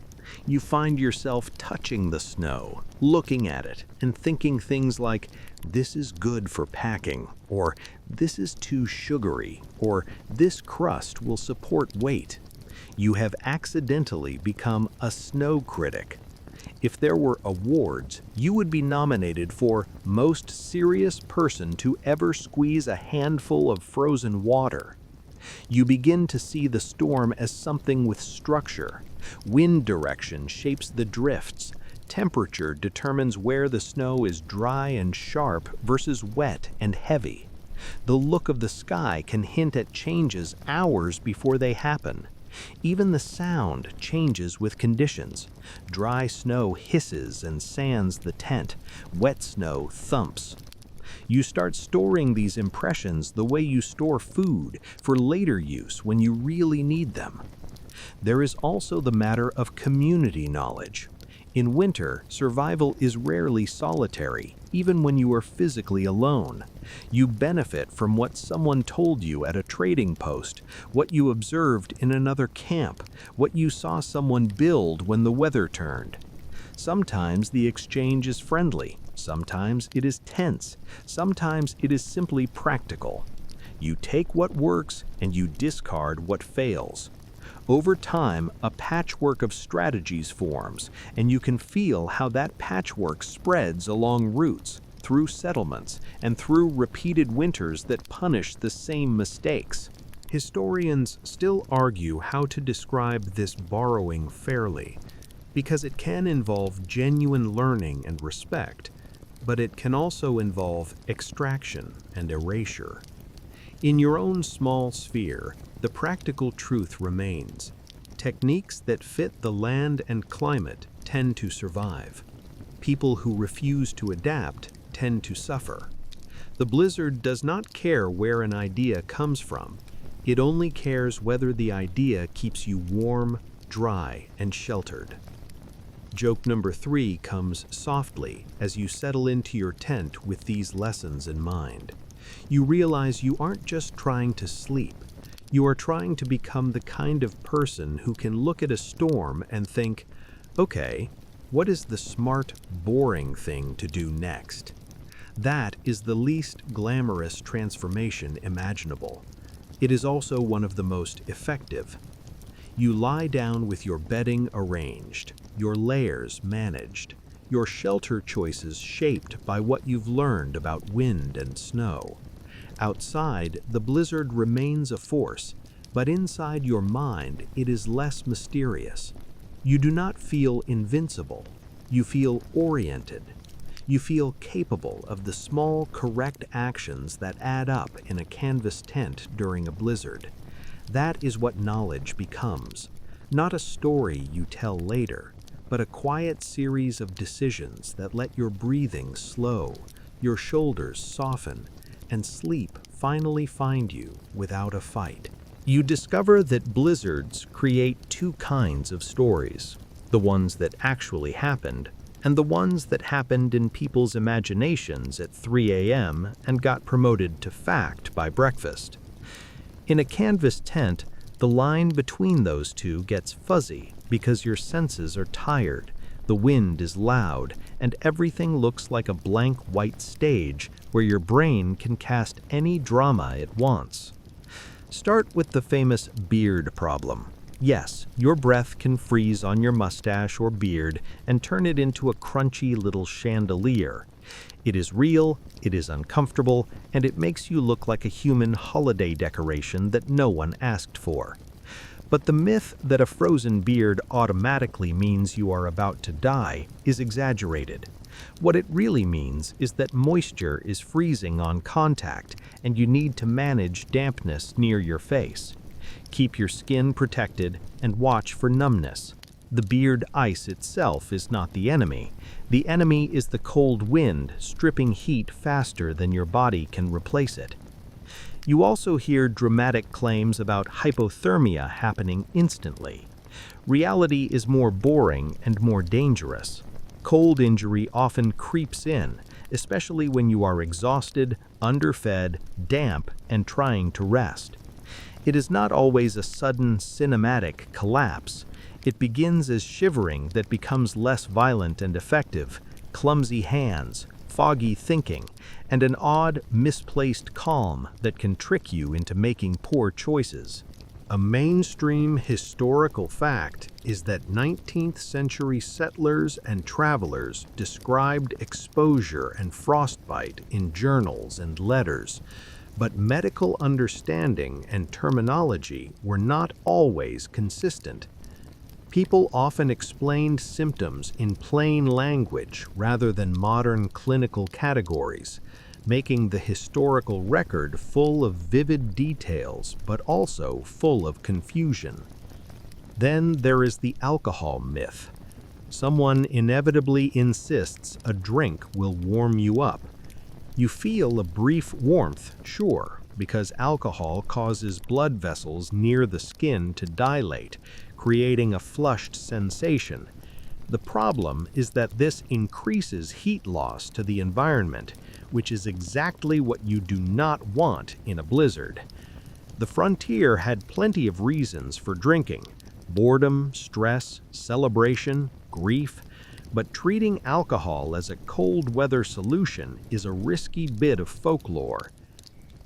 You find yourself touching the snow, looking at it, and thinking things like, "This is good for packing," or "This is too sugary," or "This crust will support weight." You have accidentally become a snow critic. If there were awards, you would be nominated for Most Serious Person to Ever Squeeze a Handful of Frozen Water. You begin to see the storm as something with structure. Wind direction shapes the drifts. Temperature determines where the snow is dry and sharp versus wet and heavy. The look of the sky can hint at changes hours before they happen. Even the sound changes with conditions. Dry snow hisses and sands the tent. Wet snow thumps. You start storing these impressions the way you store food for later use when you really need them. There is also the matter of community knowledge. In winter, survival is rarely solitary, even when you are physically alone. You benefit from what someone told you at a trading post, what you observed in another camp, what you saw someone build when the weather turned. Sometimes the exchange is friendly, sometimes it is tense, sometimes it is simply practical. You take what works and you discard what fails. Over time, a patchwork of strategies forms, and you can feel how that patchwork spreads along routes, through settlements, and through repeated winters that punish the same mistakes. Historians still argue how to describe this borrowing fairly, because it can involve genuine learning and respect, but it can also involve extraction and erasure. In your own small sphere, the practical truth remains. Techniques that fit the land and climate tend to survive. People who refuse to adapt tend to suffer. The blizzard does not care where an idea comes from. It only cares whether the idea keeps you warm, dry, and sheltered. Joke number 3 comes softly as you settle into your tent with these lessons in mind. You realize you aren't just trying to sleep. You are trying to become the kind of person who can look at a storm and think, okay, what is the smart, boring thing to do next? That is the least glamorous transformation imaginable. It is also one of the most effective. You lie down with your bedding arranged, your layers managed, your shelter choices shaped by what you've learned about wind and snow. Outside, the blizzard remains a force, but inside your mind, it is less mysterious. You do not feel invincible. You feel oriented. You feel capable of the small, correct actions that add up in a canvas tent during a blizzard. That is what knowledge becomes. Not a story you tell later, but a quiet series of decisions that let your breathing slow, your shoulders soften, and sleep finally find you without a fight. You discover that blizzards create two kinds of stories, the ones that actually happened, and the ones that happened in people's imaginations at 3 a.m. and got promoted to fact by breakfast. In a canvas tent, the line between those two gets fuzzy because your senses are tired, the wind is loud, and everything looks like a blank white stage where your brain can cast any drama it wants. Start with the famous beard problem. Yes, your breath can freeze on your mustache or beard and turn it into a crunchy little chandelier. It is real, it is uncomfortable, and it makes you look like a human holiday decoration that no one asked for. But the myth that a frozen beard automatically means you are about to die is exaggerated. What it really means is that moisture is freezing on contact, and you need to manage dampness near your face. Keep your skin protected and watch for numbness. The beard ice itself is not the enemy. The enemy is the cold wind stripping heat faster than your body can replace it. You also hear dramatic claims about hypothermia happening instantly. Reality is more boring and more dangerous. Cold injury often creeps in, especially when you are exhausted, underfed, damp, and trying to rest. It is not always a sudden cinematic collapse. It begins as shivering that becomes less violent and effective, clumsy hands, foggy thinking, and an odd, misplaced calm that can trick you into making poor choices. A mainstream historical fact is that 19th century settlers and travelers described exposure and frostbite in journals and letters, but medical understanding and terminology were not always consistent. People often explained symptoms in plain language rather than modern clinical categories, making the historical record full of vivid details but also full of confusion. Then there is the alcohol myth. Someone inevitably insists a drink will warm you up. You feel a brief warmth, sure, because alcohol causes blood vessels near the skin to dilate, creating a flushed sensation. The problem is that this increases heat loss to the environment, which is exactly what you do not want in a blizzard. The frontier had plenty of reasons for drinking: boredom, stress, celebration, grief, but treating alcohol as a cold weather solution is a risky bit of folklore.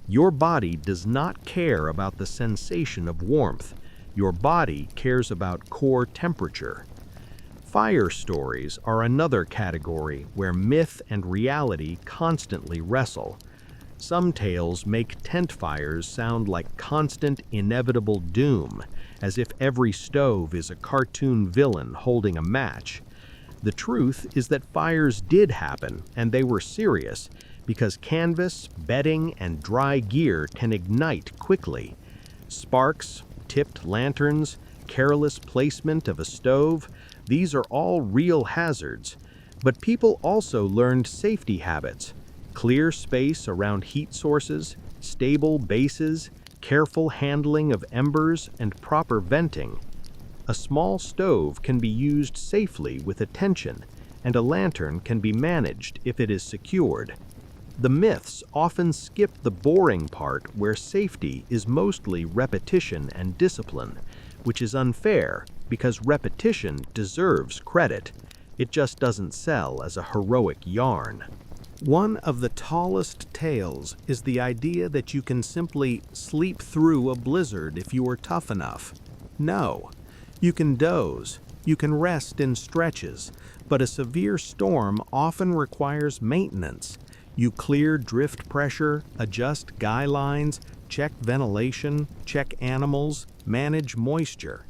Your body does not care about the sensation of warmth. Your body cares about core temperature. Fire stories are another category where myth and reality constantly wrestle. Some tales make tent fires sound like constant, inevitable doom, as if every stove is a cartoon villain holding a match. The truth is that fires did happen, and they were serious, because canvas, bedding, and dry gear can ignite quickly. Sparks, tipped lanterns, careless placement of a stove, these are all real hazards. But people also learned safety habits: clear space around heat sources, stable bases, careful handling of embers, and proper venting. A small stove can be used safely with attention, and a lantern can be managed if it is secured. The myths often skip the boring part where safety is mostly repetition and discipline, which is unfair because repetition deserves credit. It just doesn't sell as a heroic yarn. One of the tallest tales is the idea that you can simply sleep through a blizzard if you are tough enough. No. You can doze, you can rest in stretches, but a severe storm often requires maintenance. You clear drift pressure, adjust guy lines, check ventilation, check animals, manage moisture.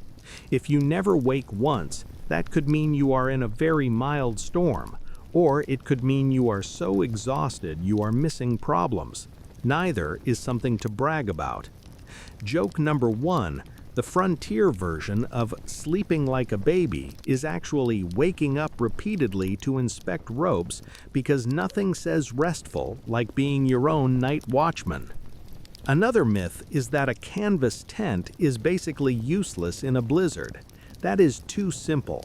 If you never wake once, that could mean you are in a very mild storm, or it could mean you are so exhausted you are missing problems. Neither is something to brag about. Joke number 1. The frontier version of sleeping like a baby is actually waking up repeatedly to inspect ropes because nothing says restful like being your own night watchman. Another myth is that a canvas tent is basically useless in a blizzard. That is too simple.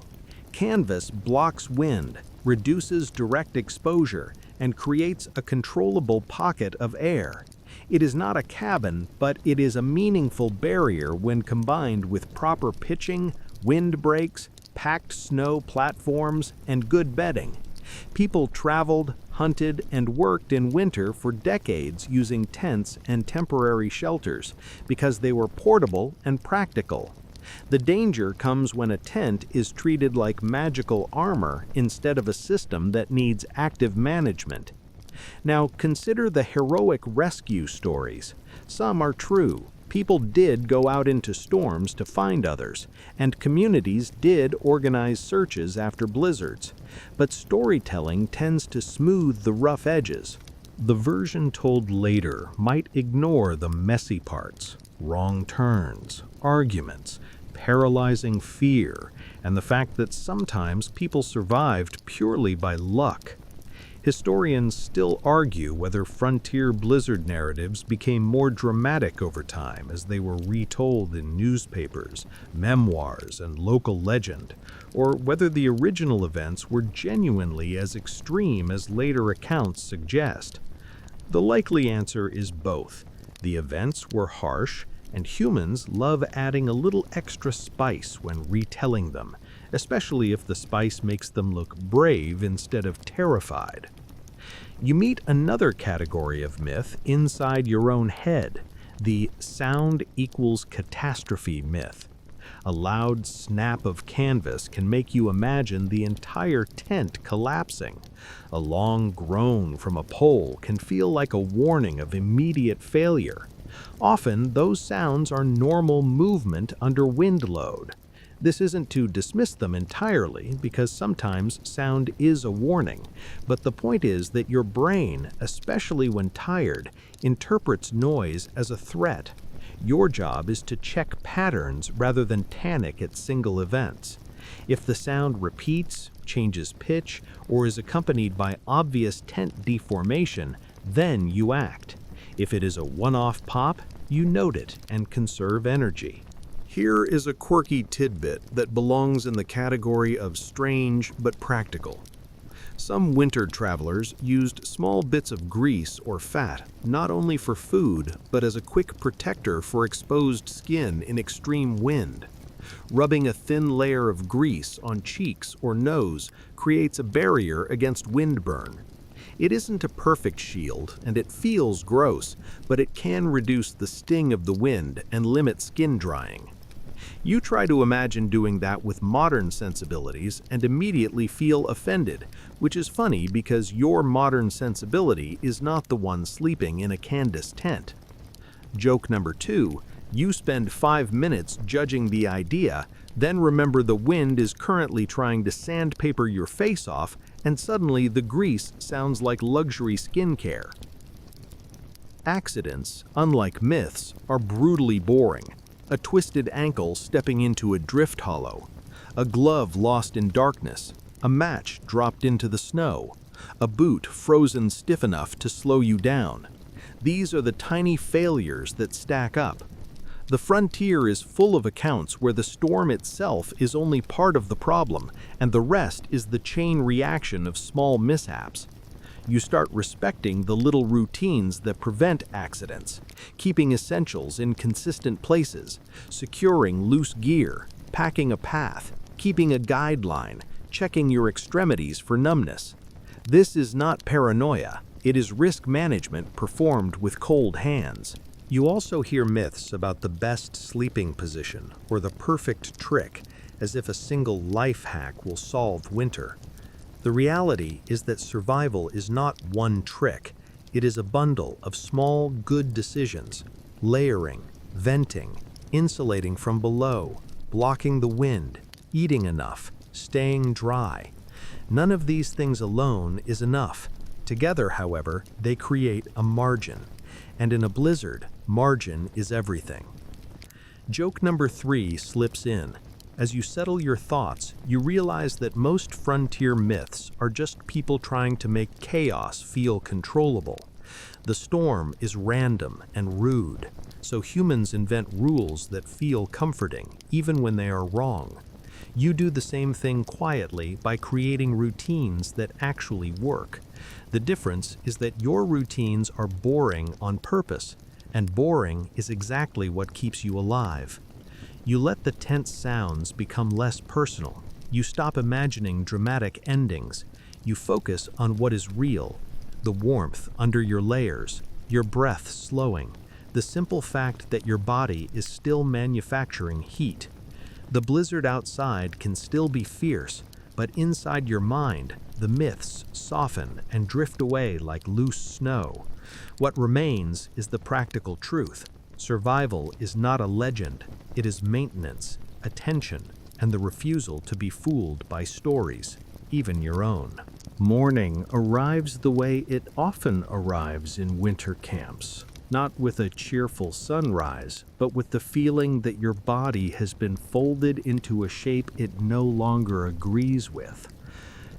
Canvas blocks wind, reduces direct exposure, and creates a controllable pocket of air. It is not a cabin, but it is a meaningful barrier when combined with proper pitching, wind breaks, packed snow platforms, and good bedding. People traveled, hunted, and worked in winter for decades using tents and temporary shelters because they were portable and practical. The danger comes when a tent is treated like magical armor instead of a system that needs active management. Now, consider the heroic rescue stories. Some are true. People did go out into storms to find others, and communities did organize searches after blizzards. But storytelling tends to smooth the rough edges. The version told later might ignore the messy parts, wrong turns, arguments, paralyzing fear, and the fact that sometimes people survived purely by luck. Historians still argue whether frontier blizzard narratives became more dramatic over time as they were retold in newspapers, memoirs, and local legend, or whether the original events were genuinely as extreme as later accounts suggest. The likely answer is both. The events were harsh, and humans love adding a little extra spice when retelling them, especially if the spice makes them look brave instead of terrified. You meet another category of myth inside your own head, the sound equals catastrophe myth. A loud snap of canvas can make you imagine the entire tent collapsing. A long groan from a pole can feel like a warning of immediate failure. Often, those sounds are normal movement under wind load. This isn't to dismiss them entirely, because sometimes sound is a warning, but the point is that your brain, especially when tired, interprets noise as a threat. Your job is to check patterns rather than panic at single events. If the sound repeats, changes pitch, or is accompanied by obvious tent deformation, then you act. If it is a one-off pop, you note it and conserve energy. Here is a quirky tidbit that belongs in the category of strange but practical. Some winter travelers used small bits of grease or fat not only for food, but as a quick protector for exposed skin in extreme wind. Rubbing a thin layer of grease on cheeks or nose creates a barrier against windburn. It isn't a perfect shield, and it feels gross, but it can reduce the sting of the wind and limit skin drying. You try to imagine doing that with modern sensibilities and immediately feel offended, which is funny because your modern sensibility is not the one sleeping in a Candace tent. Joke number 2, you spend 5 minutes judging the idea, then remember the wind is currently trying to sandpaper your face off, and suddenly the grease sounds like luxury skincare. Accidents, unlike myths, are brutally boring. A twisted ankle stepping into a drift hollow, a glove lost in darkness, a match dropped into the snow, a boot frozen stiff enough to slow you down. These are the tiny failures that stack up. The frontier is full of accounts where the storm itself is only part of the problem, and the rest is the chain reaction of small mishaps. You start respecting the little routines that prevent accidents, keeping essentials in consistent places, securing loose gear, packing a path, keeping a guideline, checking your extremities for numbness. This is not paranoia, it is risk management performed with cold hands. You also hear myths about the best sleeping position or the perfect trick, as if a single life hack will solve winter. The reality is that survival is not one trick. It is a bundle of small, good decisions: layering, venting, insulating from below, blocking the wind, eating enough, staying dry. None of these things alone is enough. Together, however, they create a margin. And in a blizzard, margin is everything. Joke number 3 slips in. As you settle your thoughts, you realize that most frontier myths are just people trying to make chaos feel controllable. The storm is random and rude, so humans invent rules that feel comforting, even when they are wrong. You do the same thing quietly by creating routines that actually work. The difference is that your routines are boring on purpose, and boring is exactly what keeps you alive. You let the tense sounds become less personal. You stop imagining dramatic endings. You focus on what is real: the warmth under your layers, your breath slowing, the simple fact that your body is still manufacturing heat. The blizzard outside can still be fierce, but inside your mind, the myths soften and drift away like loose snow. What remains is the practical truth. Survival is not a legend. It is maintenance, attention, and the refusal to be fooled by stories, even your own. Morning arrives the way it often arrives in winter camps. Not with a cheerful sunrise, but with the feeling that your body has been folded into a shape it no longer agrees with.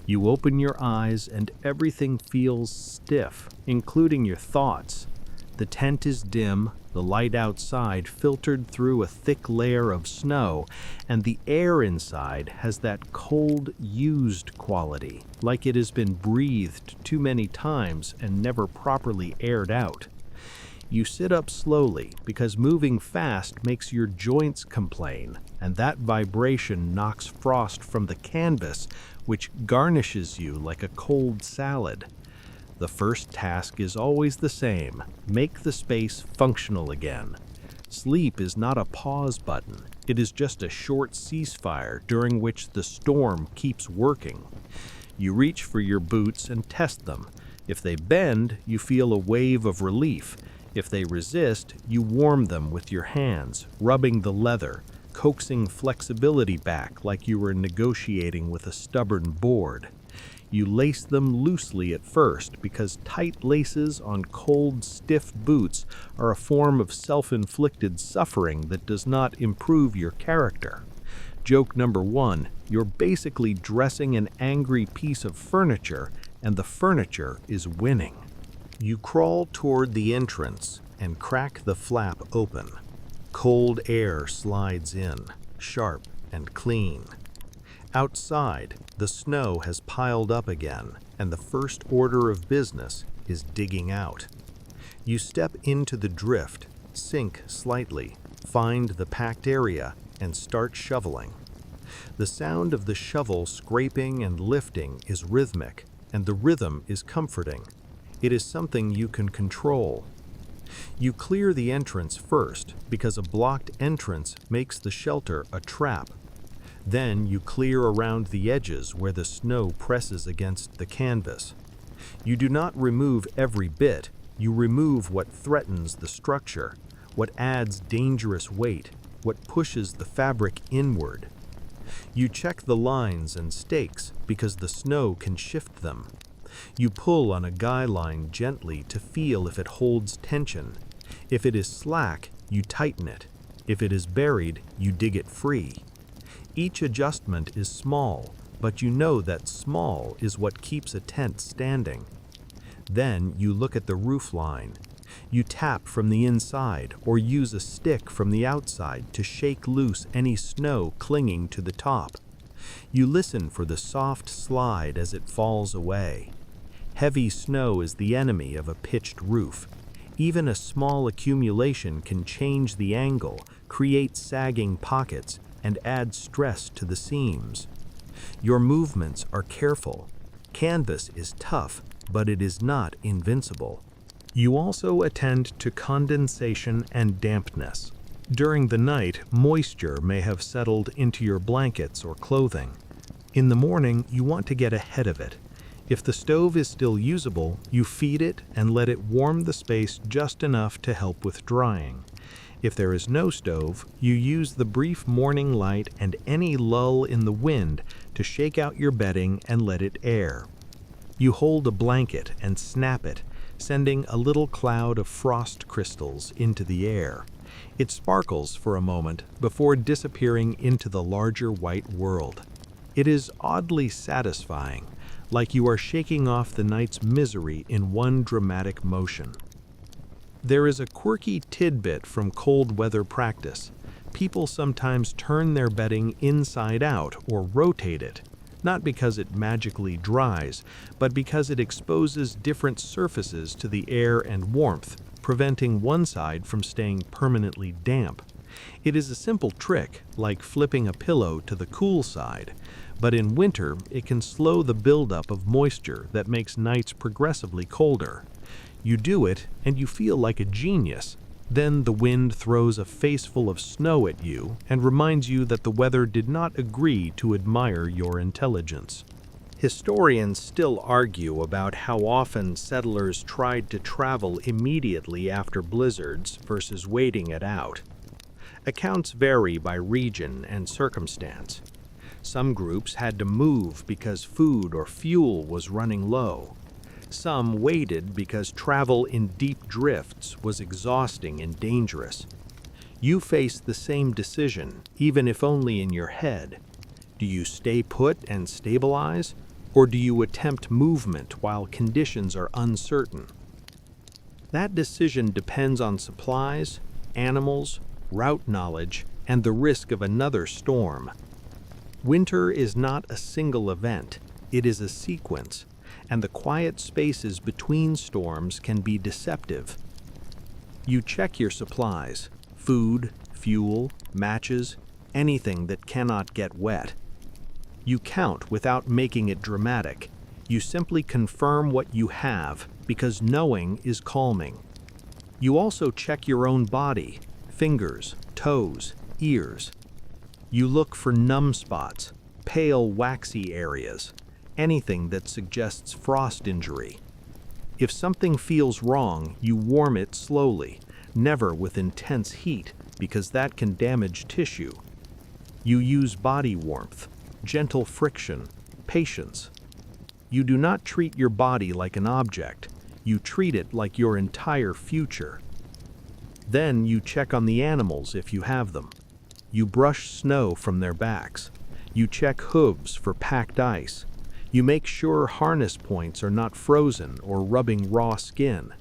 You open your eyes and everything feels stiff, including your thoughts. The tent is dim, the light outside filtered through a thick layer of snow, and the air inside has that cold, used quality, like it has been breathed too many times and never properly aired out. You sit up slowly because moving fast makes your joints complain, and that vibration knocks frost from the canvas, which garnishes you like a cold salad. The first task is always the same: make the space functional again. Sleep is not a pause button, it is just a short ceasefire during which the storm keeps working. You reach for your boots and test them. If they bend, you feel a wave of relief. If they resist, you warm them with your hands, rubbing the leather, coaxing flexibility back like you were negotiating with a stubborn board. You lace them loosely at first because tight laces on cold, stiff boots are a form of self-inflicted suffering that does not improve your character. Joke number 1, you're basically dressing an angry piece of furniture, and the furniture is winning. You crawl toward the entrance and crack the flap open. Cold air slides in, sharp and clean. Outside, the snow has piled up again, and the first order of business is digging out. You step into the drift, sink slightly, find the packed area, and start shoveling. The sound of the shovel scraping and lifting is rhythmic, and the rhythm is comforting. It is something you can control. You clear the entrance first because a blocked entrance makes the shelter a trap. Then you clear around the edges where the snow presses against the canvas. You do not remove every bit, you remove what threatens the structure, what adds dangerous weight, what pushes the fabric inward. You check the lines and stakes because the snow can shift them. You pull on a guy line gently to feel if it holds tension. If it is slack, you tighten it. If it is buried, you dig it free. Each adjustment is small, but you know that small is what keeps a tent standing. Then you look at the roof line. You tap from the inside or use a stick from the outside to shake loose any snow clinging to the top. You listen for the soft slide as it falls away. Heavy snow is the enemy of a pitched roof. Even a small accumulation can change the angle, create sagging pockets, and add stress to the seams. Your movements are careful. Canvas is tough, but it is not invincible. You also attend to condensation and dampness. During the night, moisture may have settled into your blankets or clothing. In the morning, you want to get ahead of it. If the stove is still usable, you feed it and let it warm the space just enough to help with drying. If there is no stove, you use the brief morning light and any lull in the wind to shake out your bedding and let it air. You hold a blanket and snap it, sending a little cloud of frost crystals into the air. It sparkles for a moment before disappearing into the larger white world. It is oddly satisfying, like you are shaking off the night's misery in one dramatic motion. There is a quirky tidbit from cold weather practice. People sometimes turn their bedding inside out or rotate it, not because it magically dries, but because it exposes different surfaces to the air and warmth, preventing one side from staying permanently damp. It is a simple trick, like flipping a pillow to the cool side, but in winter it can slow the buildup of moisture that makes nights progressively colder. You do it, and you feel like a genius. Then the wind throws a faceful of snow at you and reminds you that the weather did not agree to admire your intelligence. Historians still argue about how often settlers tried to travel immediately after blizzards versus waiting it out. Accounts vary by region and circumstance. Some groups had to move because food or fuel was running low. Some waited because travel in deep drifts was exhausting and dangerous. You face the same decision, even if only in your head. Do you stay put and stabilize, or do you attempt movement while conditions are uncertain? That decision depends on supplies, animals, route knowledge, and the risk of another storm. Winter is not a single event, it is a sequence, and the quiet spaces between storms can be deceptive. You check your supplies, food, fuel, matches, anything that cannot get wet. You count without making it dramatic. You simply confirm what you have because knowing is calming. You also check your own body, fingers, toes, ears. You look for numb spots, pale, waxy areas, anything that suggests frost injury. If something feels wrong, you warm it slowly, never with intense heat, because that can damage tissue. You use body warmth, gentle friction, patience. You do not treat your body like an object, you treat it like your entire future. Then you check on the animals if you have them. You brush snow from their backs. You check hooves for packed ice. You make sure harness points are not frozen or rubbing raw skin.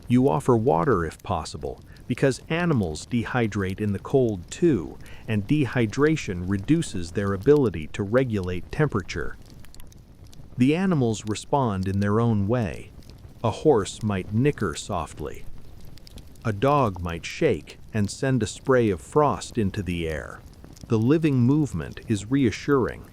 You offer water if possible, because animals dehydrate in the cold too, and dehydration reduces their ability to regulate temperature. The animals respond in their own way. A horse might nicker softly. A dog might shake and send a spray of frost into the air. The living movement is reassuring.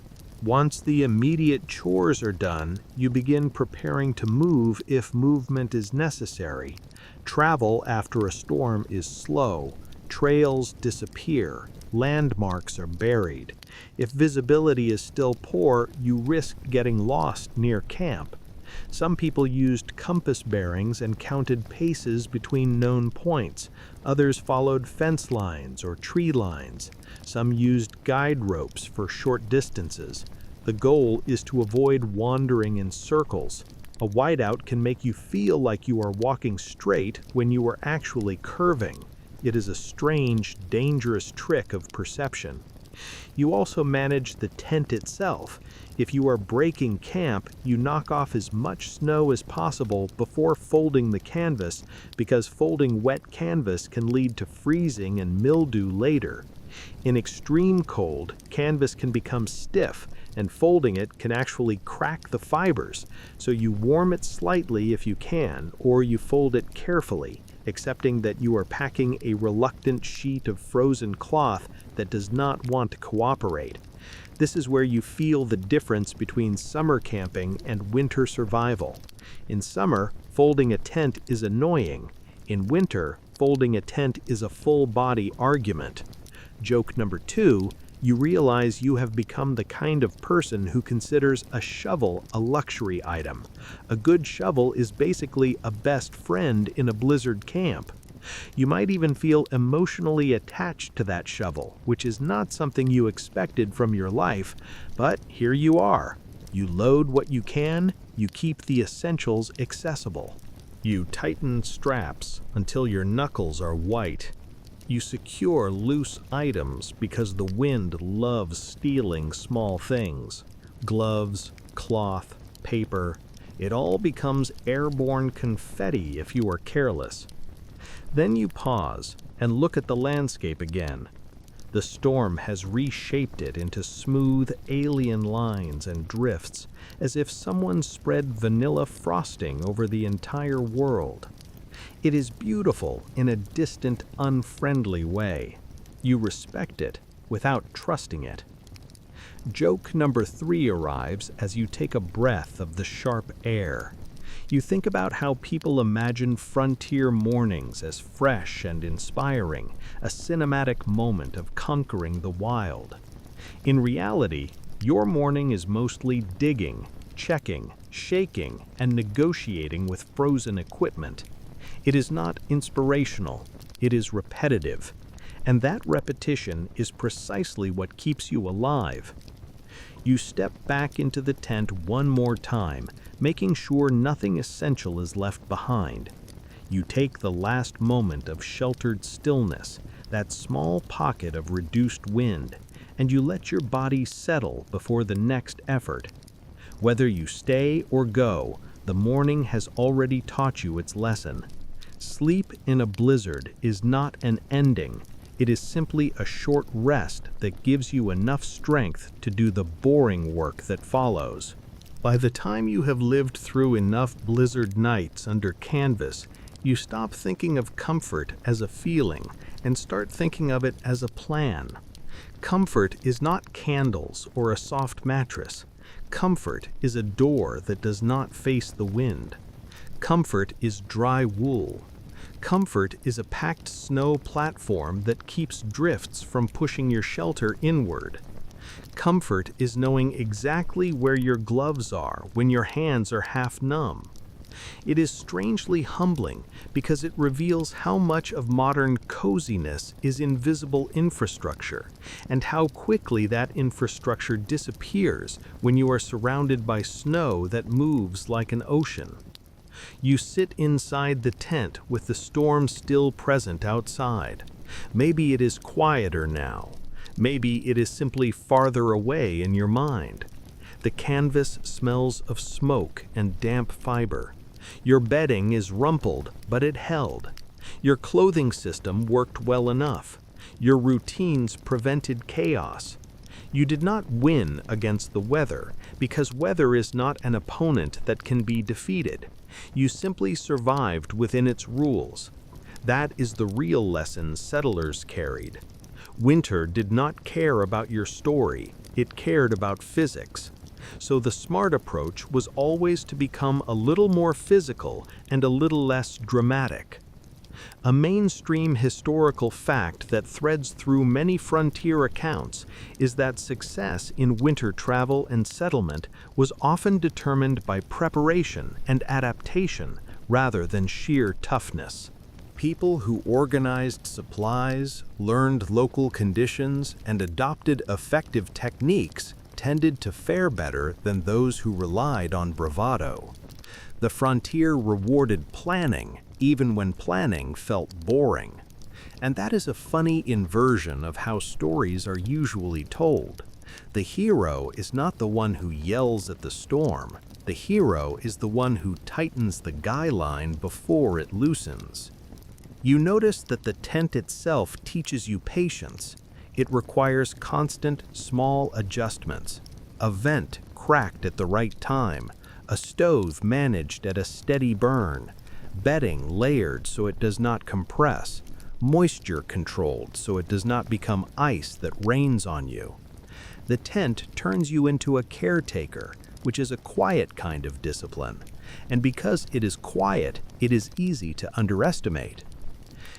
Once the immediate chores are done, you begin preparing to move if movement is necessary. Travel after a storm is slow. Trails disappear. Landmarks are buried. If visibility is still poor, you risk getting lost near camp. Some people used compass bearings and counted paces between known points. Others followed fence lines or tree lines. Some used guide ropes for short distances. The goal is to avoid wandering in circles. A whiteout can make you feel like you are walking straight when you are actually curving. It is a strange, dangerous trick of perception. You also manage the tent itself. If you are breaking camp, you knock off as much snow as possible before folding the canvas, because folding wet canvas can lead to freezing and mildew later. In extreme cold, canvas can become stiff, and folding it can actually crack the fibers, so you warm it slightly if you can, or you fold it carefully, accepting that you are packing a reluctant sheet of frozen cloth that does not want to cooperate. This is where you feel the difference between summer camping and winter survival. In summer, folding a tent is annoying. In winter, folding a tent is a full-body argument. Joke number 2, you realize you have become the kind of person who considers a shovel a luxury item. A good shovel is basically a best friend in a blizzard camp. You might even feel emotionally attached to that shovel, which is not something you expected from your life, but here you are. You load what you can, you keep the essentials accessible. You tighten straps until your knuckles are white. You secure loose items because the wind loves stealing small things. Gloves, cloth, paper, it all becomes airborne confetti if you are careless. Then you pause and look at the landscape again. The storm has reshaped it into smooth alien lines and drifts, as if someone spread vanilla frosting over the entire world. It is beautiful in a distant, unfriendly way. You respect it without trusting it. Joke number 3 arrives as you take a breath of the sharp air. You think about how people imagine frontier mornings as fresh and inspiring, a cinematic moment of conquering the wild. In reality, your morning is mostly digging, checking, shaking, and negotiating with frozen equipment. It is not inspirational, it is repetitive, and that repetition is precisely what keeps you alive. You step back into the tent one more time, making sure nothing essential is left behind. You take the last moment of sheltered stillness, that small pocket of reduced wind, and you let your body settle before the next effort. Whether you stay or go, the morning has already taught you its lesson. Sleep in a blizzard is not an ending. It is simply a short rest that gives you enough strength to do the boring work that follows. By the time you have lived through enough blizzard nights under canvas, you stop thinking of comfort as a feeling and start thinking of it as a plan. Comfort is not candles or a soft mattress. Comfort is a door that does not face the wind. Comfort is dry wool. Comfort is a packed snow platform that keeps drifts from pushing your shelter inward. Comfort is knowing exactly where your gloves are when your hands are half numb. It is strangely humbling because it reveals how much of modern coziness is invisible infrastructure, and how quickly that infrastructure disappears when you are surrounded by snow that moves like an ocean. You sit inside the tent with the storm still present outside. Maybe it is quieter now. Maybe it is simply farther away in your mind. The canvas smells of smoke and damp fiber. Your bedding is rumpled, but it held. Your clothing system worked well enough. Your routines prevented chaos. You did not win against the weather, because weather is not an opponent that can be defeated. You simply survived within its rules. That is the real lesson settlers carried. Winter did not care about your story, it cared about physics. So the smart approach was always to become a little more physical and a little less dramatic. A mainstream historical fact that threads through many frontier accounts is that success in winter travel and settlement was often determined by preparation and adaptation rather than sheer toughness. People who organized supplies, learned local conditions, and adopted effective techniques tended to fare better than those who relied on bravado. The frontier rewarded planning, even when planning felt boring. And that is a funny inversion of how stories are usually told. The hero is not the one who yells at the storm. The hero is the one who tightens the guy line before it loosens. You notice that the tent itself teaches you patience. It requires constant, small adjustments. A vent cracked at the right time, a stove managed at a steady burn, bedding layered so it does not compress, moisture controlled so it does not become ice that rains on you. The tent turns you into a caretaker, which is a quiet kind of discipline, and because it is quiet, it is easy to underestimate.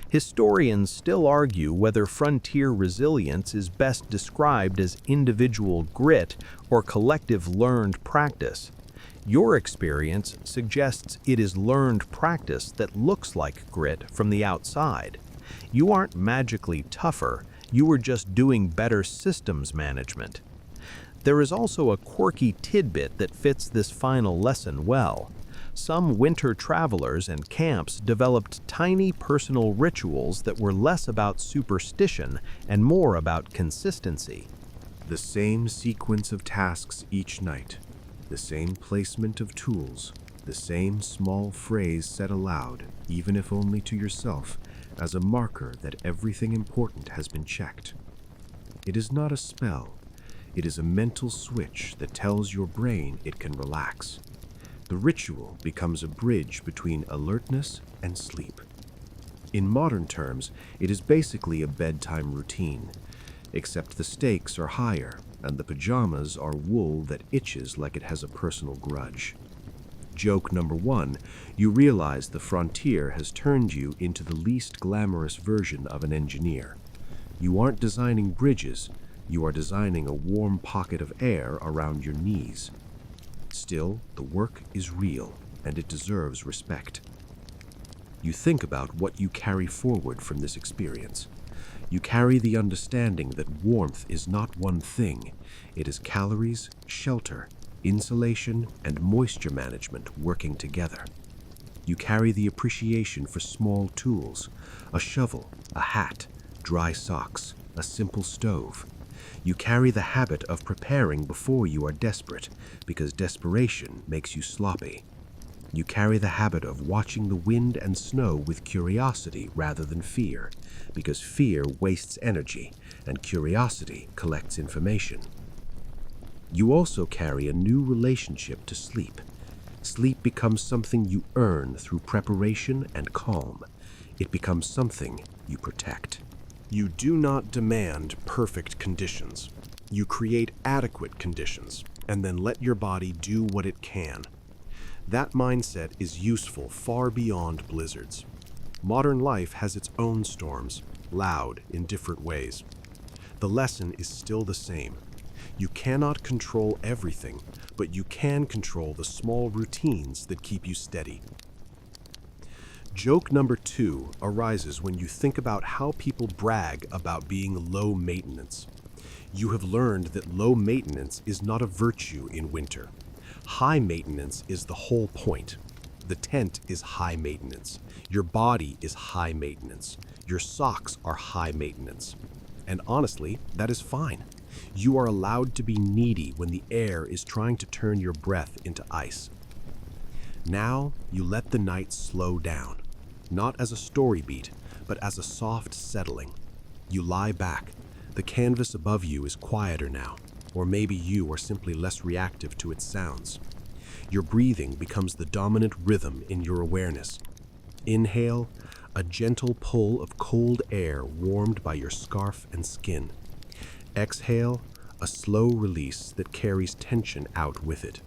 Historians still argue whether frontier resilience is best described as individual grit or collective learned practice. Your experience suggests it is learned practice that looks like grit from the outside. You aren't magically tougher, you are just doing better systems management. There is also a quirky tidbit that fits this final lesson well. Some winter travelers and camps developed tiny personal rituals that were less about superstition and more about consistency. The same sequence of tasks each night, the same placement of tools, the same small phrase said aloud, even if only to yourself, as a marker that everything important has been checked. It is not a spell. It is a mental switch that tells your brain it can relax. The ritual becomes a bridge between alertness and sleep. In modern terms, it is basically a bedtime routine, except the stakes are higher and the pajamas are wool that itches like it has a personal grudge. Joke number 1, you realize the frontier has turned you into the least glamorous version of an engineer. You aren't designing bridges, you are designing a warm pocket of air around your knees. Still, the work is real, and it deserves respect. You think about what you carry forward from this experience. You carry the understanding that warmth is not one thing. It is calories, shelter, insulation, and moisture management working together. You carry the appreciation for small tools, a shovel, a hat, dry socks, a simple stove. You carry the habit of preparing before you are desperate, because desperation makes you sloppy. You carry the habit of watching the wind and snow with curiosity rather than fear, because fear wastes energy and curiosity collects information. You also carry a new relationship to sleep. Sleep becomes something you earn through preparation and calm. It becomes something you protect. You do not demand perfect conditions. You create adequate conditions, and then let your body do what it can. That mindset is useful far beyond blizzards. Modern life has its own storms, loud in different ways. The lesson is still the same. You cannot control everything, but you can control the small routines that keep you steady. Joke number 2 arises when you think about how people brag about being low maintenance. You have learned that low maintenance is not a virtue in winter. High maintenance is the whole point. The tent is high maintenance. Your body is high maintenance. Your socks are high maintenance. And honestly, that is fine. You are allowed to be needy when the air is trying to turn your breath into ice. Now you let the night slow down. Not as a story beat, but as a soft settling. You lie back. The canvas above you is quieter now, or maybe you are simply less reactive to its sounds. Your breathing becomes the dominant rhythm in your awareness. Inhale, a gentle pull of cold air warmed by your scarf and skin. Exhale, a slow release that carries tension out with it.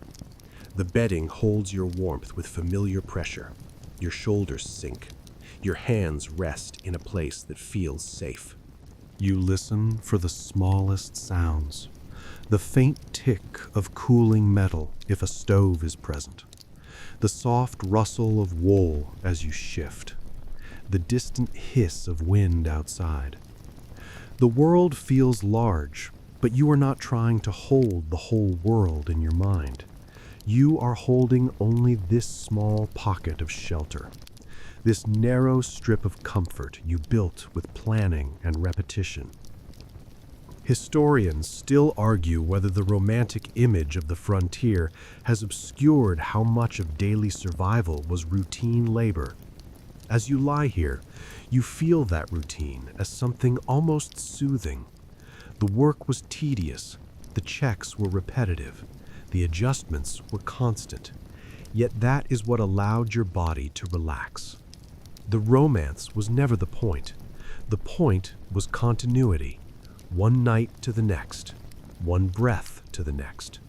The bedding holds your warmth with familiar pressure. Your shoulders sink. Your hands rest in a place that feels safe. You listen for the smallest sounds. The faint tick of cooling metal if a stove is present. The soft rustle of wool as you shift. The distant hiss of wind outside. The world feels large, but you are not trying to hold the whole world in your mind. You are holding only this small pocket of shelter, this narrow strip of comfort you built with planning and repetition. Historians still argue whether the romantic image of the frontier has obscured how much of daily survival was routine labor. As you lie here, you feel that routine as something almost soothing. The work was tedious, the checks were repetitive, the adjustments were constant, yet that is what allowed your body to relax. The romance was never the point. The point was continuity, one night to the next, one breath to the next.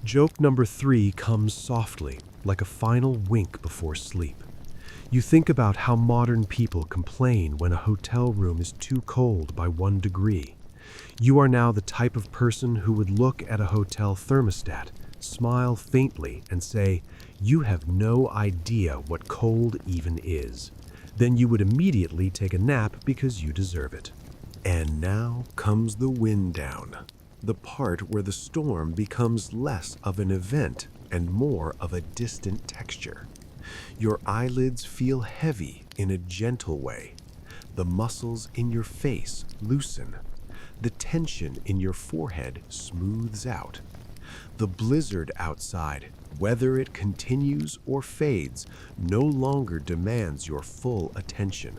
Joke number 3 comes softly, like a final wink before sleep. You think about how modern people complain when a hotel room is too cold by 1 degree. You are now the type of person who would look at a hotel thermostat, smile faintly, and say, "You have no idea what cold even is." Then you would immediately take a nap because you deserve it. And now comes the wind down, the part where the storm becomes less of an event and more of a distant texture. Your eyelids feel heavy in a gentle way. The muscles in your face loosen. The tension in your forehead smooths out. The blizzard outside, whether it continues or fades, no longer demands your full attention.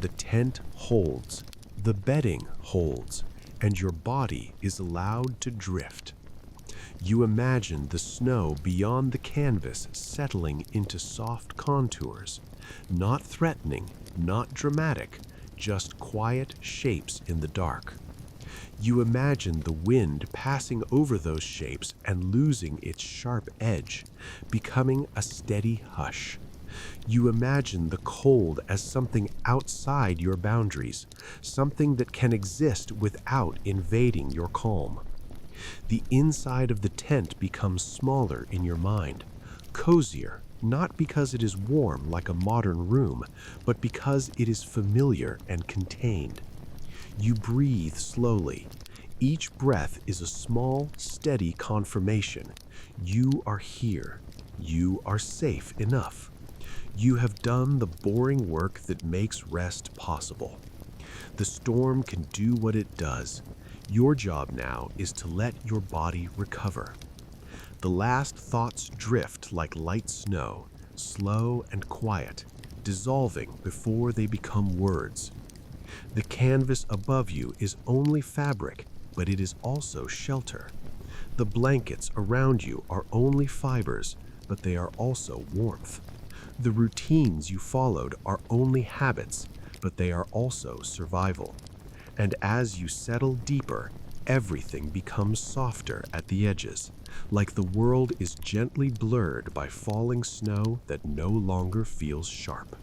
The tent holds, the bedding holds, and your body is allowed to drift. You imagine the snow beyond the canvas settling into soft contours, not threatening, not dramatic, just quiet shapes in the dark. You imagine the wind passing over those shapes and losing its sharp edge, becoming a steady hush. You imagine the cold as something outside your boundaries, something that can exist without invading your calm. The inside of the tent becomes smaller in your mind, cozier, not because it is warm like a modern room, but because it is familiar and contained. You breathe slowly. Each breath is a small, steady confirmation. You are here. You are safe enough. You have done the boring work that makes rest possible. The storm can do what it does. Your job now is to let your body recover. The last thoughts drift like light snow, slow and quiet, dissolving before they become words. The canvas above you is only fabric, but it is also shelter. The blankets around you are only fibers, but they are also warmth. The routines you followed are only habits, but they are also survival. And as you settle deeper, everything becomes softer at the edges, like the world is gently blurred by falling snow that no longer feels sharp.